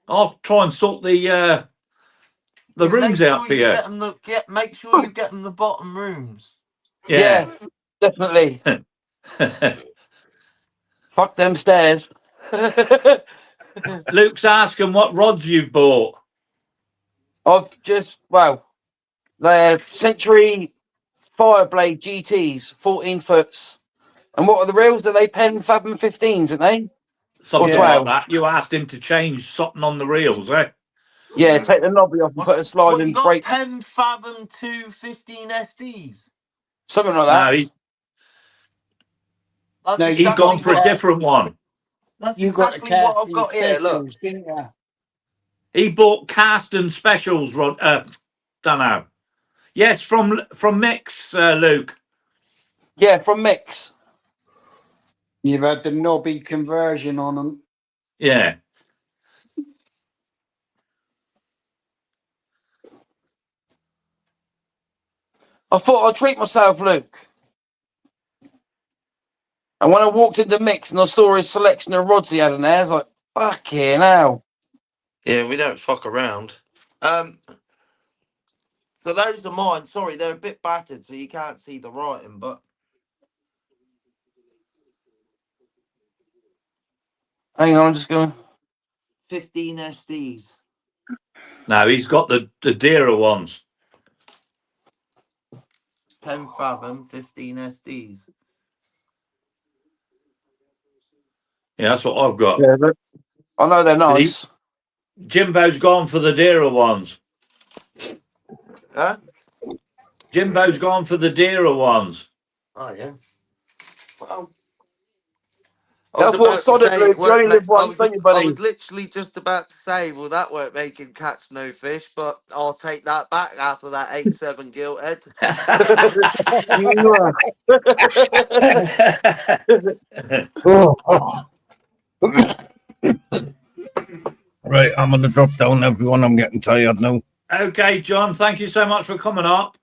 I'll try and sort the rooms out for you. Make sure you get them the bottom rooms. Yeah. Definitely. Fuck them stairs. Luke's asking what rods you've bought. I've they're Century Fireblade GTs, 14 foots. And what are the reels? Are they Penn Fathom 15s, aren't they? Something or 12? like that. You asked him to change something on the reels, eh? Yeah, take the knobby off and put a sliding you got brake. Penn Fathom 2 15 SDs? Something like that. No, he's gone for a different one. That's exactly what I've got here. Look. He bought Carston specials, Rod. Don't know. Yes, from Mix, Luke. Yeah, from Mix. You've had the knobby conversion on them. Yeah. I thought I'd treat myself, Luke. And when I walked into Mix and I saw his selection of rods he had in there, I was like, fucking hell. Yeah, we don't fuck around. So those are mine. Sorry, they're a bit battered, so you can't see the writing, but Hang on, I'm just going. 15 SDs. No, he's got the dearer ones. Pen Fathom, 15 SDs. Yeah, that's what I've got. Yeah, I know they're But nice. Jimbo's gone for the dearer ones. Huh? Jimbo's gone for the dearer ones. Oh, yeah. Well, That's what Sonic Luke. You only live once, don't you, I buddy? was literally just about to say, well, that won't make him catch no fish, but I'll take that back after that 8-7 gilt head. Right, I'm on the drop down, everyone. I'm getting tired now. Okay, John, thank you so much for coming up.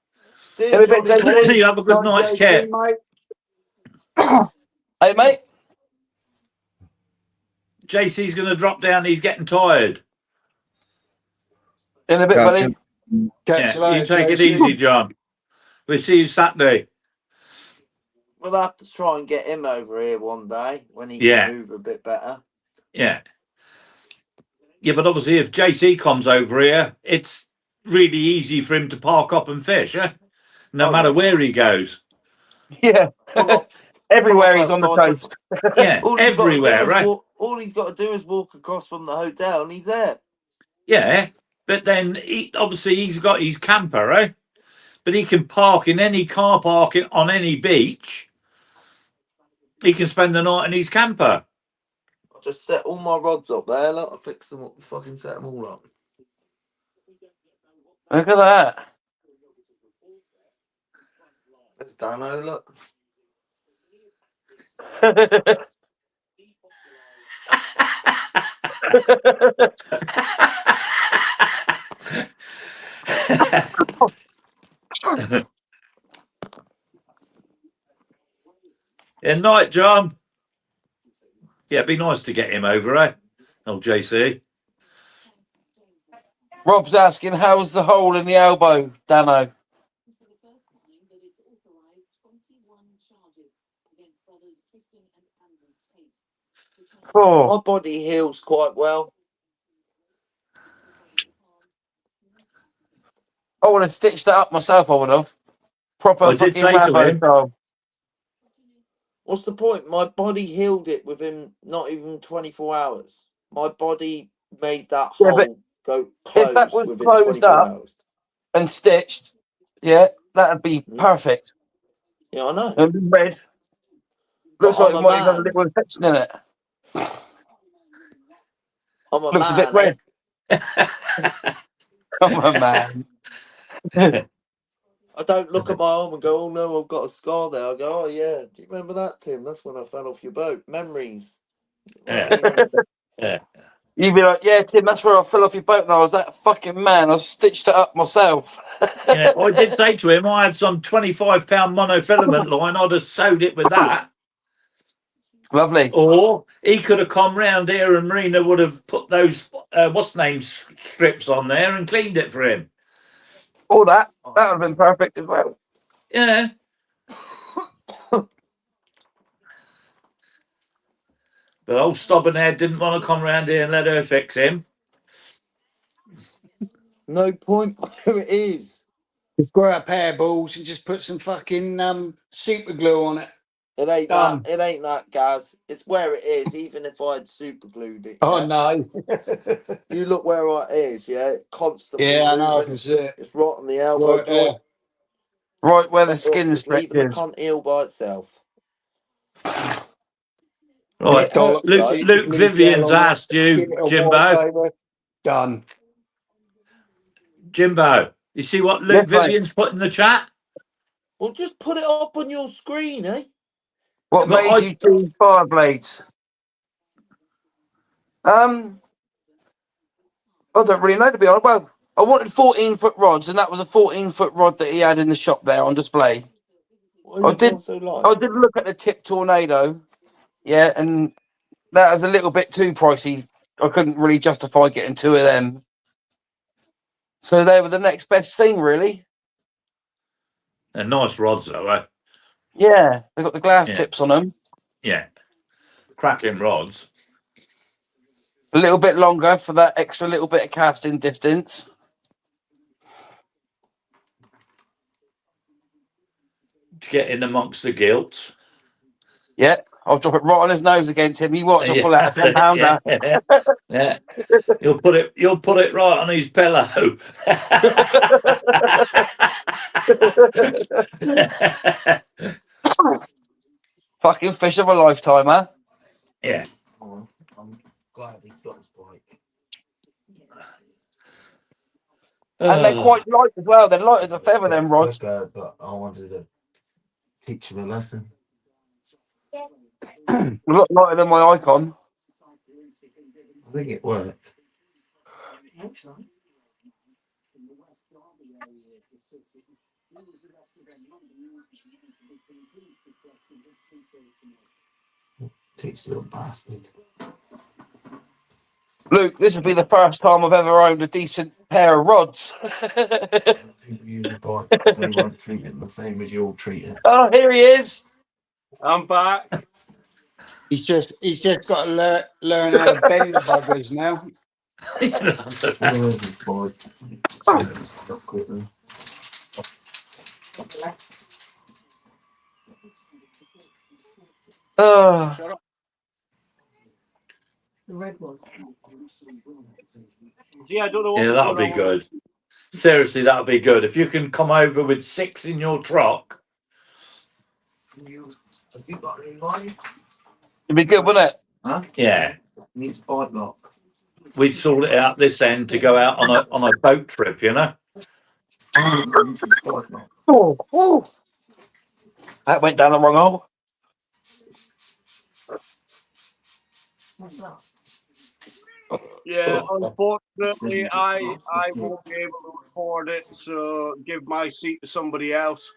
See In you, a bit, Johnny JC. boy. You have a good night's JC, care. mate. Hey, mate. JC's going to drop down. He's getting tired. In a bit, Catch buddy. you. Catch you Yeah, you later, take it JC. easy, John. We'll see you Saturday. We'll have to try and get him over here one day when he Yeah. can move a bit better. Yeah. Yeah, but obviously if JC comes over here, it's really easy for him to park up and fish, eh? No Oh, matter yeah. where he goes. Yeah. Pull up Everywhere he's on the outside coast. Yeah, All he's got to do everywhere, is right? all he's got to do is walk across from the hotel and he's there. Yeah, but then obviously he's got his camper, eh? But he can park in any car park on any beach. He can spend the night in his camper. I just set all my rods up there. Look, I fixed them up. Fucking set them all up. Look at that. There's Dano, look. Yeah, night, John. Yeah, it'd be nice to get him over, eh? Oh, JC. Rob's asking, how's the hole in the elbow, Dano? My body heals quite well. I would have stitched that up myself, I would have. Proper I did fucking say to Rambo him, style. What's the point? My body healed it within not even 24 hours. My body made that Yeah, but hole go if that closed was within closed 24 up hours. and stitched, yeah, that'd be perfect. Yeah, I know. And red. But Looks like I'm it a might have got a man. little infection in it. I'm a Looks a man, bit red. I'm a man. I don't look at my arm and go, oh no, I've got a scar there. I go, oh yeah, do you remember that, Tim? That's when I fell off your boat. Memories. yeah. Yeah. You'd be like, yeah, Tim, that's where I fell off your boat and I was that fucking man. I stitched it up myself. Yeah, I did say to him, I had some 25-pound monofilament line. I'd have sewed it with that. Lovely. Or he could have come round here and Marina would have put those, strips on there and cleaned it for him. All that. That would have been perfect as well. Yeah. But old stubborn head didn't want to come round here and let her fix him. No point where it is. Just grab a pair of balls and just put some fucking super glue on it. It ain't Done. that. It ain't that, Gaz. It's where it is. Even if I'd super glued it. Oh Yeah? no. You look where it is. Yeah, constantly. Yeah, I know. I moving. can see it. It's right on the elbow Right there. joint. Right where the Better off skin just stretch leaving the is. cunt heal by itself. Right. It hurts, though. Luke Vivian's asked you, Jimbo. Done. Jimbo, you see what Luke Yes, mate. Vivian's put in the chat? Well, just put it up on your screen, eh? What But made you choose fire blades? I don't really know, to be honest. Well, I wanted 14-foot rods, and that was a 14-foot rod that he had in the shop there on display. What I did- also like? I did look at the Tip Tornado, yeah, and that was a little bit too pricey. I couldn't really justify getting two of them. So they were the next best thing, really. they're nice rods, though, eh? Yeah, they got the glass Yeah. tips on them. Yeah. Cracking rods. A little bit longer for that extra little bit of casting distance. To get in amongst the gilts. Yeah, I'll drop it right on his nose again, Tim. You watch, I'll pull out a Yeah, 10-pounder. yeah, yeah. You'll put it right on his pillow. Fucking fish of a lifetime, huh? Yeah. Oh, I'm glad he's got his bike. And they're quite light as well. They're light as a feather, them rods. But I wanted to teach him a lesson. A lot lighter than my Icon. I think it worked. Teach the little bastard. Luke, this will be the first time I've ever owned a decent pair of rods. People use a bike because they won't treat it the same as you'll treat it. Oh, here he is. I'm back. He's just got to learn how to bend the buggers now. Where's his bike? Stop quickly. Shut up. The red one. See, I don't know what Yeah, was that'll going be on. good. Seriously, that'll be good. If you can come over with 6 in your truck. Have you got any money? It'd be good, wouldn't it? Huh? Yeah. Needs bike lock. We'd sort it out this end to go out on a boat trip, you know? Oh, oh. That went down the wrong hole. Yeah, unfortunately, I won't be able to afford it, so give my seat to somebody else.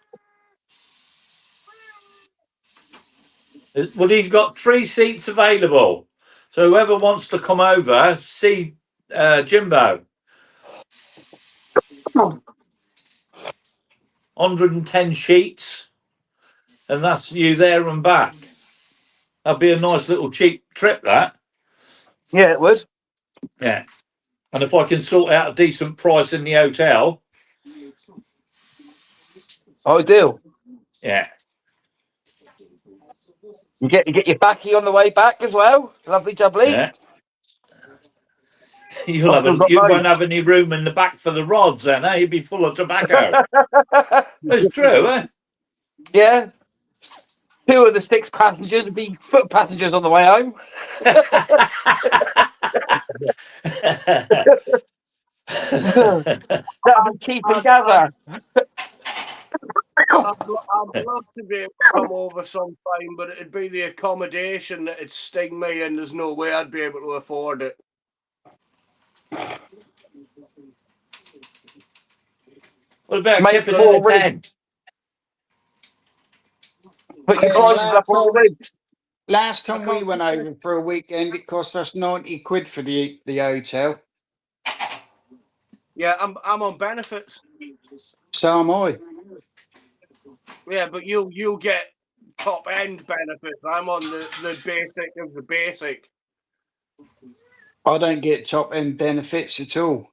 Well, he's got 3 seats available. So whoever wants to come over, see Jimbo. 110 sheets. And that's you there and back. That'd be a nice little cheap trip, that. Yeah, it would. Yeah. And if I can sort out a decent price in the hotel. Ideal. Yeah. You get your backy on the way back as well. Lovely jubbly. Yeah. You won't have any room in the back for the rods then, eh? You'd be full of tobacco. It's true, eh? Yeah. 2 of the 6 passengers would be foot passengers on the way home. That'd be cheap and gather. I'd love to be able to come over sometime, but it'd be the accommodation that'd sting me, and there's no way I'd be able to afford it. What about Make keeping more in a tent? Put your prices up on the rigs. Last time we went over for a weekend, it cost us 90 quid for the hotel. Yeah, I'm on benefits. So am I. Yeah, but you'll get top end benefits. I'm on the basic of the basic. I don't get top end benefits at all.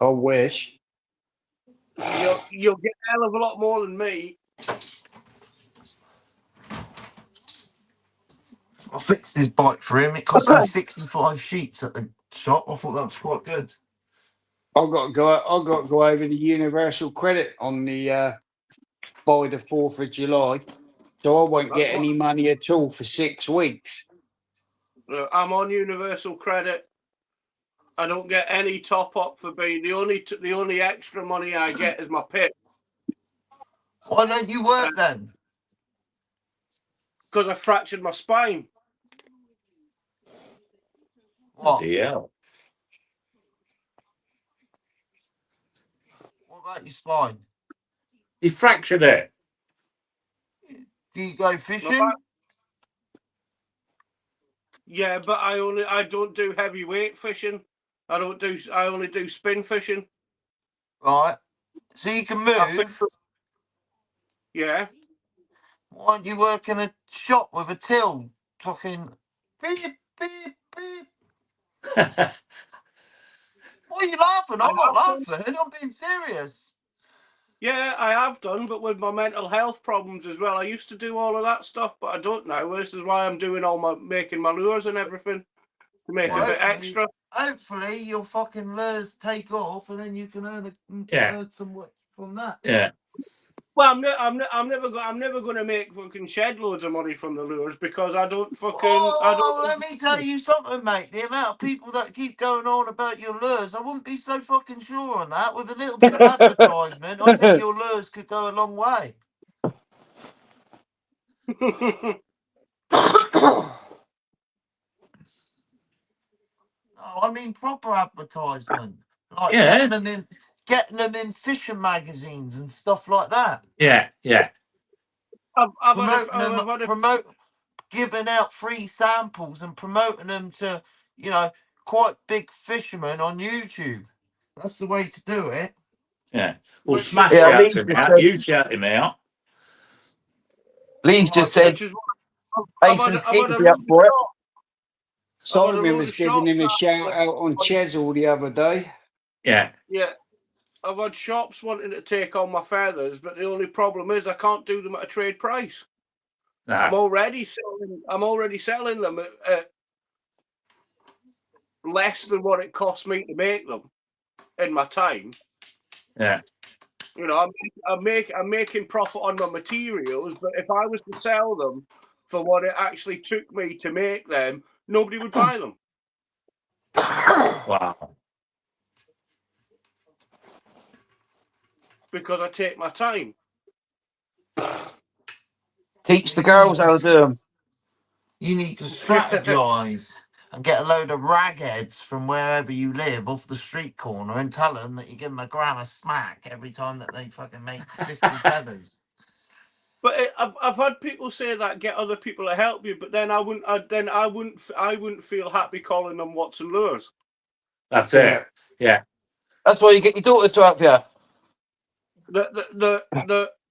I wish. You'll get a hell of a lot more than me. I fixed his bike for him. It cost me 65 sheets at the shop. I thought that was quite good. I've got to go over the Universal Credit on the by the 4th of July. So I won't get any money at all for 6 weeks. I'm on Universal Credit. I don't get any top up for being the only extra money I get is my pit. Why don't you work then? Because I fractured my spine. What? Yeah. What about your spine? He fractured it. Do you go fishing? Yeah, but I don't do heavyweight fishing. I only do spin fishing. Right. So you can move. Yeah. Why don't you work in a shop with a till? Fucking beep, beep, beep. Why are you laughing? I'm not laughing. I'm being serious. Yeah, I have done, but with my mental health problems as well. I used to do all of that stuff, but I don't now. This is why I'm doing making my lures and everything to make a bit extra. Hopefully your fucking lures take off, and then you can earn some from that. Yeah. Well, I'm never going to make fucking shed loads of money from the lures because I don't fucking. Let me tell you something, mate. The amount of people that keep going on about your lures, I wouldn't be so fucking sure on that. With a little bit of advertisement, I think your lures could go a long way. No, I mean proper advertisement, like getting them in fishing magazines and stuff like that. Yeah, yeah. Giving out free samples and promoting them to, quite big fishermen on YouTube. That's the way to do it. Yeah. Well, Which Smash is- Yeah, shouts him out. You shout him out. Lee's just said, which is "Hey, some skeeters be up for it." Simon was giving him a shout out on Chesil the other day. Yeah. Yeah. I've had shops wanting to take on my feathers, but the only problem is I can't do them at a trade price. No. I'm already selling them at less than what it cost me to make them in my time. Yeah. You know, I'm making profit on my materials, but if I was to sell them for what it actually took me to make them, nobody would buy them. Wow. Because I take my time. Teach the girls how to do them. You need to strategize and get a load of ragheads from wherever you live off the street corner and tell them that you give them a gram of smack every time that they fucking make 50 feathers. But I've had people say that, get other people to help you, but then I wouldn't feel happy calling them Watson lures. That's it. Yeah. That's why you get your daughters to help you.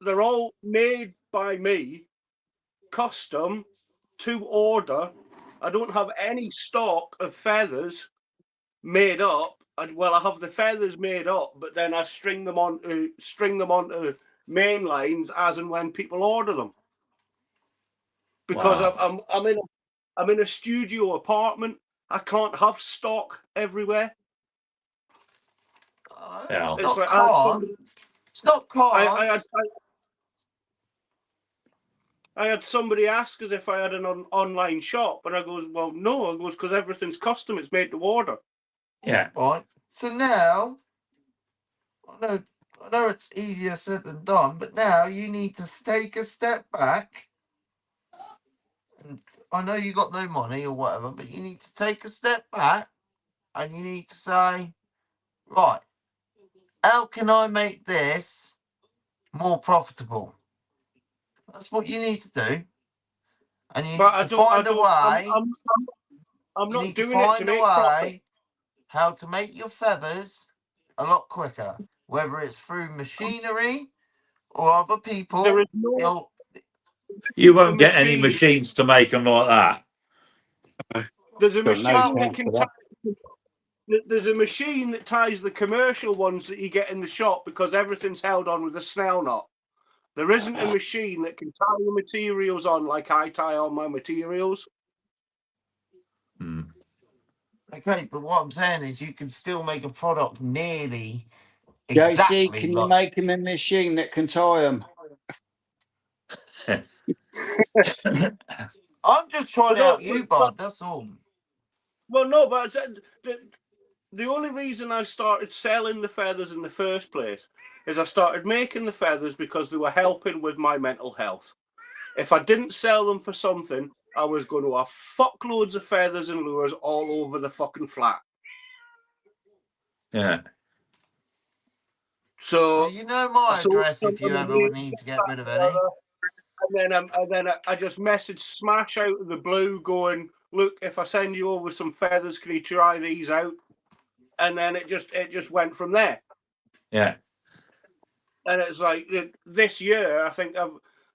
They're all made by me, custom, to order. I don't have any stock of feathers made up. I have the feathers made up, but then I string them onto main lines as and when people order them. Because I'm in a studio apartment. I can't have stock everywhere. Yeah. It's not cars. I had somebody ask us if I had an online shop, and I goes, well, no. I goes, because everything's custom. It's made to order. Yeah. Right. So now, I know it's easier said than done, but now you need to take a step back. And I know you got no money or whatever, but you need to take a step back and you need to say, right, how can I make this more profitable? That's what you need to do. And you need to find a way. I'm you not need to doing it to find a make profit. way how to make your feathers a lot quicker, whether it's through machinery or other people. There is no. You won't get any machines to make them like that. There's a machine that can. There's a machine that ties the commercial ones that you get in the shop because everything's held on with a snell knot. There isn't a machine that can tie the materials on like I tie on my materials. Okay, but what I'm saying is you can still make a product nearly JC, exactly can you make him a machine that can tie them? I'm just trying to help you, bud. That's all. Well, no, but the only reason I started selling the feathers in the first place is I started making the feathers because they were helping with my mental health. If I didn't sell them for something, I was going to have fuckloads of feathers and lures all over the fucking flat. Yeah. So Well, you know my address if you ever would need to get rid of any. And then I just messaged Smash out of the blue going, look, if I send you over some feathers, can you try these out? And then it just went from there. Yeah. And it's like this year, I think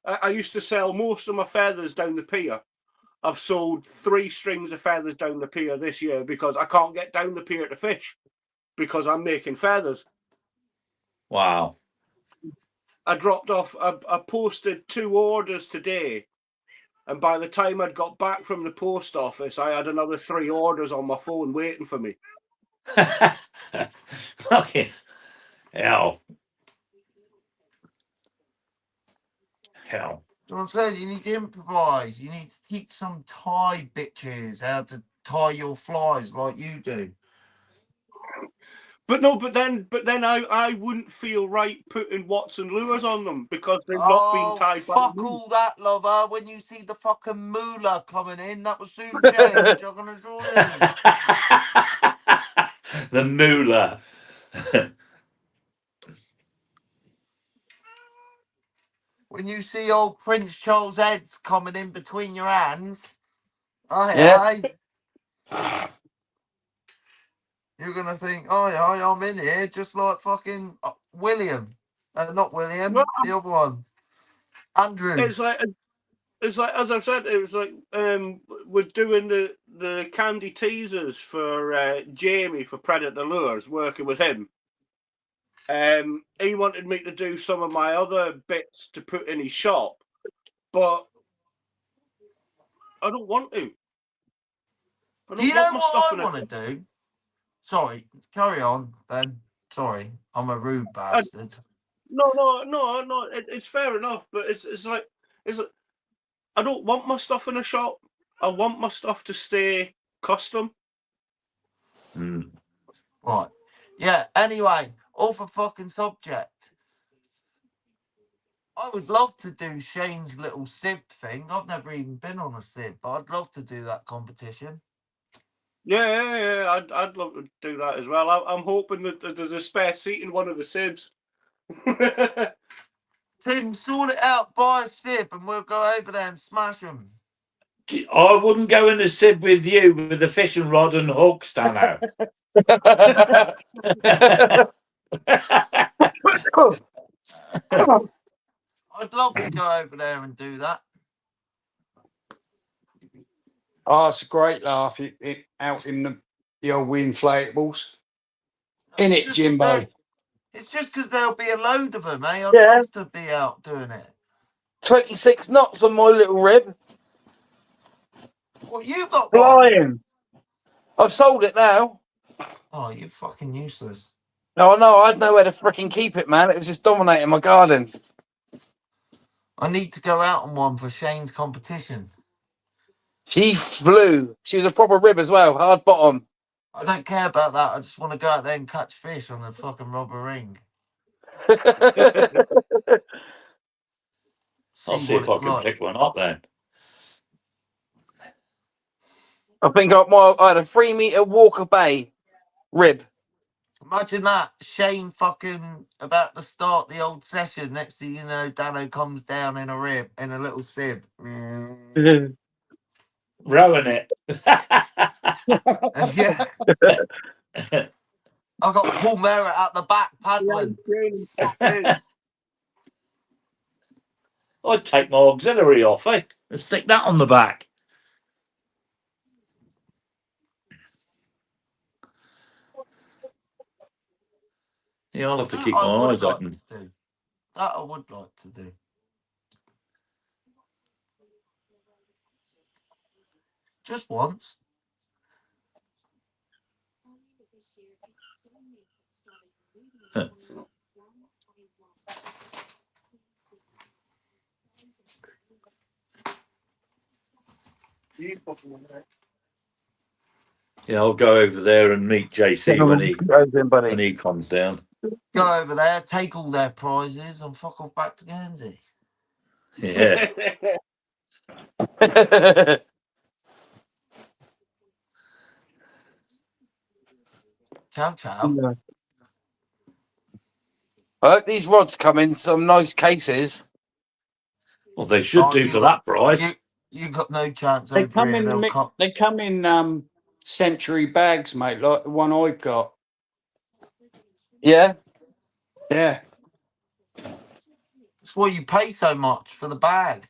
I used to sell most of my feathers down the pier. I've sold 3 strings of feathers down the pier this year because I can't get down the pier to fish because I'm making feathers. Wow. I dropped off, I posted 2 orders today. And by the time I'd got back from the post office, I had another 3 orders on my phone waiting for me. Fucking hell. Hell. So I'm saying you need to improvise. You need to teach some Thai bitches how to tie your flies like you do. But then I wouldn't feel right putting Watson lures on them because they've not been tied by fuck me. all that, lover. When you see the fucking moolah coming in, that will soon change. I'm gonna show you. The moolah. When you see old Prince Charles' heads coming in between your hands, Yeah. you're gonna think, I'm in here just like fucking William. Not William, Well, the other one. Andrew. it's like as I've said, it was like we're doing the candy teasers for Jamie for Predator Lures, working with him. He wanted me to do some of my other bits to put in his shop, but I don't want to. I Do you don't know want my stuff what I in it. want to do? Sorry, carry on, Ben. Sorry, I'm a rude bastard. No. It's fair enough, but it's like I don't want my stuff in a shop. I want my stuff to stay custom. Right. Yeah. Anyway, off a fucking subject. I would love to do Shane's little sib thing. I've never even been on a sib, but I'd love to do that competition. Yeah. I'd love to do that as well. I'm hoping that there's a spare seat in one of the sibs. Tim, sort it out, buy a sib, and we'll go over there and smash them. I wouldn't go in a sib with you with a fishing rod and hook, Stano. I'd love to go over there and do that. Oh, it's a great laugh out in the old inflatables. In it, Jimbo. It's just because there'll be a load of them, eh? I'd Yeah. love to be out doing it. 26 knots on my little rib. Well, you got flying. I've sold it now. Oh, you're fucking useless. No, I had nowhere to freaking keep it, man. It was just dominating my garden. I need to go out on one for Shane's competition. She flew. She was a proper rib as well, hard bottom. I don't care about that. I just want to go out there and catch fish on the fucking rubber ring. I'll see if I can pick one up then. I think I had a 3 meter Walker Bay rib. Imagine that. Shane fucking about to start the old session. Next thing you know, Dano comes down in a rib, in a little sib. Rowing it. Yeah. I've got Paul Merritt at the back paddling. I'd take my auxiliary off, eh? And stick that on the back. Yeah, I'll have to keep my eyes open. That I would like to do. Just once. Yeah, I'll go over there and meet JC when he comes down. Go over there, take all their prizes, and fuck off back to Guernsey. Yeah. Ciao, ciao. I hope these rods come in some nice cases. Well, they should do for that price. You got no chance They over come here. in. They come in century bags, mate, like the one I've got. Yeah. Yeah. That's why you pay so much for the bag.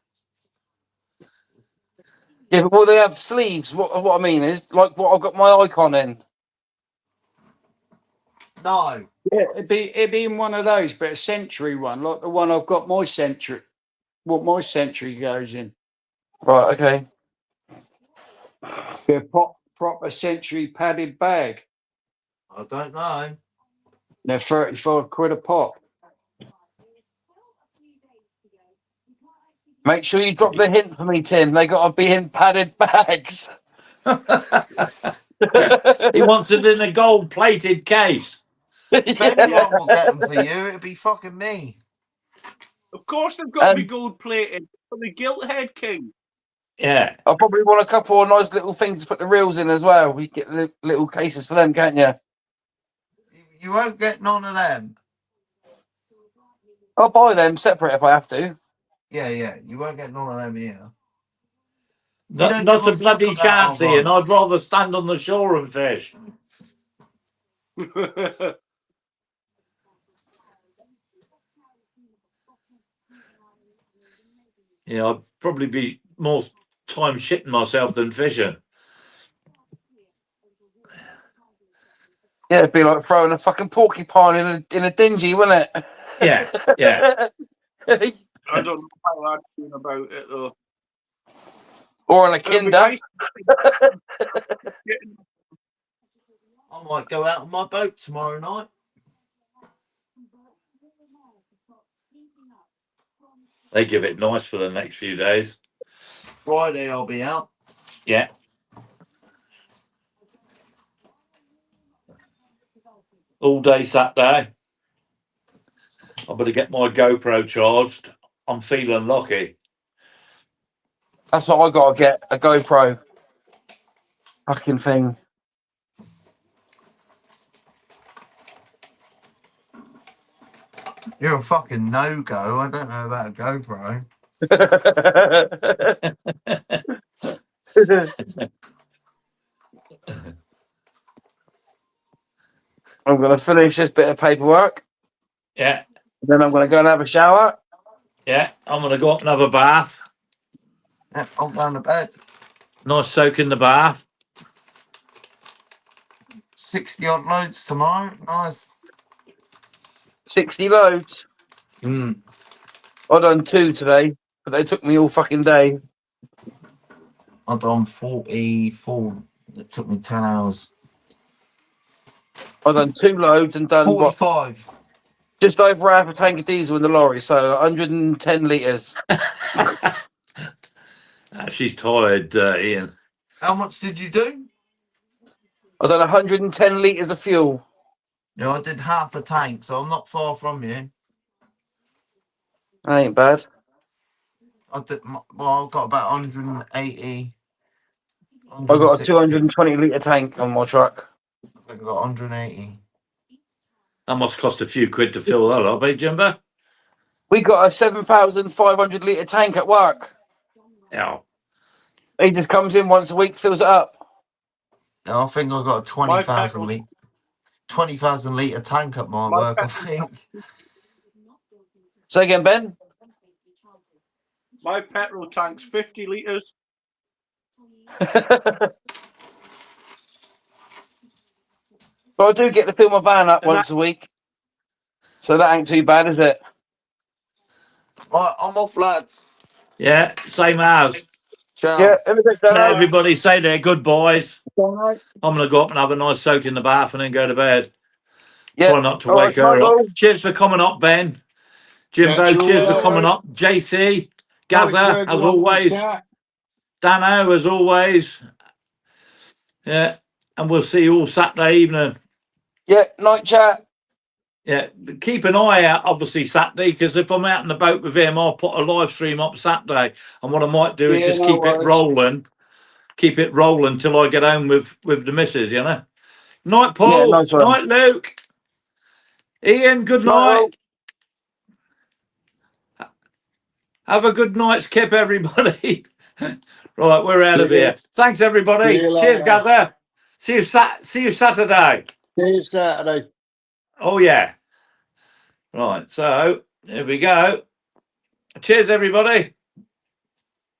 Yeah, but will they have sleeves? What I mean is, like what I've got my icon in. No. Yeah, it'd be in one of those, but a century one, like the one I've got my century. What my century goes in. Right. Okay. Yeah, proper century padded bag. I don't know. They're 35 quid a pop. Make sure you drop the hint for me, Tim. They got to be in padded bags. He wants it in a gold-plated case. If anyone will get them for you, it'll be fucking me. Of course, they've got to be gold plated for the gilt head king. Yeah. I'll probably want a couple of nice little things to put the reels in as well. We get the little cases for them, can't you? You won't get none of them. I'll buy them separate if I have to. Yeah. You won't get none of them here. Not a bloody chance, Ian. I'd rather stand on the shore and fish. Yeah, I'd probably be more time shitting myself than fishing. Yeah, it'd be like throwing a fucking porcupine in a dingy, wouldn't it? Yeah. I don't know how I'd feel about it though. Or on a Kinder. I might go out on my boat tomorrow night. They give it nice for the next few days. Friday I'll be out. Yeah. All day Saturday. I better get my GoPro charged. I'm feeling lucky. That's what I got to get, a GoPro. Fucking thing. You're a fucking no-go. I don't know about a GoPro. I'm going to finish this bit of paperwork. Yeah. Then I'm going to go and have a shower. Yeah. I'm going to go up and have a bath. Yeah, I'm going to bed. Nice soak in the bath. 60 odd loads tomorrow. Nice. 60 loads. I done 2 today, but they took me all fucking day. I've done 44. It took me 10 hours. I've done 2 loads and done 45. Just over half a tank of diesel in the lorry, so 110 litres. She's tired, Ian. How much did you do? I've done 110 litres of fuel. Yeah, I did half a tank, so I'm not far from you. That ain't bad. I got about 180. I got a 220 litre tank on my truck. I got 180. That must cost a few quid to fill that up, eh, Jimbo? We got a 7,500 litre tank at work. Yeah. He just comes in once a week, fills it up. Yeah, I think I got a 20,000 litre tank at my work, I think. Say again, Ben? My petrol tank's 50 litres. But I do get to fill my van up once a week. So that ain't too bad, is it? Right, I'm off, lads. Yeah, same as. Ciao. Yeah, Let everybody say they're good boys. Right. I'm going to go up and have a nice soak in the bath and then go to bed. Yeah. Try not to wake her up. Cheers for coming up, Ben. Jimbo, cheers for coming up. JC, Gaza, as always. Dano, as always. Yeah. and we'll see you all Saturday evening. Yeah, night chat. Yeah, keep an eye out, obviously, Saturday, because if I'm out in the boat with him, I'll put a live stream up Saturday. And what I might do is Yeah, just no keep it worries. rolling till I get home with the missus, you know. Night, Yeah, Paul. nice one. Night, Luke. Ian, good Night, night. all. Have a good night's kip, everybody. Right, we're out of here. Thanks, See everybody. you Cheers, later. Gaza. See you Saturday. See you Saturday. Oh, yeah. Right, so here we go. Cheers, everybody.